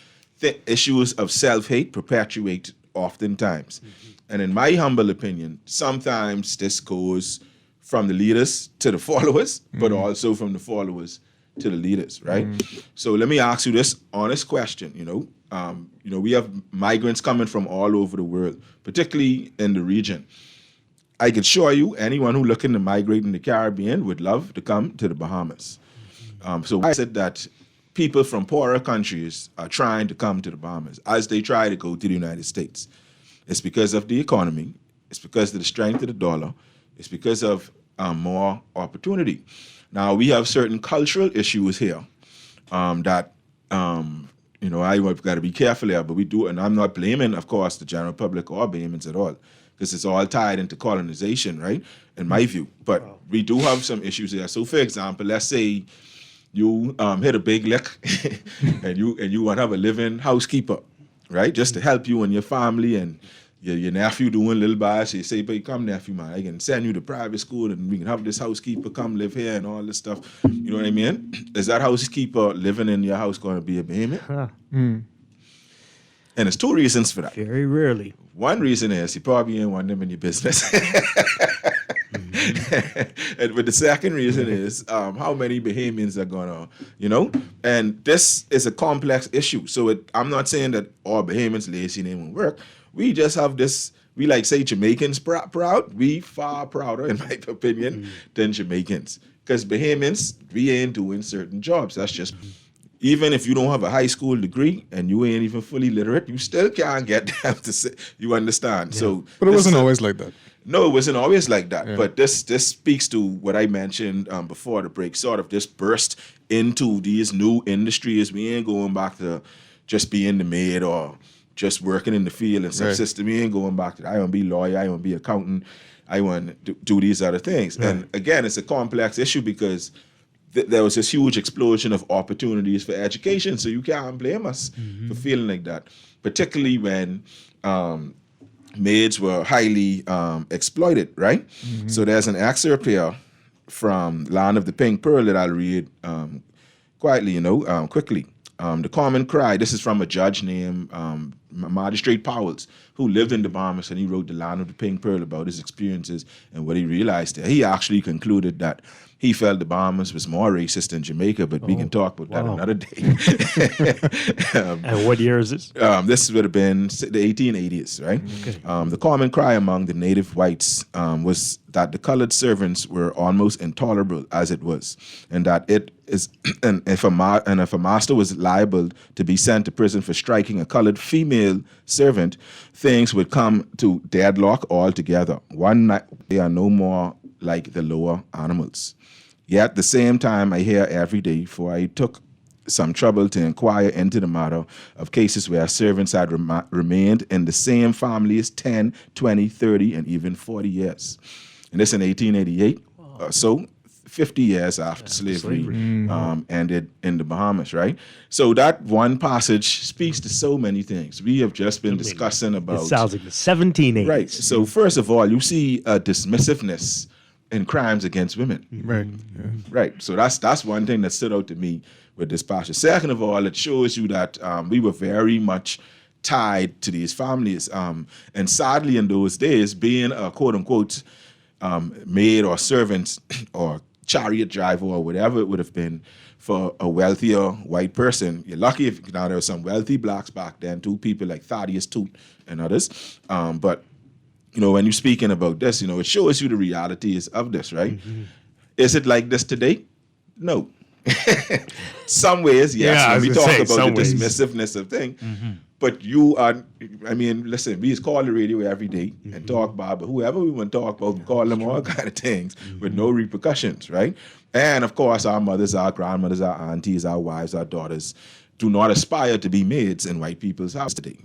the issues of self-hate perpetuate oftentimes. And in my humble opinion, sometimes this goes from the leaders to the followers, but also from the followers to the leaders, right? So let me ask you this honest question, we have migrants coming from all over the world, particularly in the region. I can assure you, anyone who looking to migrate in the Caribbean would love to come to the Bahamas. So I said that people from poorer countries are trying to come to the Bahamas as they try to go to the United States. It's because of the economy. It's because of the strength of the dollar. It's because of more opportunity. Now, we have certain cultural issues here that I've got to be careful here, but we do, and I'm not blaming, of course, the general public or Bahamians at all, because it's all tied into colonization, right, in my view. But we do have some issues here. So, for example, let's say you hit a big lick and you want to have a living housekeeper, right, just to help you and your family, and your nephew doing little bad, so you say, "But come, nephew, man, I can send you to private school and we can have this housekeeper come live here and all this stuff." You know what I mean? Is that housekeeper living in your house going to be a Bahamian? And there's two reasons for that. Very rarely. One reason is you probably ain't want them in your business. But the second reason is how many Bahamians are gonna, and this is a complex issue. So I'm not saying that all Bahamians lazy and they won't work. We just have this, we like say Jamaicans proud. We far prouder, in my opinion, than Jamaicans. Because Bahamians, we ain't doing certain jobs. That's just, even if you don't have a high school degree and you ain't even fully literate, you still can't get them to say, you understand? Yeah. So, but it wasn't always like that. No, it wasn't always like that. Yeah. But this speaks to what I mentioned before the break, sort of this burst into these new industries. We ain't going back to just being the maid or just working in the field and subsisting. We ain't going back to that. I want to be lawyer, I want to be accountant, I want to do these other things. Right. And again, it's a complex issue because there was this huge explosion of opportunities for education. So you can't blame us for feeling like that, particularly when maids were highly exploited, right? So there's an excerpt here from Land of the Pink Pearl that I'll read quietly, quickly. The common cry, this is from a judge named Magistrate Powells, who lived in the Bahamas, and he wrote The Land of the Pink Pearl about his experiences and what he realized there. He actually concluded that he felt the Bahamas was more racist than Jamaica, but we can talk about that another day. And what year is this? This would have been the 1880s, right? Okay. The common cry among the native whites was that the colored servants were almost intolerable as it was, and that it is, and if a master was liable to be sent to prison for striking a colored female servant, things would come to deadlock altogether. One night they are no more like the lower animals. Yet at the same time, I hear every day, for I took some trouble to inquire into the matter of cases where servants had remained in the same families 10, 20, 30, and even 40 years. And this in 1888. So 50 years after slavery ended in the Bahamas, right? So that one passage speaks to so many things. We have just been discussing about... It sounds like the 1780s. Right. So first of all, you see a dismissiveness in crimes against women. Right. Yeah. Right. So that's one thing that stood out to me with this passage. Second of all, it shows you that we were very much tied to these families. And sadly, in those days, being a quote-unquote maid or servant or chariot driver or whatever it would have been for a wealthier white person, you're lucky if now there were some wealthy blacks back then, too, people like Thaddeus Toot and others. But when you're speaking about this, it shows you the realities of this, right? Is it like this today? No. Some ways, yes. When we talk about the dismissiveness of things. But you are, I mean, listen, we just call the radio every day and talk about, but whoever we want to talk about, we call them all kind of things with no repercussions, right? And of course, our mothers, our grandmothers, our aunties, our wives, our daughters do not aspire to be maids in white people's house today.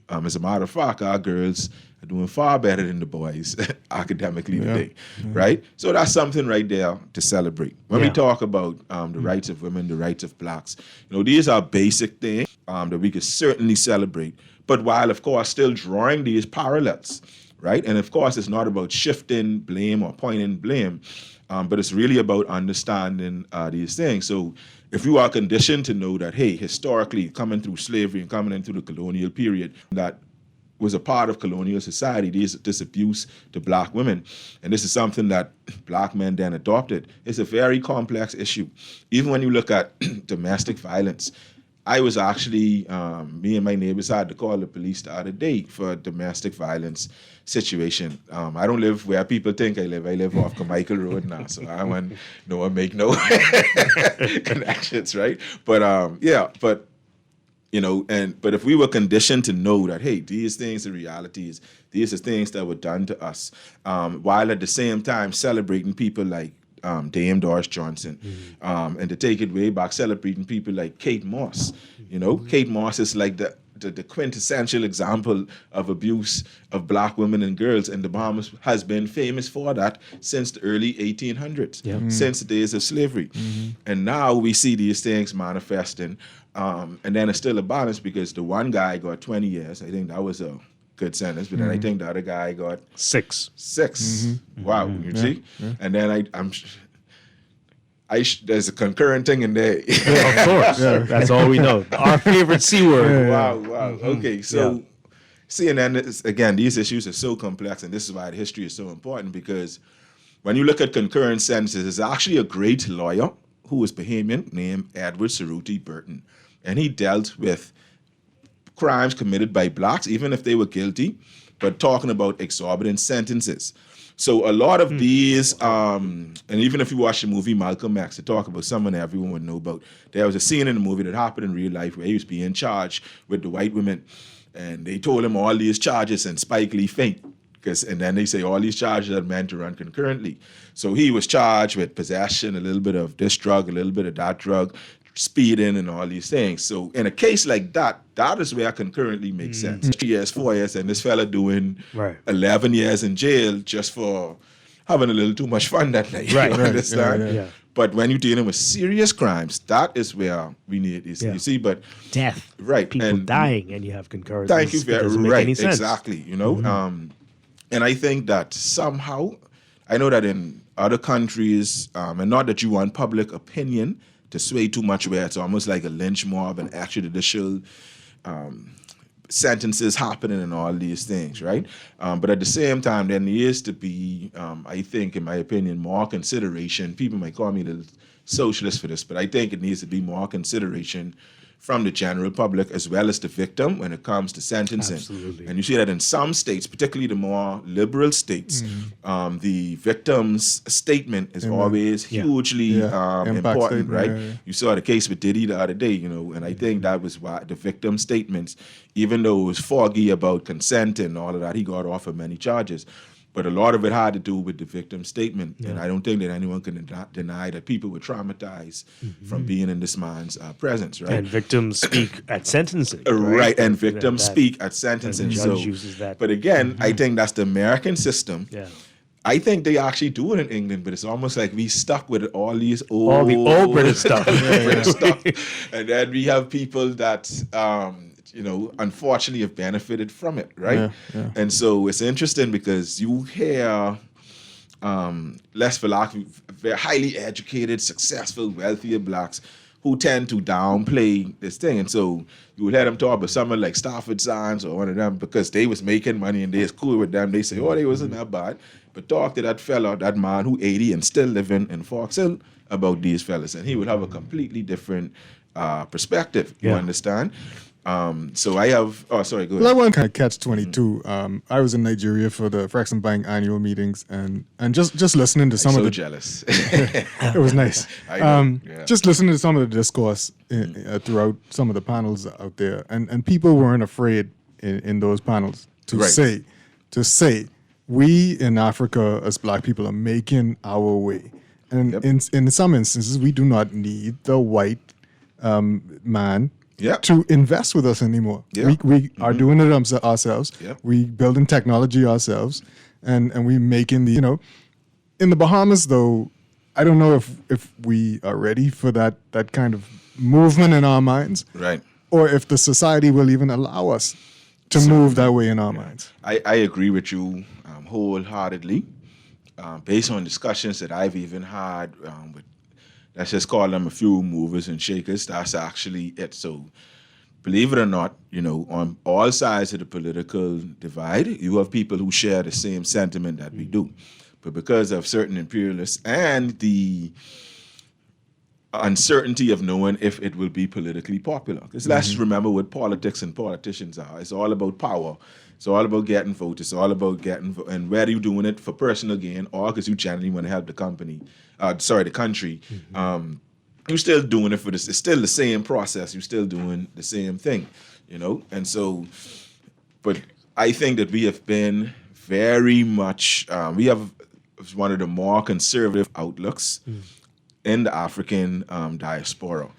As a matter of fact, our girls are doing far better than the boys academically today, right? So that's something right there to celebrate. When we talk about the rights of women, the rights of blacks, these are basic things that we could certainly celebrate. But while, of course, still drawing these parallels, right? And of course, it's not about shifting blame or pointing blame, but it's really about understanding these things. So if you are conditioned to know that, hey, historically, coming through slavery and coming into the colonial period, that was a part of colonial society, this abuse to black women, and this is something that black men then adopted, it's a very complex issue. Even when you look at domestic violence, I was actually, me and my neighbors had to call the police the other day for a domestic violence situation. I don't live where people think I live. I live off Carmichael Road now, so I want no one make no connections, right? But but if we were conditioned to know that, hey, these things are realities, these are things that were done to us, while at the same time celebrating people like Dame Doris Johnson, and to take it way back, celebrating people like Kate Moss. Kate Moss is like the quintessential example of abuse of black women and girls, and the Bahamas has been famous for that since the early 1800s, since the days of slavery. And now we see these things manifesting, and then it's still a balance because the one guy got 20 years. I think that was a good sentence, but then I think the other guy got 6. Wow, you see? And then there's a concurrent thing in there. Of course. That's all we know. Our favorite C word. Wow. Okay, so see, and then again, these issues are so complex, and this is why the history is so important, because when you look at concurrent sentences, there's actually a great lawyer who was Bahamian named Edward Cerruti Burton, and he dealt with crimes committed by blacks, even if they were guilty, but talking about exorbitant sentences. So a lot of these, and even if you watch the movie Malcolm X, to talk about someone everyone would know about, there was a scene in the movie that happened in real life where he was being charged with the white women, and they told him all these charges, and Spike Lee faint, and then they say all these charges are meant to run concurrently. So he was charged with possession, a little bit of this drug, a little bit of that drug, speeding and all these things. So in a case like that, that is where concurrently makes sense. 3 years, 4 years, and this fella doing 11 years in jail just for having a little too much fun that night. Right. You understand? Yeah. But when you're dealing with serious crimes, that is where we need this. You see, but death, right, people and dying, and you have concurrence. Thank you very right. Exactly. And I think that somehow, I know that in other countries, and not that you want public opinion to sway too much, where it's almost like a lynch mob and extrajudicial sentences happening and all these things, right? But at the same time, there needs to be, I think, in my opinion, more consideration. People might call me the socialist for this, but I think it needs to be more consideration from the general public as well as the victim when it comes to sentencing. Absolutely. And you see that in some states, particularly the more liberal states, the victim's statement is always hugely important, right? You saw the case with Diddy the other day, and I think that was why the victim statements, even though it was foggy about consent and all of that, he got off of many charges. But a lot of it had to do with the victim statement. And I don't think that anyone can deny that people were traumatized from being in this man's presence, right? And victims speak at sentencing. Right, and victims speak at sentencing. And the judge uses that. But again, I think that's the American system. Yeah. I think they actually do it in England, but it's almost like we stuck with all these old... All the old British stuff. And then we have people that... unfortunately have benefited from it, right? And so it's interesting because you hear less for lack of very highly educated, successful, wealthier blacks who tend to downplay this thing. And so you would hear them talk about someone like Stafford Sands or one of them because they was making money and they was cool with them. They say, oh, they wasn't that bad. But talk to that fella, that man who 80 and still living in Fox Hill about these fellas, and he would have a completely different perspective, you understand? So I have. Oh, sorry. Go ahead. Well, that one kind of catch-22. I was in Nigeria for the Fraxon Bank annual meetings, and just listening to some of the. Jealous. It was nice. I know, yeah. Just listening to some of the discourse throughout some of the panels out there, and people weren't afraid in those panels to say we in Africa as Black people are making our way, and in some instances we do not need the white man. To invest with us anymore. We are doing it ourselves. We building technology ourselves, and we making the in the Bahamas though. I don't know if we are ready for that kind of movement in our minds, right? Or if the society will even allow us to move that way in our minds. I agree with you wholeheartedly, based on discussions that I've even had with. Let's just call them a few movers and shakers. That's actually it. So, believe it or not, on all sides of the political divide, you have people who share the same sentiment that we do. But because of certain imperialists and the uncertainty of knowing if it will be politically popular. Because let's remember what politics and politicians are. It's all about power. It's all about getting votes. It's all about and whether you're doing it for personal gain or because you genuinely want to help the country. You're still doing it for this. It's still the same process. You're still doing the same thing, And so, but I think that we have been very much, we have one of the more conservative outlooks in the African diaspora.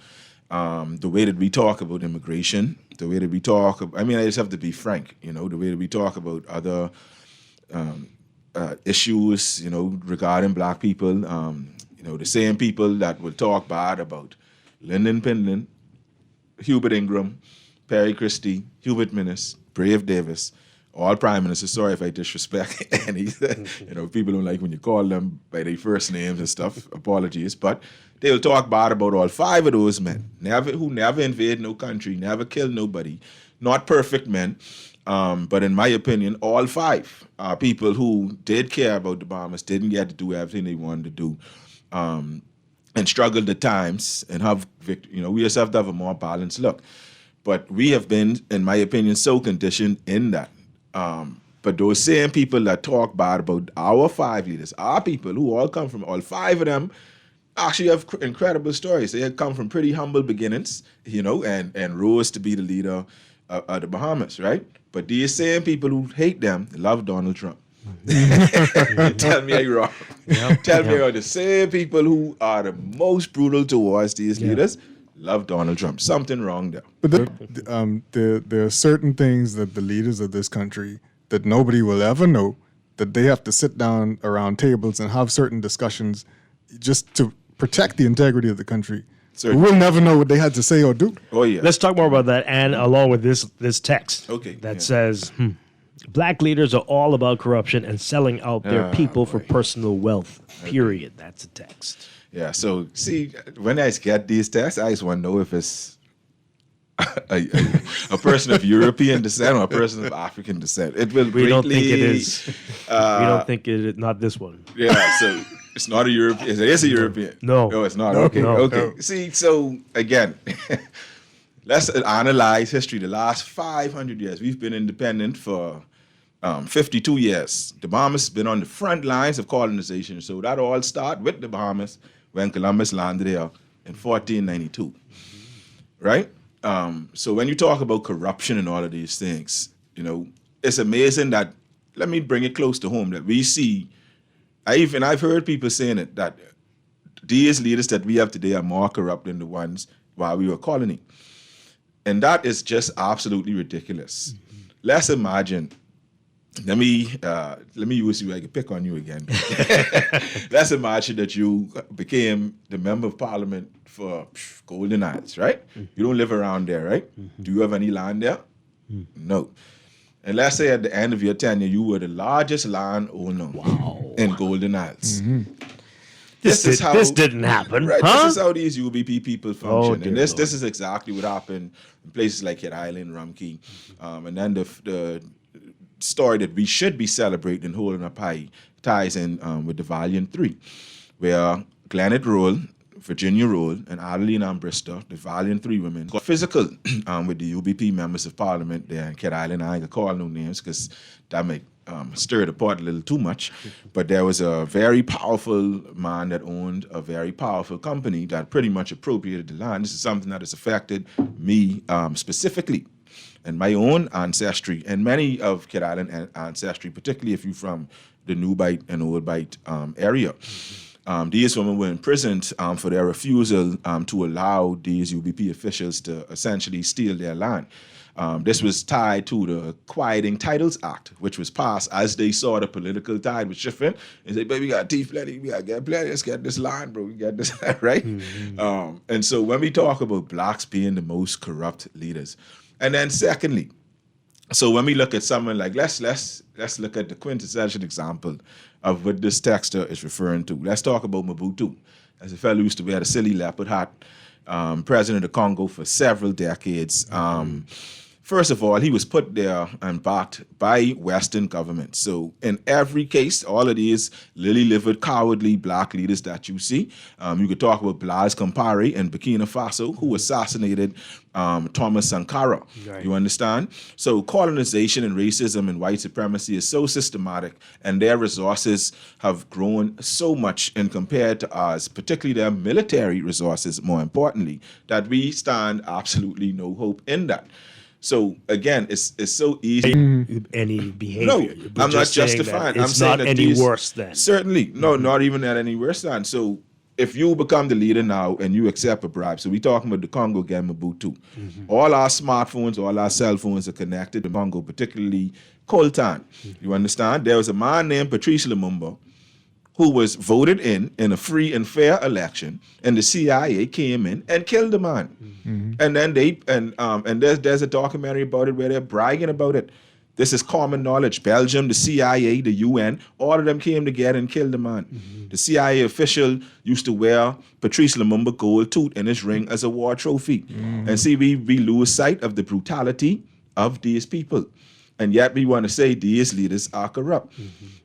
The way that we talk about immigration, the way that we talk, I just have to be frank, the way that we talk about other issues, regarding Black people, the same people that will talk bad about Lyndon Pindling, Hubert Ingram, Perry Christie, Hubert Minnis, Brave Davis, all prime ministers. Sorry if I disrespect any. People don't like when you call them by their first names and stuff. Apologies, but they'll talk bad about all 5 of those men, who never invaded no country, never killed nobody, not perfect men, but in my opinion, all 5 are people who did care about the Bahamas, didn't get to do everything they wanted to do, and struggled at times, and have we just have to have a more balanced look. But we have been, in my opinion, so conditioned in that. But those same people that talk bad about our 5 leaders, our people who all come from, all 5 of them actually have incredible stories. They had come from pretty humble beginnings, and rose to be the leader of the Bahamas, right? But these same people who hate them love Donald Trump. Tell me I'm wrong. Tell me are the same people who are the most brutal towards these leaders love Donald Trump. Something wrong there. But there are certain things that the leaders of this country that nobody will ever know, that they have to sit down around tables and have certain discussions just to protect the integrity of the country. We'll never know what they had to say or do. Oh yeah. Let's talk more about that, and along with this text that says, Black leaders are all about corruption and selling out their people for personal wealth. Period. That's a text. Yeah, so see, when I get these texts, I just want to know if it's a person of European descent or a person of African descent. It will We don't think it greatly, is. We don't think it is. Not this one. Yeah, so it's not a European. It is a European. No. No, it's not. No. Okay, No. okay. No. See, so again, let's analyze history. The last 500 years, we've been independent for 52 years. The Bahamas has been on the front lines of colonization. So that all started with the Bahamas when Columbus landed here in 1492, right? So when you talk about corruption and all of these things, it's amazing that, let me bring it close to home, that we see, I've heard people saying it, that these leaders that we have today are more corrupt than the ones while we were a colony. And that is just absolutely ridiculous. Let's imagine, let me use you, I can pick on you again. Let's imagine that you became the member of parliament for Golden Isles, right? You don't live around there, right? Do you have any land there? No. And let's say at the end of your tenure, you were the largest landowner in Golden Isles. This didn't happen, right? huh? This is how these UBP people function, dear and this Lord. is exactly what happened in places like Head Island, Rumkey, and then the story that we should be celebrating and holding up high ties in with the Valiant 3, where Glennet Roll Virginia Road, and Adeline and Bristol, the valiant three women, got physical with the UBP members of parliament there in Kid Island. I ain't gonna call no names because that might stir the pot a little too much. But there was a very powerful man that owned a very powerful company that pretty much appropriated the land. This is something that has affected me specifically and my own ancestry and many of Kid Island ancestry, particularly if you're from the New Bight and Old Bight area. These women were imprisoned for their refusal to allow these UBP officials to essentially steal their land. This was tied to the Quieting Titles Act, which was passed as they saw the political tide was shifting. They said, baby, we got teeth plenty, we got to get plenty, let's get this land, bro, we got this, right? And so when we talk about blacks being the most corrupt leaders, and then secondly, so when we look at someone like, let's look at the quintessential example of what this texter is referring to. Let's talk about Mobutu. As a fellow who used to wear the silly leopard hat, president of Congo for several decades. First of all, he was put there and backed by Western governments. So in every case, all of these lily-livered, cowardly black leaders that you see, you could talk about Blaise Compaoré in Burkina Faso, who assassinated Thomas Sankara. Right. You understand? So colonization and racism and white supremacy is so systematic, and their resources have grown so much in compared to ours, particularly their military resources, more importantly, that we stand absolutely no hope in that. So again, it's so easy. Any behavior. No, I'm not justifying. I'm saying not any worse than. Certainly, no, not even at any worse than. So if you become the leader now and you accept a bribe, so we're talking about the Congo again, Mobutu. All our smartphones, all our cell phones are connected to Congo, particularly coltan. You understand? There was a man named Patrice Lumumba who was voted in a free and fair election, and the CIA came in and killed the man. And then there's a documentary about it where they're bragging about it. This is common knowledge. Belgium, the CIA, the UN, all of them came together and killed the man. The CIA official used to wear Patrice Lumumba gold tooth in his ring as a war trophy. And see, we lose sight of the brutality of these people. And yet we want to say these leaders are corrupt.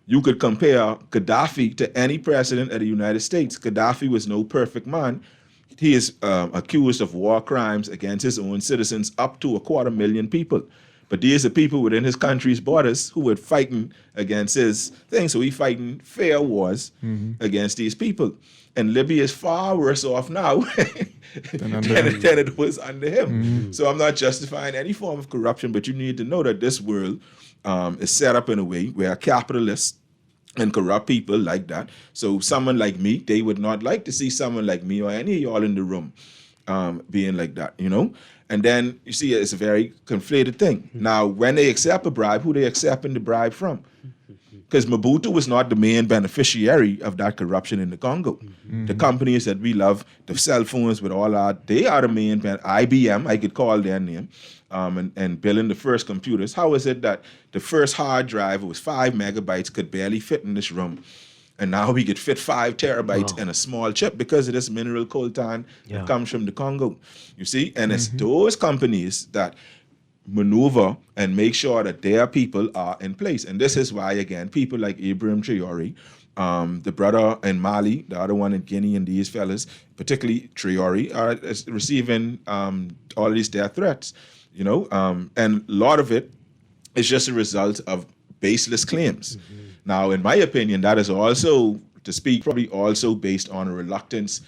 You could compare Gaddafi to any president of the United States. Gaddafi was no perfect man. He is accused of war crimes against his own citizens, up to 250,000 people. But these are people within his country's borders who were fighting against his thing. So he's fighting fair wars against these people. And Libya is far worse off now than it was under him. So I'm not justifying any form of corruption, but you need to know that this world is set up in a way where capitalists and corrupt people like that. So someone like me, they would not like to see someone like me or any of y'all in the room being like that, you know? And then, you see, it's a very conflated thing. Now, when they accept a bribe, who they accepting the bribe from? Because Mobutu was not the main beneficiary of that corruption in the Congo. The companies that we love, the cell phones with all that, they are the main, IBM, I could call their name, and building the first computers. How is it that the first hard drive was 5 megabytes, could barely fit in this room? And now we could fit 5 terabytes in a small chip because of this mineral coltan that comes from the Congo. You see? And it's those companies that maneuver and make sure that their people are in place. And this is why, again, people like Ibrahim Traoré, the brother in Mali, the other one in Guinea, and these fellas, particularly Traoré, are receiving all of these death threats, you know? And a lot of it is just a result of baseless claims. Now, in my opinion, that is also, to speak, probably also based on a reluctance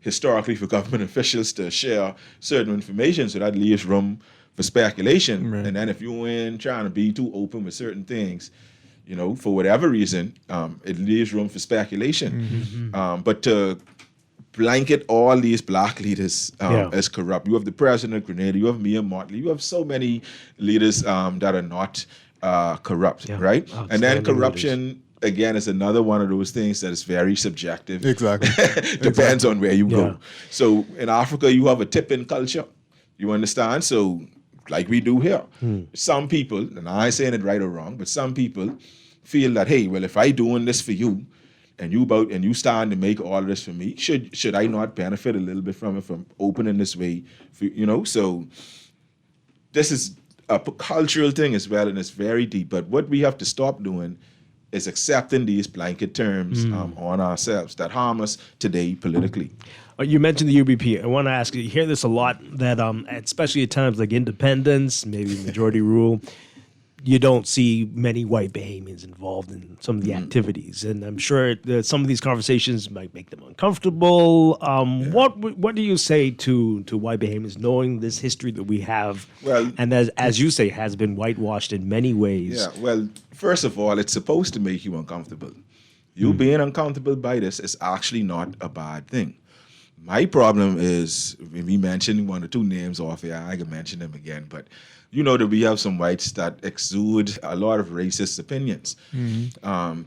historically for government officials to share certain information, so that leaves room for speculation. And then if you ain't trying to be too open with certain things, you know, for whatever reason, it leaves room for speculation. But to blanket all these black leaders as corrupt. You have the president of Grenada, you have Mia Motley, you have so many leaders that are not corrupt, right? And then corruption, again, is another one of those things that is very subjective. Exactly. Depends on where you go. So in Africa, you have a tipping culture. You understand? So like we do here, some people, and I ain't saying it right or wrong, but some people feel that, hey, well, if I doing this for you, and you stand to make all of this for me, should I not benefit a little bit from it, from opening this way, for, you know? So this is a cultural thing as well, and it's very deep. But what we have to stop doing is accepting these blanket terms on ourselves that harm us today politically. You mentioned the UBP. I want to ask you hear this a lot that, especially at times like independence, maybe majority rule, you don't see many white Bahamians involved in some of the activities, and I'm sure that some of these conversations might make them uncomfortable. What do you say to white Bahamians, knowing this history that we have, and as you say, has been whitewashed in many ways? Yeah. Well, first of all, it's supposed to make you uncomfortable. You being uncomfortable by this is actually not a bad thing. My problem is, we mentioned one or two names off here, I can mention them again, but you know that we have some whites that exude a lot of racist opinions.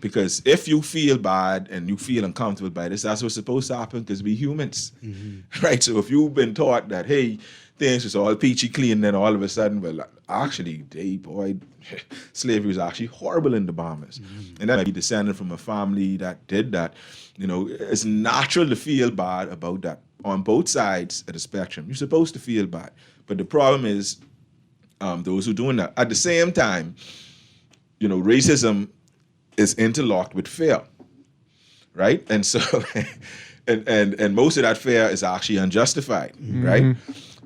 Because if you feel bad and you feel uncomfortable by this, that's what's supposed to happen because we're humans, right? So if you've been taught that, hey, things was all peachy clean, then all of a sudden, well, actually, slavery was actually horrible in the Bahamas. And that might be descended from a family that did that. You know, it's natural to feel bad about that on both sides of the spectrum. You're supposed to feel bad. But the problem is, those who are doing that. At the same time, you know, racism is interlocked with fear, right? And so, and most of that fear is actually unjustified, right?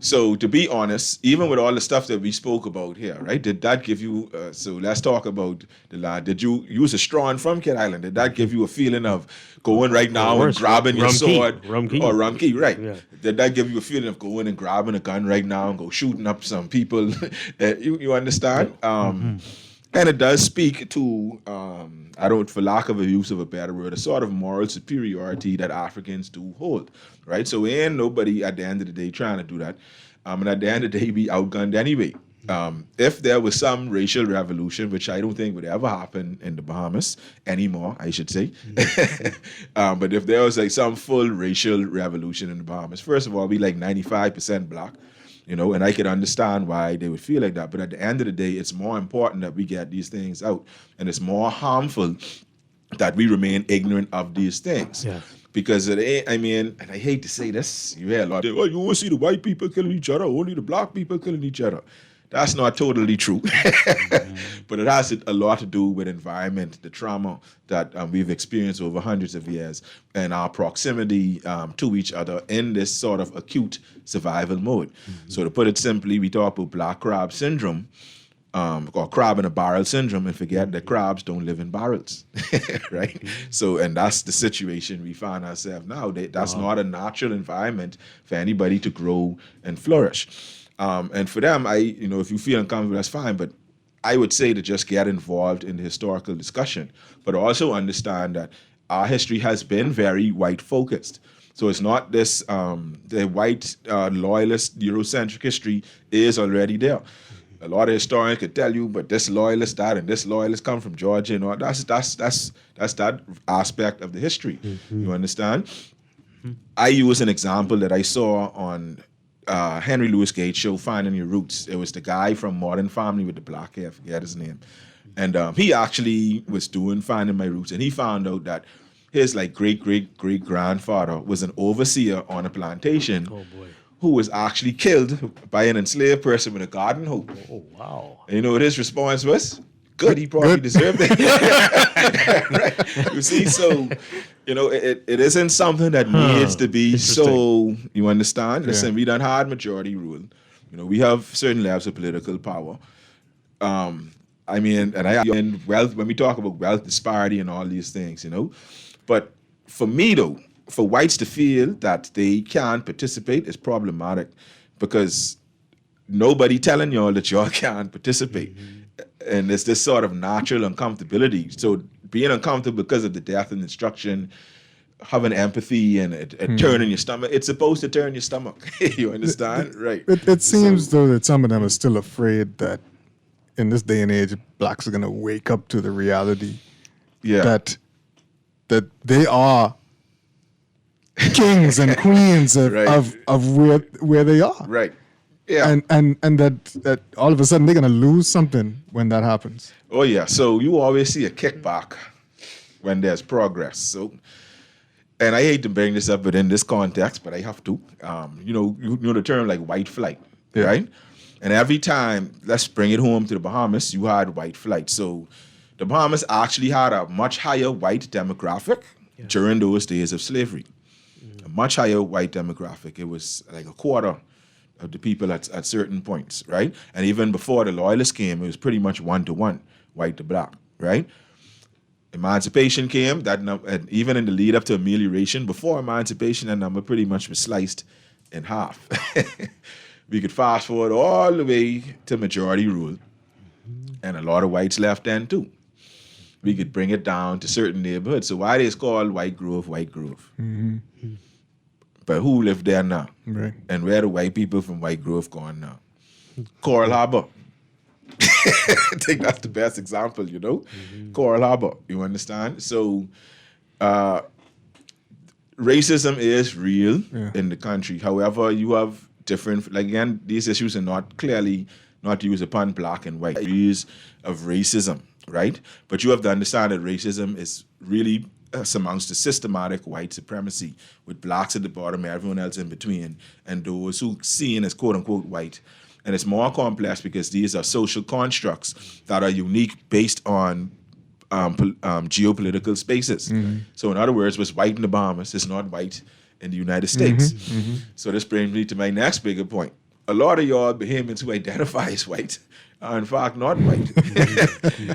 So to be honest, even with all the stuff that we spoke about here, right? Did that give you, so let's talk about the lad. Did you use a straw from Kid Island? Did that give you a feeling of going right now and grabbing your sword? Rum key, right. Yeah. Did that give you a feeling of going and grabbing a gun right now and go shooting up some people? You understand? And it does speak to, for lack of a use of a better word, a sort of moral superiority that Africans do hold, right? So ain't nobody at the end of the day trying to do that. And at the end of the day, we outgunned anyway. If there was some racial revolution, which I don't think would ever happen in the Bahamas anymore, I should say. But if there was like some full racial revolution in the Bahamas, first of all, we like 95% black. You know, and I could understand why they would feel like that. But at the end of the day, it's more important that we get these things out. And it's more harmful that we remain ignorant of these things. Yeah. Because it ain't, I mean, and I hate to say this, you hear a lot of, you won't see the white people killing each other, only the black people killing each other. That's not totally true. But it has a lot to do with environment, the trauma that we've experienced over hundreds of years, and our proximity to each other in this sort of acute survival mode. So to put it simply, we talk about black crab syndrome, or crab in a barrel syndrome, and forget that crabs don't live in barrels, right? So, and that's the situation we find ourselves now. That's not a natural environment for anybody to grow and flourish. And for them, if you feel uncomfortable, that's fine. But I would say to just get involved in the historical discussion, but also understand that our history has been very white focused. So it's not this, the white loyalist Eurocentric history is already there. A lot of historians could tell you, but this loyalist, that, and this loyalist come from Georgia, and all. That's that aspect of the history. You understand? I use an example that I saw on Henry Louis Gates' show, Finding Your Roots. It was the guy from Modern Family with the black hair, I forget his name. And he actually was doing Finding My Roots, and he found out that his great-great-great-grandfather was an overseer on a plantation who was actually killed by an enslaved person with a garden hoe. Oh, wow. And you know what his response was? Good, he probably deserved it. Right? You see, so, it isn't something that needs to be so, you understand? Listen, we done hard majority rule. We have certain levels of political power. And wealth, when we talk about wealth disparity and all these things, But for me, though, for whites to feel that they can't participate is problematic because nobody telling y'all that y'all can't participate. And it's this sort of natural uncomfortability. So being uncomfortable because of the death and destruction, having empathy and it turning your stomach, it's supposed to turn your stomach. You understand? Right. It seems, though, that some of them are still afraid that in this day and age, blacks are going to wake up to the reality that they are kings and queens of where they are. Right. Yeah. And that all of a sudden they're going to lose something when that happens. Oh, yeah. So you always see a kickback when there's progress. So, and I hate to bring this up within this context, but I have to. You know the term like white flight, right? And every time, let's bring it home to the Bahamas, you had white flight. So The Bahamas actually had a much higher white demographic during those days of slavery. A much higher white demographic. It was like a quarter of the people at certain points, right? And even before the Loyalists came, it was pretty much 1-to-1, white to black, right? Emancipation came, and even in the lead up to amelioration, before emancipation, that number pretty much was sliced in half. We could fast forward all the way to majority rule, and a lot of whites left then too. We could bring it down to certain neighborhoods. So why it's called White Grove? But who lived there now? Right. And where the white people from White Grove gone now? Coral Harbor. I think that's the best example, you know? Coral Harbor, you understand? So racism is real in the country. However, you have different, like again, these issues are not used upon black and white. Issues of racism, right? But you have to understand that racism is really amounts to systematic white supremacy with blacks at the bottom, everyone else in between, and those who seen as quote-unquote white. And it's more complex because these are social constructs that are unique based on geopolitical spaces. So in other words, what's white in the Bahamas is not white in the United States. So this brings me to my next bigger point. A lot of y'all Bahamians who identify as white are in fact not white.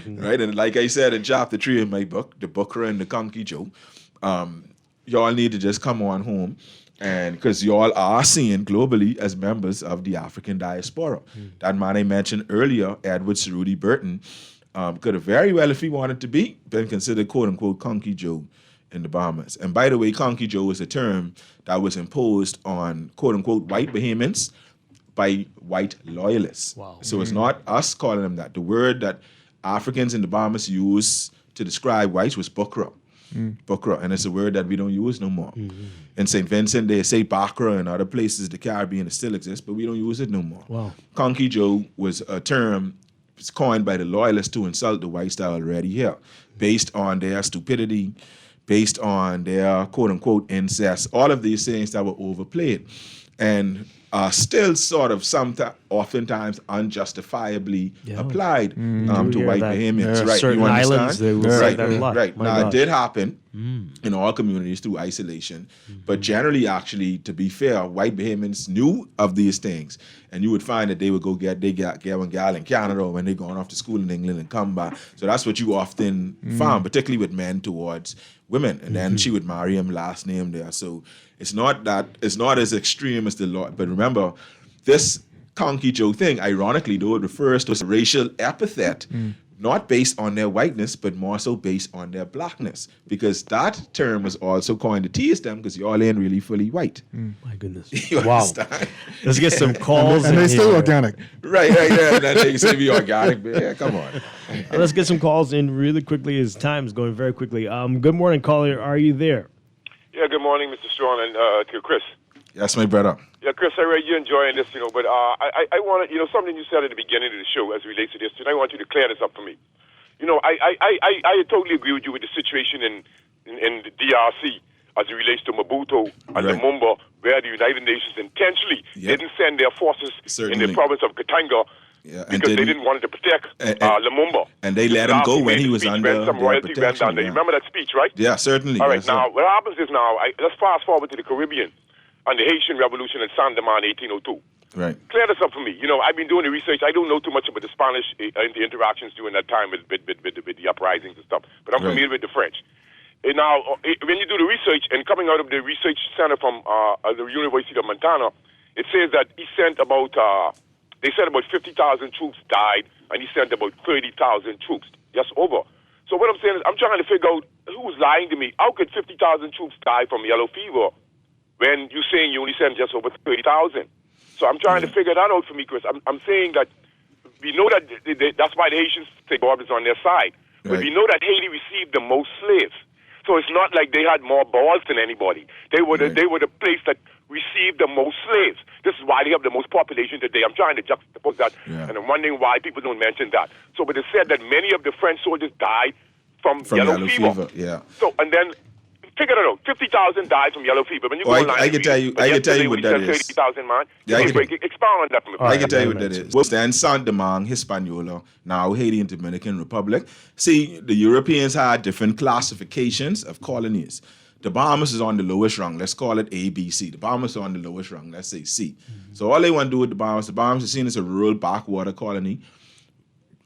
Right? And like I said in chapter 3 of my book, The Booker and the Conky Joe, y'all need to just come on home, and because y'all are seen globally as members of the African diaspora. That man I mentioned earlier, Edward Cerruti Burton, could have very well, if he wanted to be, been considered quote-unquote Conky Joe in the Bahamas. And by the way, Conky Joe is a term that was imposed on quote-unquote white Bahamians by white loyalists. Wow. So it's not us calling them that. The word that Africans in the Bahamas use to describe whites was Bukra. Bukra, and it's a word that we don't use no more. In St. Vincent, they say Bakra, and other places, the Caribbean, it still exists, but we don't use it no more. Wow. Conky Joe was a term coined by the loyalists to insult the whites that are already here, based on their stupidity, based on their quote-unquote incest, all of these things that were overplayed. And still sort of oftentimes unjustifiably applied to white Bahamians. Right, certain you understand? islands, they will say that a lot. Right. My Now, gosh. it did happen in all communities through isolation, but generally, actually, to be fair, white Bahamians knew of these things, and you would find that they would go get one gal in Canada or when they're going off to school in England and come back. So that's what you often found, particularly with men towards women, and then she would marry him last name there. So it's not as extreme as the law. But remember, this Conky Joe thing, ironically though, it refers to a racial epithet, not based on their whiteness, but more so based on their blackness, because that term was also coined to tease them because y'all ain't really fully white. My goodness. You Wow. understand? Let's get some calls. And in they're still here. organic. Right, yeah. And then they say be organic, but yeah, come on. Let's get some calls in really quickly as time is going very quickly. Good morning, caller. Are you there? Yeah, good morning, Mr. Strong, and to Chris. That's my brother. Yeah, Chris, I read you enjoying this, but I want to, something you said at the beginning of the show as it relates to this, and I want you to clear this up for me. I totally agree with you with the situation in the DRC as it relates to Maputo and Lumumba, where the United Nations intentionally didn't send their forces in the province of Katanga because they didn't want to protect Lumumba. And they let him go when he was under some royalty went down there. You remember that speech, right? Yeah, certainly. All right, yes, now, sir. what happens is now, let's fast forward to the Caribbean and the Haitian Revolution in San Domingue in 1802. Right. Clear this up for me. I've been doing the research. I don't know too much about the Spanish and the interactions during that time with the uprisings and stuff, but I'm familiar with the French. And now, when you do the research, and coming out of the research center from the University of Montana, it says that he sent about, they said about 50,000 troops died, and he sent about 30,000 troops. That's over. So what I'm saying is, I'm trying to figure out who's lying to me. How could 50,000 troops die from yellow fever when you're saying you only sent just over 30,000? So I'm trying to figure that out for me, Chris. I'm saying that we know that that's why the Haitians say God is on their side. But we know that Haiti received the most slaves. So it's not like they had more balls than anybody. They were the place that received the most slaves. This is why they have the most population today. I'm trying to juxtapose that, and I'm wondering why people don't mention that. So, but it said that many of the French soldiers died from yellow fever. Yeah. So, and then Figure it out. 50,000 died from yellow fever. When you go online, I can tell you what that is. 30,000, man. Yeah, Expound on that for me. I can tell you what that is. What's then Saint Domingue, Hispaniola, now Haiti and Dominican Republic. See, the Europeans had different classifications of colonies. The Bahamas is on the lowest rung. Let's call it A, B, C. The Bahamas are on the lowest rung. Let's say C. So all they want to do with the Bahamas is seen as a rural backwater colony.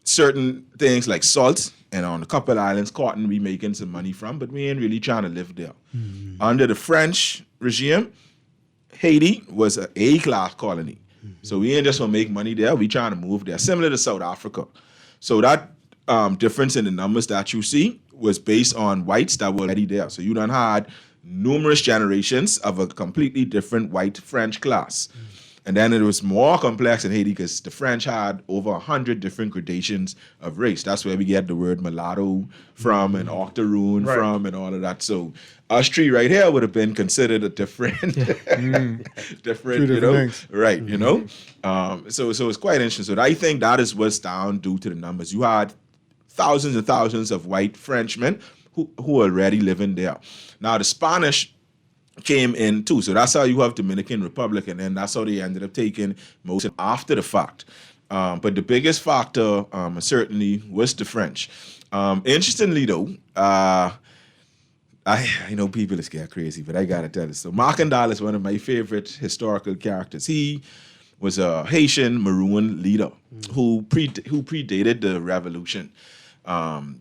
Certain things like salt and on a couple islands, cotton we making some money from, but we ain't really trying to live there. Under the French regime, Haiti was an A-class colony. So we ain't just gonna make money there, we trying to move there. Similar to South Africa. So that difference in the numbers that you see was based on whites that were already there. So you done had numerous generations of a completely different white French class. And then it was more complex in Haiti because the French had over 100 different gradations of race. That's where we get the word mulatto from and octoroon from and all of that. So us three right here would have been considered a different, different, you know, things. Right, you know. So it's quite interesting. So I think that is what's down due to the numbers. You had thousands and thousands of white Frenchmen who were already living there. Now the Spanish came in too. So that's how you have Dominican Republic, and then that's how they ended up taking most after the fact. But the biggest factor certainly was the French. Interestingly though, I know people are scared crazy, but I gotta tell you. So Markandal is one of my favorite historical characters. He was a Haitian Maroon leader who predated the revolution.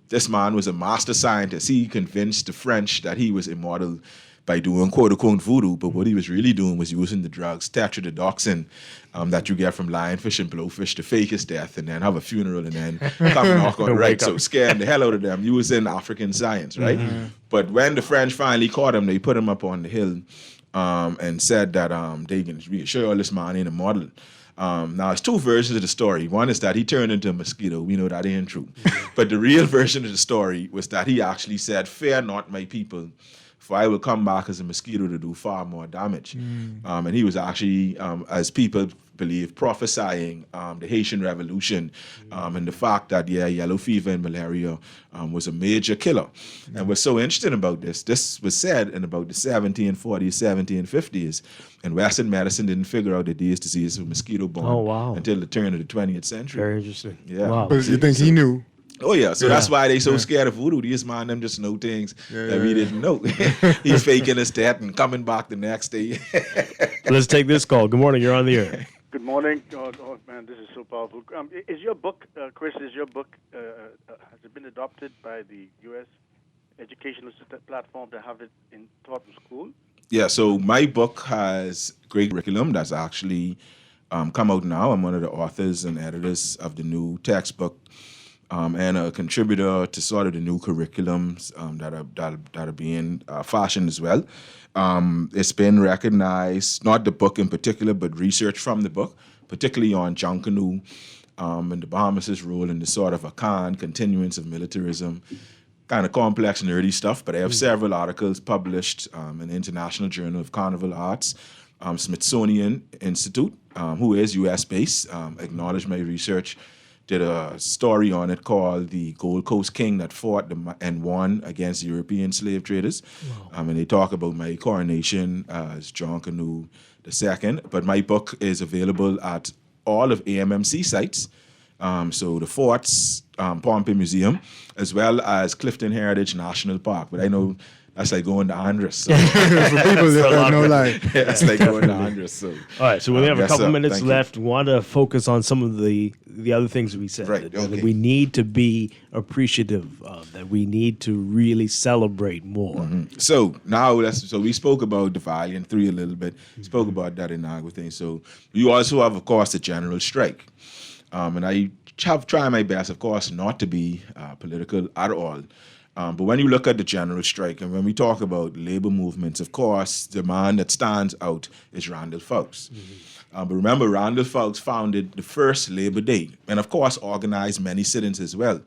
This man was a master scientist. He convinced the French that he was immortal by doing quote-unquote voodoo, but what he was really doing was using the drugs tetrodotoxin that you get from lionfish and blowfish to fake his death and then have a funeral and then come knock on right. So scaring the hell out of them using African science, right? But when the French finally caught him, they put him up on the hill and said that they can reassure this man ain't immortal. Now, there's two versions of the story. One is that he turned into a mosquito. We know that ain't true. But the real version of the story was that he actually said, "Fear not, my people, for I will come back as a mosquito to do far more damage." And he was actually, as people believe, prophesying the Haitian Revolution and the fact that, yellow fever and malaria was a major killer. And what's so interesting about this was said in about the 1740s, 1750s, and Western medicine didn't figure out that these diseases were mosquito-borne until the turn of the 20th century. Very interesting. Yeah. Wow. But you think he knew? Oh, yeah. So that's why they so scared of voodoo. These man, them just know things that we didn't know. He's faking his death and coming back the next day. Let's take this call. Good morning. You're on the air. Good morning. Oh man, this is so powerful. Is your book, Chris, has it been adopted by the U.S. educational platform to have it taught in school? Yeah, so my book has great curriculum that's actually come out now. I'm one of the authors and editors of the new textbook. And a contributor to sort of the new curriculums that are being fashioned as well. It's been recognized, not the book in particular, but research from the book, particularly on Junkanoo and the Bahamas' role in the sort of Akan continuance of militarism. Kind of complex, nerdy stuff, but I have several articles published in the International Journal of Carnival Arts. Smithsonian Institute, who is US-based, acknowledged my research, did a story on it called The Gold Coast King That Fought and Won Against European Slave Traders. And they talk about my coronation as John Canoe II. But my book is available at all of AMMC sites. So the Forts, Pompey Museum, as well as Clifton Heritage National Park. But I know that's like going to Andres. So. For people that have no life. Yeah, it's like going to Andres. So. All right, so we have a couple minutes left. We want to focus on some of the other things we said. Right, that we need to be appreciative of, that we need to really celebrate more. So now, we spoke about the Valiant 3 a little bit. Spoke about that in Agua thing. So you also have, of course, the general strike. And I have tried my best, of course, not to be political at all. But when you look at the general strike, and when we talk about labor movements, of course, the man that stands out is Randall Fowkes. But remember, Randall Fowkes founded the first Labor Day, and of course, organized many sit-ins as well.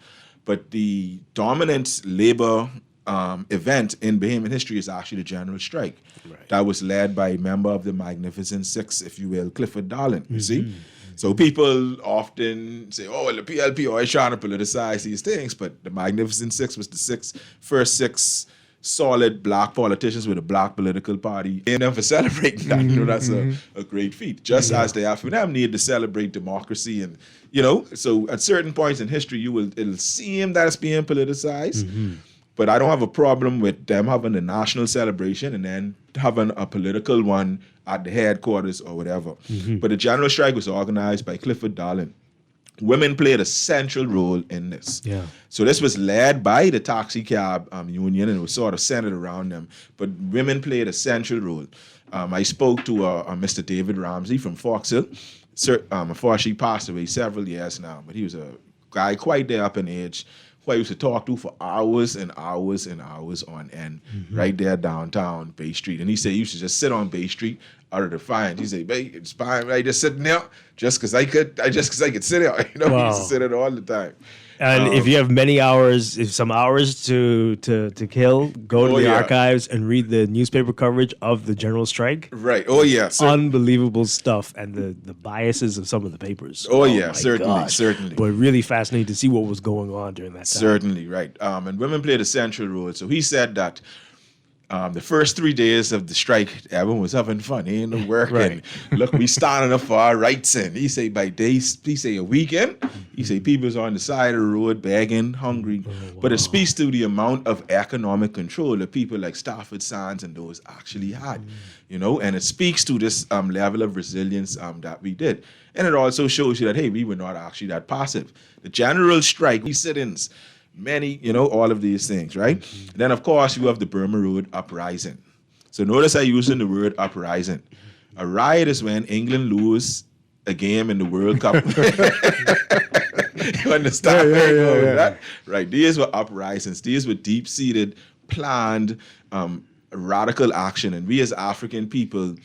But the dominant labor event in Bahamian history is actually the general strike. That was led by a member of the Magnificent Six, if you will, Clifford Darling, you see? So people often say, oh, well, the PLP always trying to politicize these things, but the Magnificent Six was the first six solid black politicians with a black political party, and them for celebrating that. You know, that's a great feat. Just as the African them need to celebrate democracy, and you know, so at certain points in history, it'll seem that it's being politicized. But I don't have a problem with them having a national celebration and then having a political one at the headquarters or whatever. But the general strike was organized by Clifford Darling. Women played a central role in this. Yeah. So this was led by the taxi cab union, and it was sort of centered around them. But women played a central role. I spoke to Mr. David Ramsey from Fox Hill. Unfortunately, he passed away several years now, but he was a guy quite there up in age, who I used to talk to for hours and hours and hours on end, right there downtown Bay Street. And he said he used to just sit on Bay Street out of defiance. He said, "Babe, it's fine. I just sitting there just because I could sit there." You know, he used to sit there all the time. And if you have some hours to kill, go to the archives and read the newspaper coverage of the general strike. Right. Oh, yeah. Unbelievable stuff. And the biases of some of the papers. Oh yeah, certainly. But really fascinating to see what was going on during that time. Certainly, right. And women played a central role. So he said that the first 3 days of the strike, everyone was having fun, ain't no working. Look, we standing up for our rights. And he say by days, he say a weekend, he say people's on the side of the road begging, hungry. But it speaks to the amount of economic control that people like Stafford Sands and those actually had, you know, and it speaks to this level of resilience that we did. And it also shows you that, hey, we were not actually that passive. The general strike, we sit-ins, many, you know, all of these things, right? Then, of course, you have the Burma Road uprising. So notice I using the word uprising. A riot is when England lose a game in the World Cup. You understand? That? Right. These were uprisings. These were deep-seated, planned, radical action. And we as African people,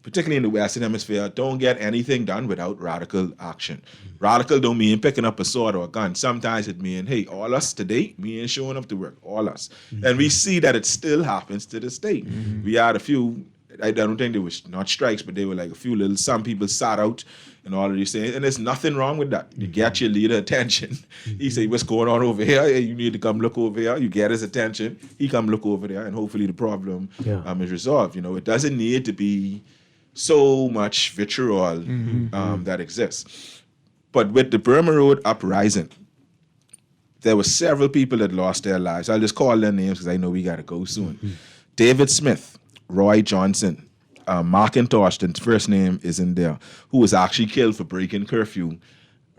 particularly in the Western Hemisphere, don't get anything done without radical action. Radical don't mean picking up a sword or a gun. Sometimes it means, hey, all us today, we ain't showing up to work, all us. And we see that it still happens to this day. We had a few, I don't think they were not strikes, but they were like a few some people sat out and all of these things. And there's nothing wrong with that. You get your leader attention. He say, what's going on over here? Hey, you need to come look over here. You get his attention. He come look over there, and hopefully the problem is resolved. You know, it doesn't need to be so much vitriol that exists. But with the Burma Road uprising, there were several people that lost their lives. I'll just call their names because I know we got to go soon. David Smith, Roy Johnson, Macintosh, the first name is in there, who was actually killed for breaking curfew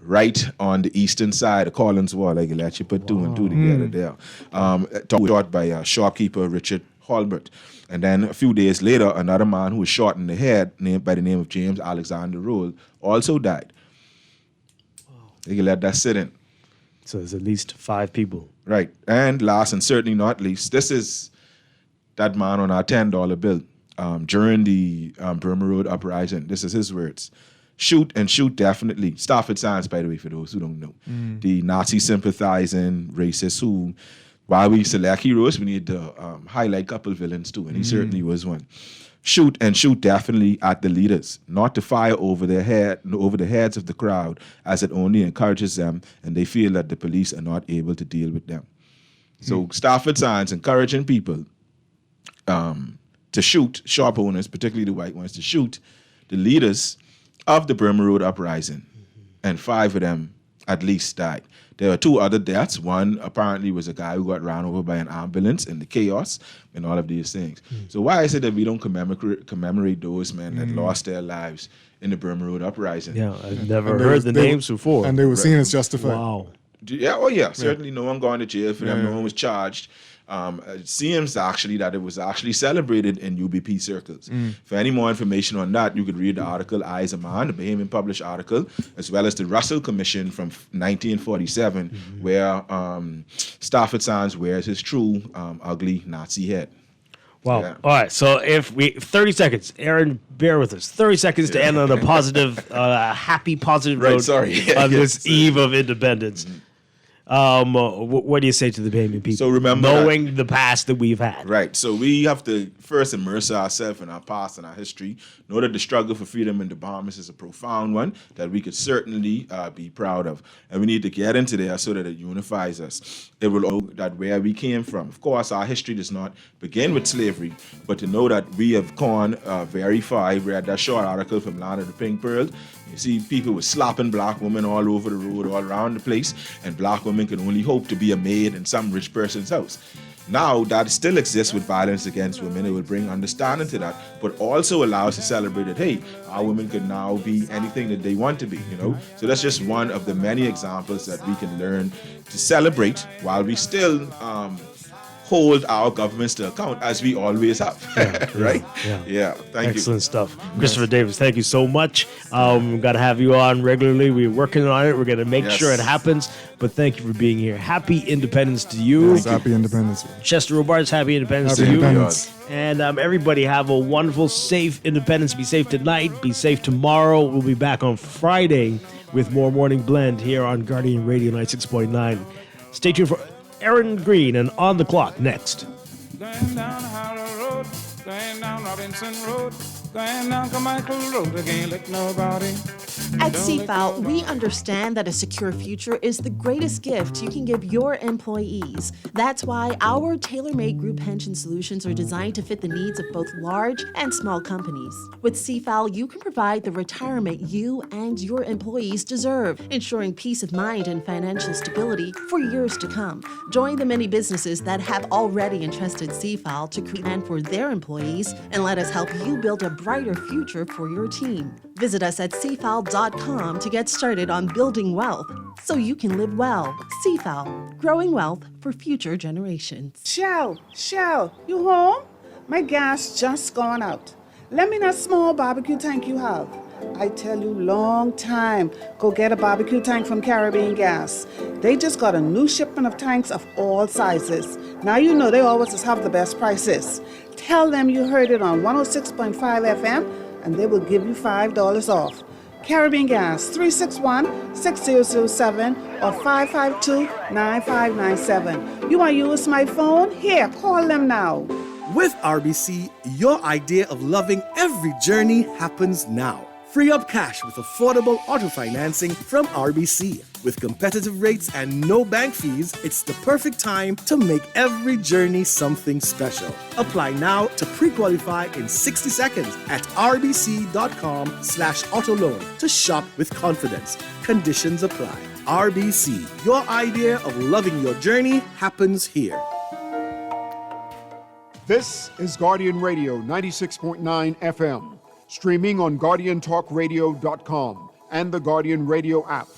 right on the eastern side of Collins Wall. I can let you put two and two together there. Taught by shopkeeper Richard Holbert. And then a few days later, another man who was shot in the head, named by the name of James Alexander Roll, also died. You can let that sit in. So there's at least 5 people. Right. And last and certainly not least, this is that man on our $10 bill during the Burma Road uprising. This is his words. Shoot and shoot definitely. Stafford Sands, by the way, for those who don't know. The Nazi sympathizing racist who, while we select heroes, we need to highlight a couple villains too, and he certainly was one. Shoot and shoot definitely at the leaders, not to fire over the heads of the crowd, as it only encourages them, and they feel that the police are not able to deal with them. So Stafford Sands encouraging people to shoot, shop owners, particularly the white ones, to shoot the leaders of the Burma Road uprising, and 5 of them at least died. There were 2 other deaths. One apparently was a guy who got ran over by an ambulance in the chaos and all of these things. So why is it that we don't commemorate those men that lost their lives in the Burma Road uprising? Yeah, I've never heard the names before. And they were seen as justified. Wow. Yeah, oh yeah, certainly no one gone to jail for them, no one was charged. It seems actually that it was actually celebrated in UBP circles. For any more information on that, you could read the article I As a Man, the Bahamian published article, as well as the Russell Commission from 1947, where Stafford Sands wears his true ugly Nazi head. Wow. Yeah. All right. So 30 seconds. Aaron, bear with us. 30 seconds to end on a positive, happy, positive note on this eve of independence. What do you say to the Bahamian people? So remember, knowing the past that we've had. Right. So we have to first immerse ourselves in our past and our history. Know that the struggle for freedom in the Bahamas is a profound one that we could certainly be proud of. And we need to get into there so that it unifies us. It will know that where we came from. Of course, our history does not begin with slavery, but to know that we have gone very far. I read that short article from Land of the Pink Pearl. You see people were slapping black women all over the road, all around the place, and black women can only hope to be a maid in some rich person's house. Now, that still exists with violence against women. It will bring understanding to that, but also allow us to celebrate that, hey, our women can now be anything that they want to be, you know? So that's just one of the many examples that we can learn to celebrate while we still hold our governments to account, as we always have, right? Yeah. Thank you. Excellent stuff. Christopher Davis, thank you so much. We've got to have you on regularly. We're working on it. We're going to make sure it happens. But thank you for being here. Happy Independence to you. Yes, happy Independence. Chester Robards, happy Independence Happy to Independence. you. And everybody have a wonderful, safe Independence. Be safe tonight. Be safe tomorrow. We'll be back on Friday with more Morning Blend here on Guardian Radio 96.9. Stay tuned for Aaron Green and On the Clock next. Going down Harrow Road, going down Robinson Road, going down Carmichael Road again, like nobody. At CFAL, we understand that a secure future is the greatest gift you can give your employees. That's why our tailor-made group pension solutions are designed to fit the needs of both large and small companies. With CFAL, you can provide the retirement you and your employees deserve, ensuring peace of mind and financial stability for years to come. Join the many businesses that have already entrusted CFAL to create a plan for their employees, and let us help you build a brighter future for your team. Visit us at cfal.com to get started on building wealth so you can live well. CFAL, growing wealth for future generations. Shell, you home? My gas just gone out. Let me know small barbecue tank you have. I tell you, long time, go get a barbecue tank from Caribbean Gas. They just got a new shipment of tanks of all sizes. Now you know they always just have the best prices. Tell them you heard it on 106.5 FM, and they will give you $5 off. Caribbean Gas, 361-6007 or 552-9597. You want to use my phone? Here, call them now. With RBC, your idea of loving every journey happens now. Free up cash with affordable auto financing from RBC. With competitive rates and no bank fees, it's the perfect time to make every journey something special. Apply now to pre-qualify in 60 seconds at rbc.com/autoloan to shop with confidence. Conditions apply. RBC, your idea of loving your journey happens here. This is Guardian Radio 96.9 FM, streaming on GuardianTalkRadio.com and the Guardian Radio app.